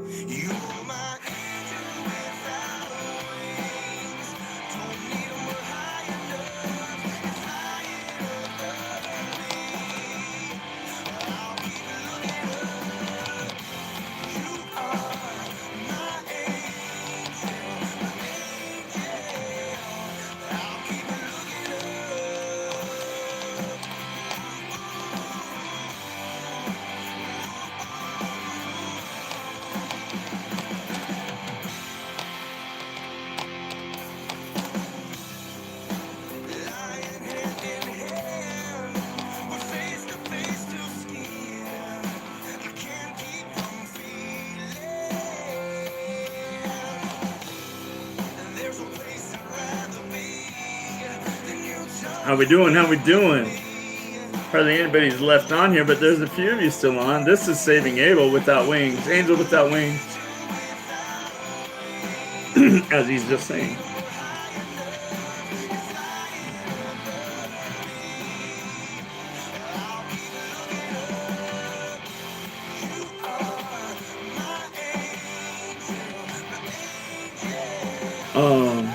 You are my angel without wings. Don't need 'em but high enough. You're flying above me. I'll keep looking up. You are my angel, my angel. I'll keep looking up. Lying hand in hand, we're face to face to skin. I can't keep from feeling. There's a place I'd rather be than you. How we doing? How we doing? Hardly anybody's left on here, but there's a few of you still on. This is Saving Abel Without Wings. Angel Without Wings. As he's just saying. Um,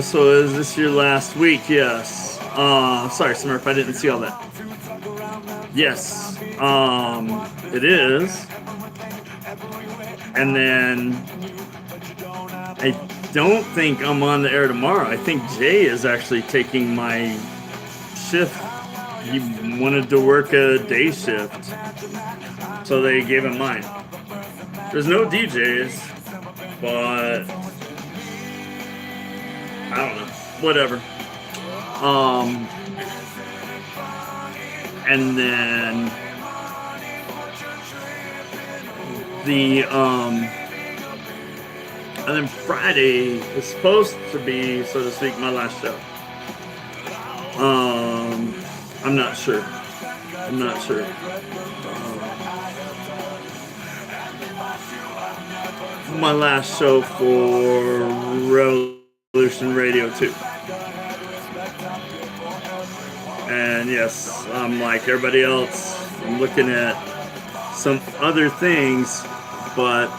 So is this your last week? Yes. Sorry, Smurf, I didn't see all that. Yes. It is. And then I don't think I'm on the air tomorrow. I think Jay is actually taking my shift. He wanted to work a day shift, so they gave him mine. There's no DJs, but I don't know. Whatever. And then and then Friday is supposed to be, so to speak, my last show. I'm not sure. My last show for Revolution Radio 2. And yes, I'm like everybody else. I'm looking at some other things, but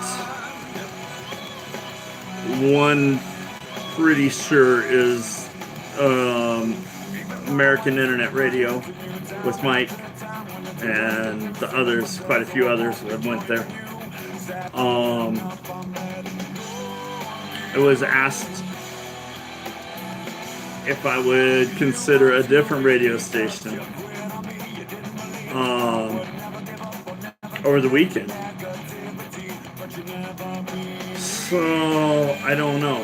one pretty sure is American Internet Radio with Mike, and the others, quite a few others that went there. I was asked if I would consider a different radio station. over the weekend. So I don't know.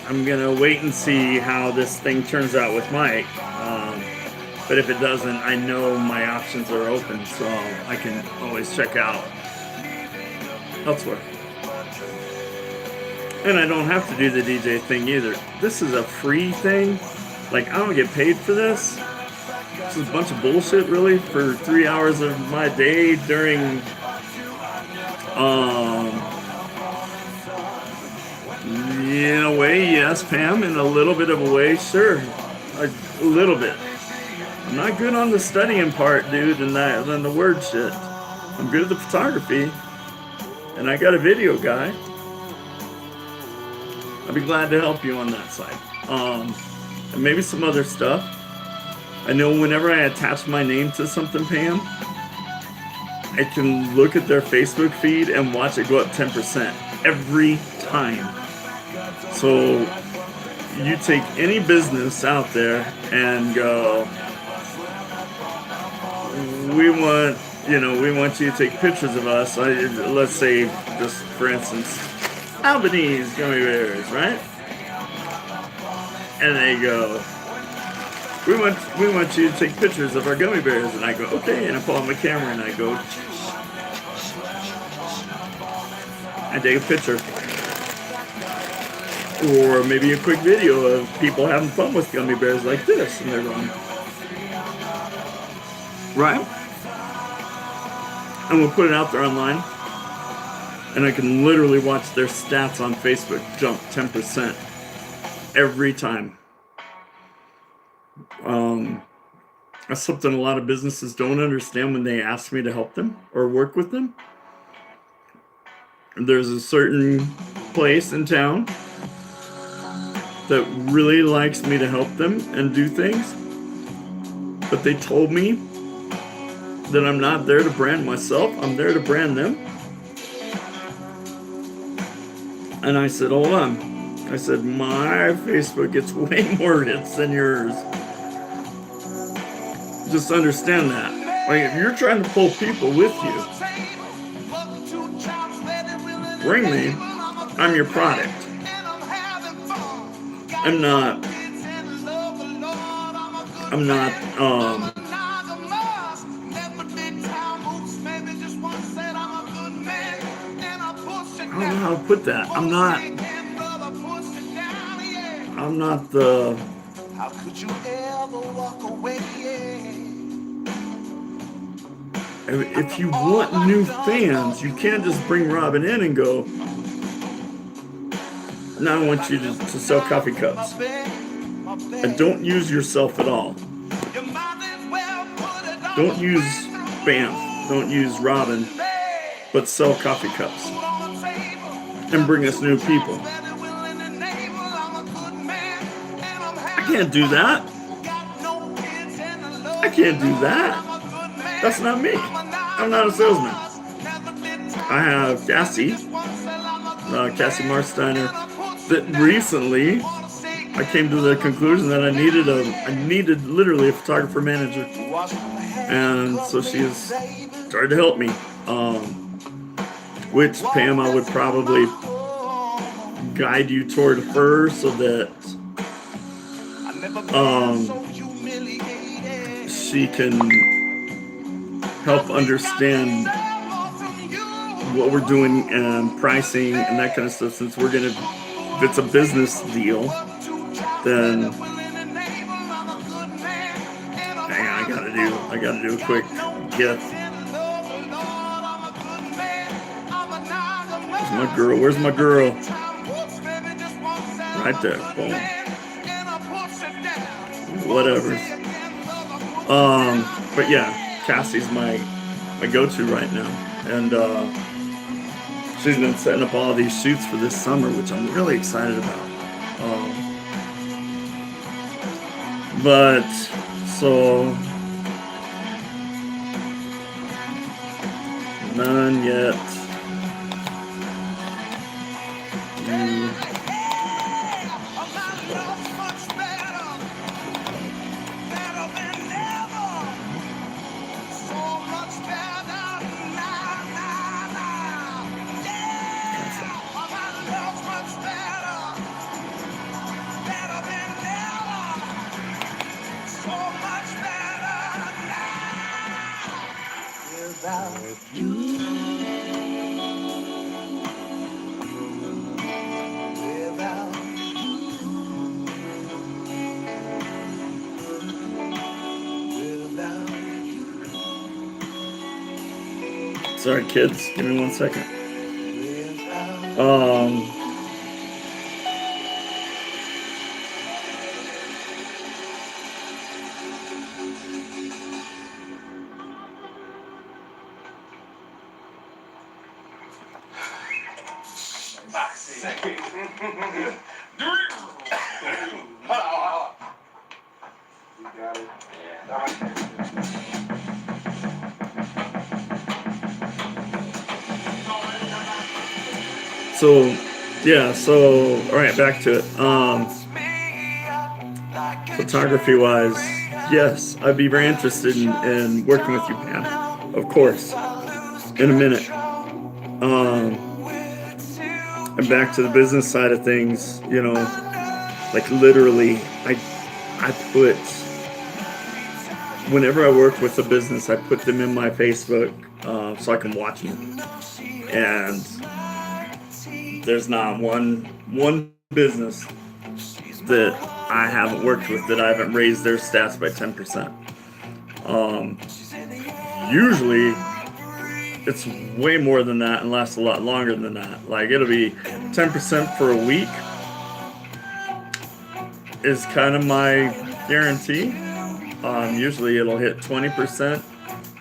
I'm gonna wait and see how this thing turns out with Mike. But if it doesn't, I know my options are open, so I can always check out elsewhere. And I don't have to do the DJ thing either. This is a free thing. Like, I don't get paid for this. This is a bunch of bullshit, really, for 3 hours of my day during, in a way, yes, Pam. In a little bit of a way, sure. A little bit. I'm not good on the studying part, dude, and the word shit. I'm good at the photography. And I got a video guy. I'd be glad to help you on that side. And maybe some other stuff. I know whenever I attach my name to something, Pam, I can look at their Facebook feed and watch it go up 10% every time. So you take any business out there and go, we want you to take pictures of us. Let's say, just for instance, Albanese gummy bears, right? And they go, we want you to take pictures of our gummy bears. And I go, okay. And I pull out my camera and I go, I take a picture. Or maybe a quick video of people having fun with gummy bears like this. And they're going, right? And we'll put it out there online. And I can literally watch their stats on Facebook jump 10% every time. That's something a lot of businesses don't understand when they ask me to help them or work with them. There's a certain place in town that really likes me to help them and do things. But they told me that I'm not there to brand myself. I'm there to brand them. And I said, hold on. I said, my Facebook gets way more hits than yours. Just understand that. Like, if you're trying to pull people with you, bring me. I'm your product. I'm not, I don't know how to put that. I'm not the, How could you ever walk away? if you want new fans, you can't just bring Robin in and go, now I want you to sell coffee cups. And don't use yourself at all. Don't use Bam. Don't use Robin. But sell coffee cups. And bring us new people. I can't do that. I can't do that. That's not me. I'm not a salesman. I have Cassie Marsteiner, that recently I came to the conclusion that I needed literally a photographer manager. And so she has started to help me. Which, Pam, I would probably guide you toward her so that she can help understand what we're doing and pricing and that kind of stuff. Since if it's a business deal, then hang on, I gotta do a quick gift. Where's my girl? Right there. Boom. Whatever. But yeah, Cassie's my go-to right now. And she's been setting up all these shoots for this summer, which I'm really excited about. But so none yet. Sorry, kids. Give me 1 second. So, yeah, so, alright, back to it. Photography wise, yes, I'd be very interested in working with you, Pam. Of course. In a minute. And back to the business side of things, you know, like literally, I put, whenever I work with a business, I put them in my Facebook so I can watch them. And there's not one business that I haven't worked with that I haven't raised their stats by 10%. Usually it's way more than that and lasts a lot longer than that. Like it'll be 10% for a week is kind of my guarantee. Usually it'll hit 20%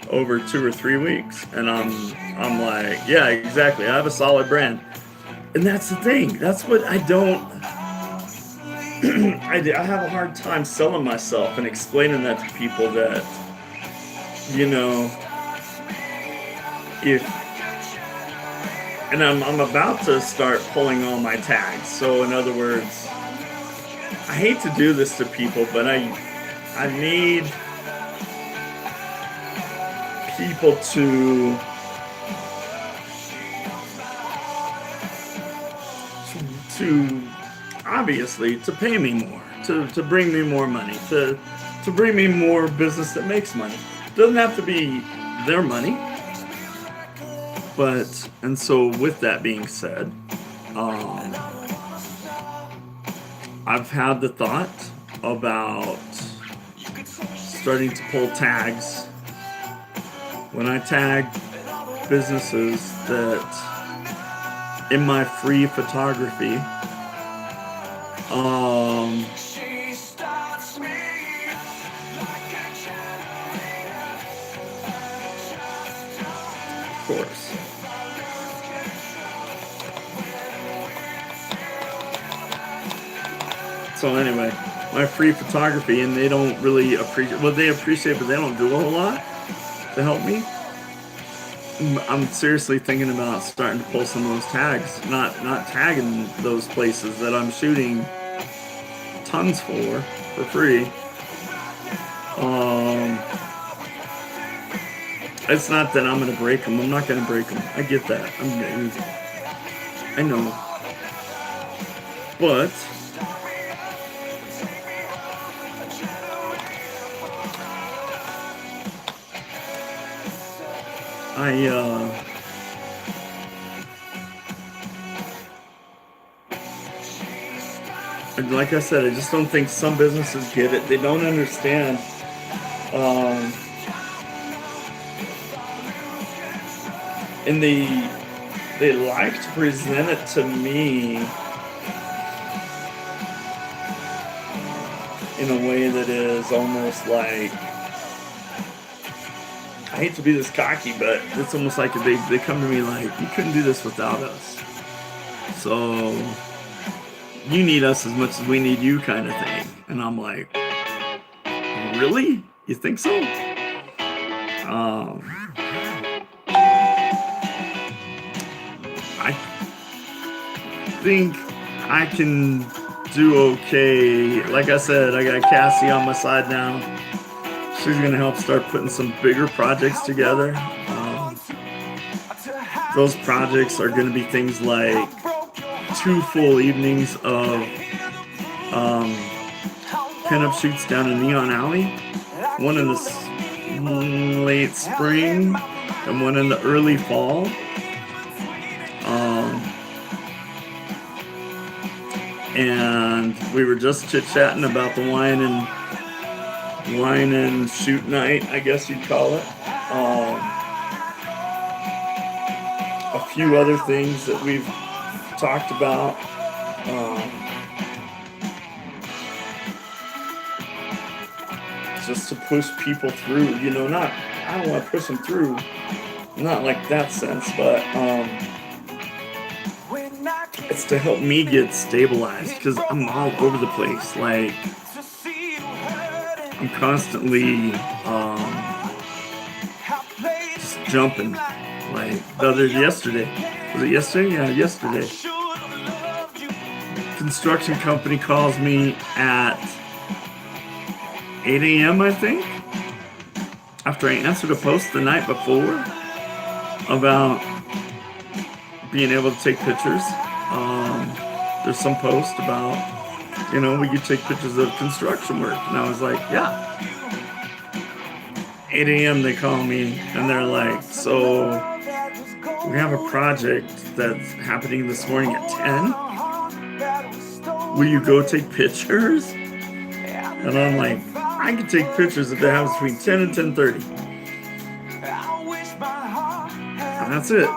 over 2 or 3 weeks, and I'm like, yeah, exactly. I have a solid brand, and that's the thing. That's what I don't. I have a hard time selling myself and explaining that to people that, you know, and I'm about to start pulling all my tags. So in other words, I hate to do this to people, but I need people to obviously to pay me more, to bring me more money, to bring me more business that makes money. It doesn't have to be their money. But, and so with that being said, I've had the thought about starting to pull tags. When I tag businesses that in my free photography, of course. So anyway, my free photography, and they don't really appreciate, well, they appreciate, but they don't do a whole lot to help me. I'm seriously thinking about starting to pull some of those tags, not tagging those places that I'm shooting tons for free. It's not that I'm gonna break them. I'm not gonna break them. I get that. I know, but like I said, I just don't think some businesses get it. They don't understand. And they like to present it to me in a way that is almost like, I hate to be this cocky, but it's almost like they come to me like, you couldn't do this without us. So you need us as much as we need you, kind of thing. And I'm like, really? You think so? I think I can do okay. Like I said, I got Cassie on my side now. She's gonna help start putting some bigger projects together. Those projects are gonna be things like 2 full evenings of pinup shoots down in Neon Alley, one in the late spring and one in the early fall. And we were just chit-chatting about the wine and shoot night, I guess you'd call it. a few other things that we've talked about. Just to push people through, you know, not, I don't want to push them through, not like that sense, but it's to help me get stabilized, because I'm all over the place. Like, I'm constantly just jumping. Like yesterday, was it yesterday? Yeah, yesterday. Construction company calls me at 8 a.m. I think, after I answered a post the night before about being able to take pictures. There's some post about, you know, we could take pictures of construction work, and I was like, yeah. 8 a.m. they call me and they're like, so we have a project that's happening this morning at 10. Will you go take pictures? And I'm like, I can take pictures if it happens between 10 and 10:30. And that's it.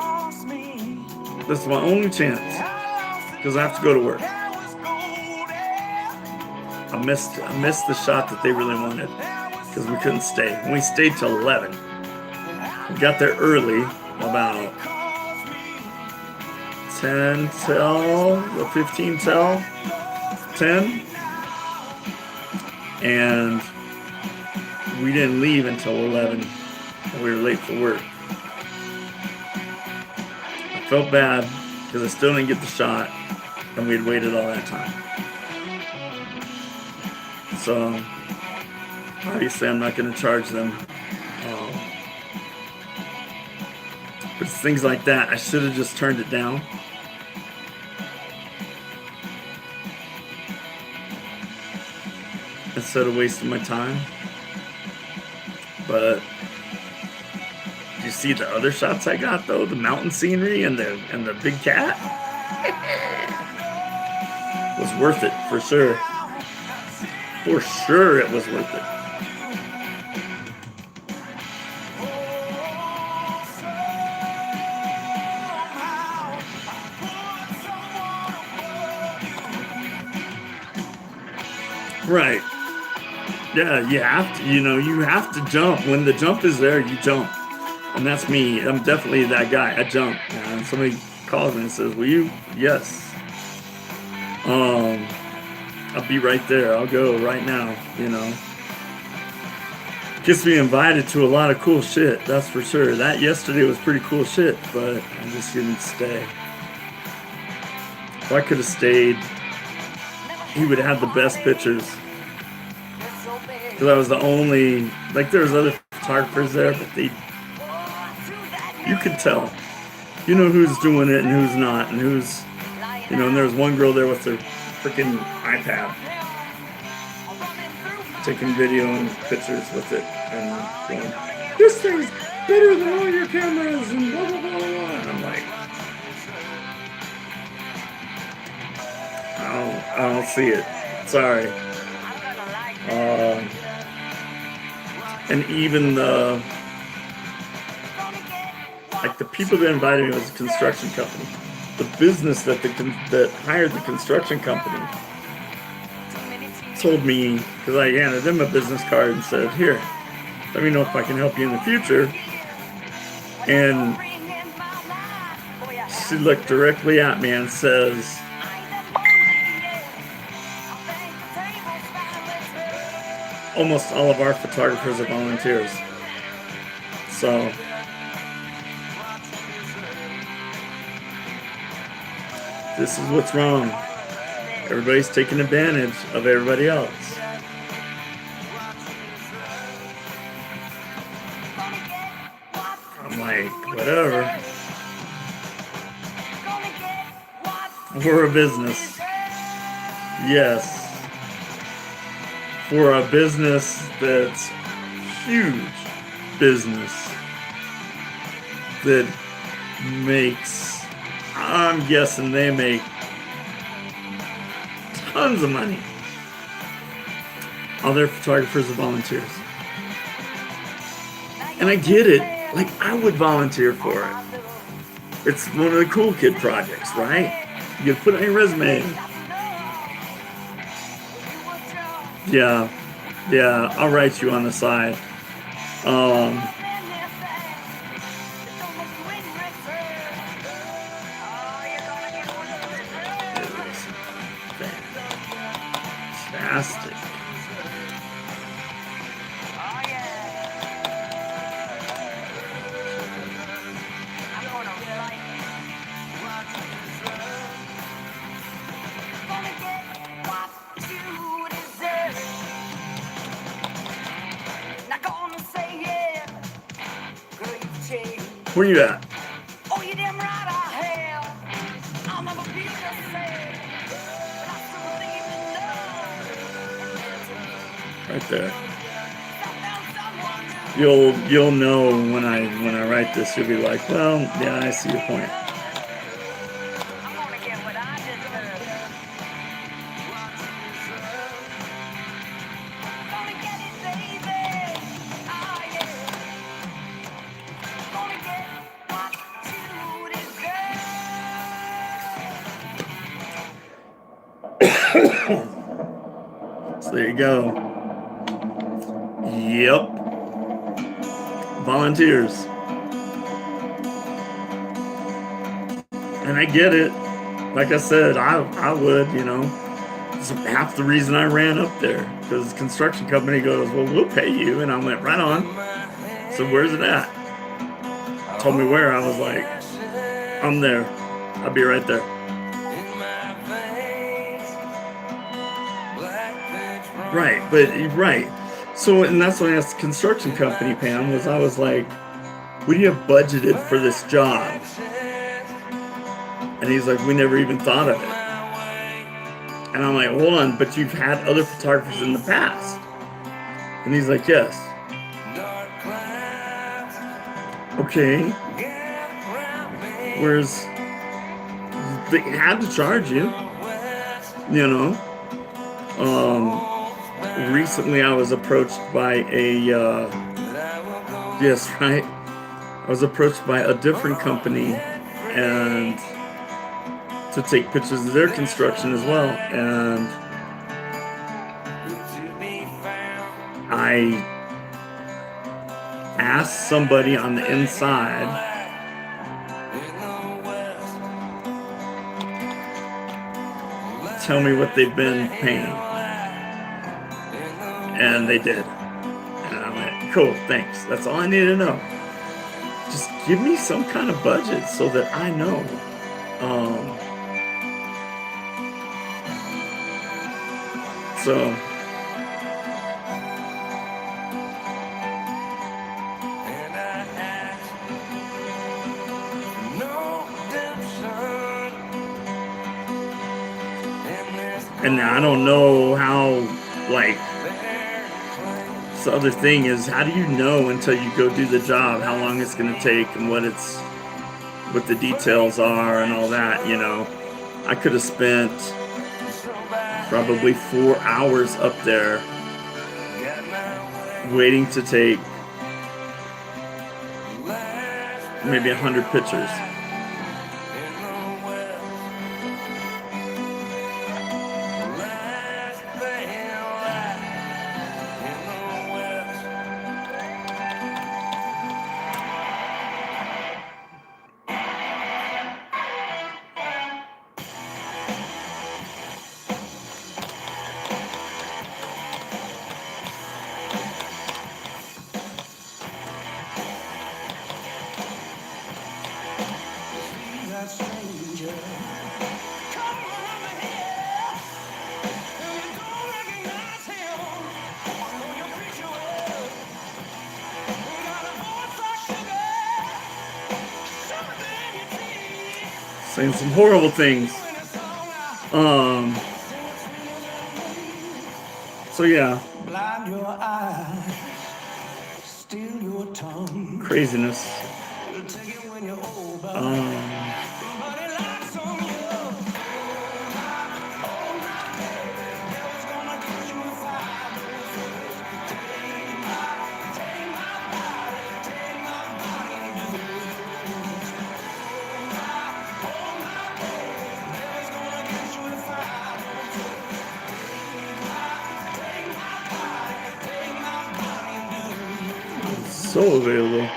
That's my only chance, because I have to go to work. I missed the shot that they really wanted, because we couldn't stay. We stayed till 11. We got there early, about 10 till, 15 till 10. And we didn't leave until 11. We were late for work. I felt bad because I still didn't get the shot, and we'd waited all that time. So obviously I'm not going to charge them. But it's things like that. I should have just turned it down. Instead of wasting my time. But you see the other shots I got though? The mountain scenery and the big cat? Was worth it for sure. For sure it was worth it. Right. Yeah, you have to, you have to jump. When the jump is there, you jump. And that's me. I'm definitely that guy. I jump. And somebody calls me and says, will you? Yes. I'll be right there. I'll go right now, Gets me invited to a lot of cool shit, that's for sure. That yesterday was pretty cool shit, but I just didn't stay. If I could have stayed, he would have had the best pictures. Because I was the only, there was other photographers there, but you could tell. You know who's doing it and who's not, and who's, and there was one girl there with her freaking iPad, taking video and pictures with it, and going, this thing's better than all your cameras, and blah, blah, blah, blah. And I'm like, I don't see it. Sorry. And even the people that invited me was a construction company. The business that hired the construction company told me, because I handed them a business card and said, here, let me know if I can help you in the future. And she looked directly at me and says, almost all of our photographers are volunteers. So this is what's wrong. Everybody's taking advantage of everybody else. I'm like, whatever. We're a business. Yes. For a business that's huge business that makes, I'm guessing they make tons of money. All their photographers are volunteers. And I get it. I would volunteer for it. It's one of the cool kid projects, right? You put it on your resume. Yeah, yeah, I'll write you on the side. It was fantastic. Where you at? Oh, you damn right I have. I'll never be the same. But I still believe in love. Right there. I found someone new. You'll know when I write this. You'll be like, well, yeah, I see your point. I'm gonna get what I deserve. Gonna get it, baby. Oh, yeah. Gonna get what you deserve. So there you go. Yep. Volunteers. And I get it. Like I said, I would, you know. It's half the reason I ran up there. Because the construction company goes, well, we'll pay you. And I went, right on. So where's it at? Told me where. I was like, I'm there. I'll be right there. Right, but right. So, and that's when I asked the construction company, Pam, I was like, what do you have budgeted for this job? And he's like, we never even thought of it. And I'm like, hold on, but you've had other photographers in the past. And he's like, yes. Okay. Whereas they had to charge you, you know. Recently I was approached by yes, right? I was approached by a different company and to take pictures of their construction as well. And I asked somebody on the inside, tell me what they've been paying. And they did. And I went, cool, thanks. That's all I need to know. Just give me some kind of budget so that I know. So and I don't know how, like, the other thing is, how do you know until you go do the job how long it's going to take and what the details are and all that, you know? I could have spent probably 4 hours up there waiting to take maybe 100 pictures. Saying some horrible things. So yeah. Craziness. so available.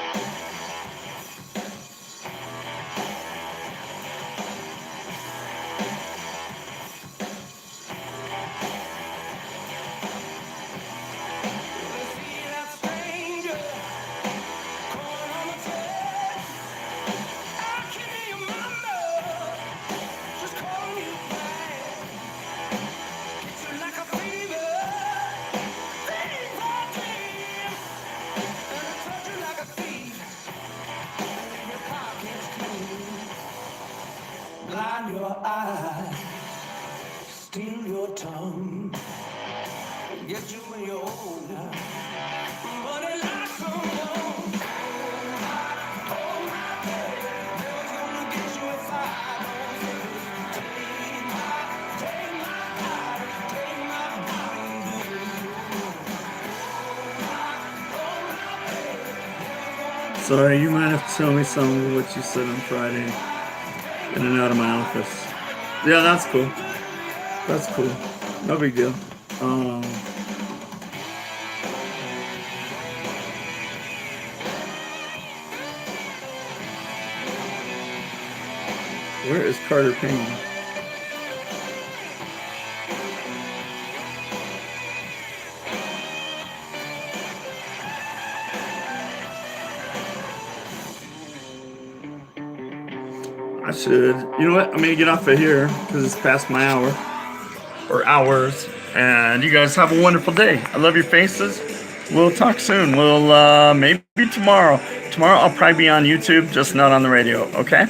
Blind your eyes, steal your tongue, get you when you're older. But it lasts so long. Oh my baby, never gonna get you if I don't take my body, take my body. Sorry, you might have to tell me some of what you said on Friday. In and out of my office. Yeah, that's cool. That's cool. No big deal. Where is Carter Payne? I should. You know what? I'm gonna get off of here because it's past my hour or hours. And you guys have a wonderful day. I love your faces. We'll talk soon. We'll maybe tomorrow. Tomorrow I'll probably be on YouTube, just not on the radio. Okay.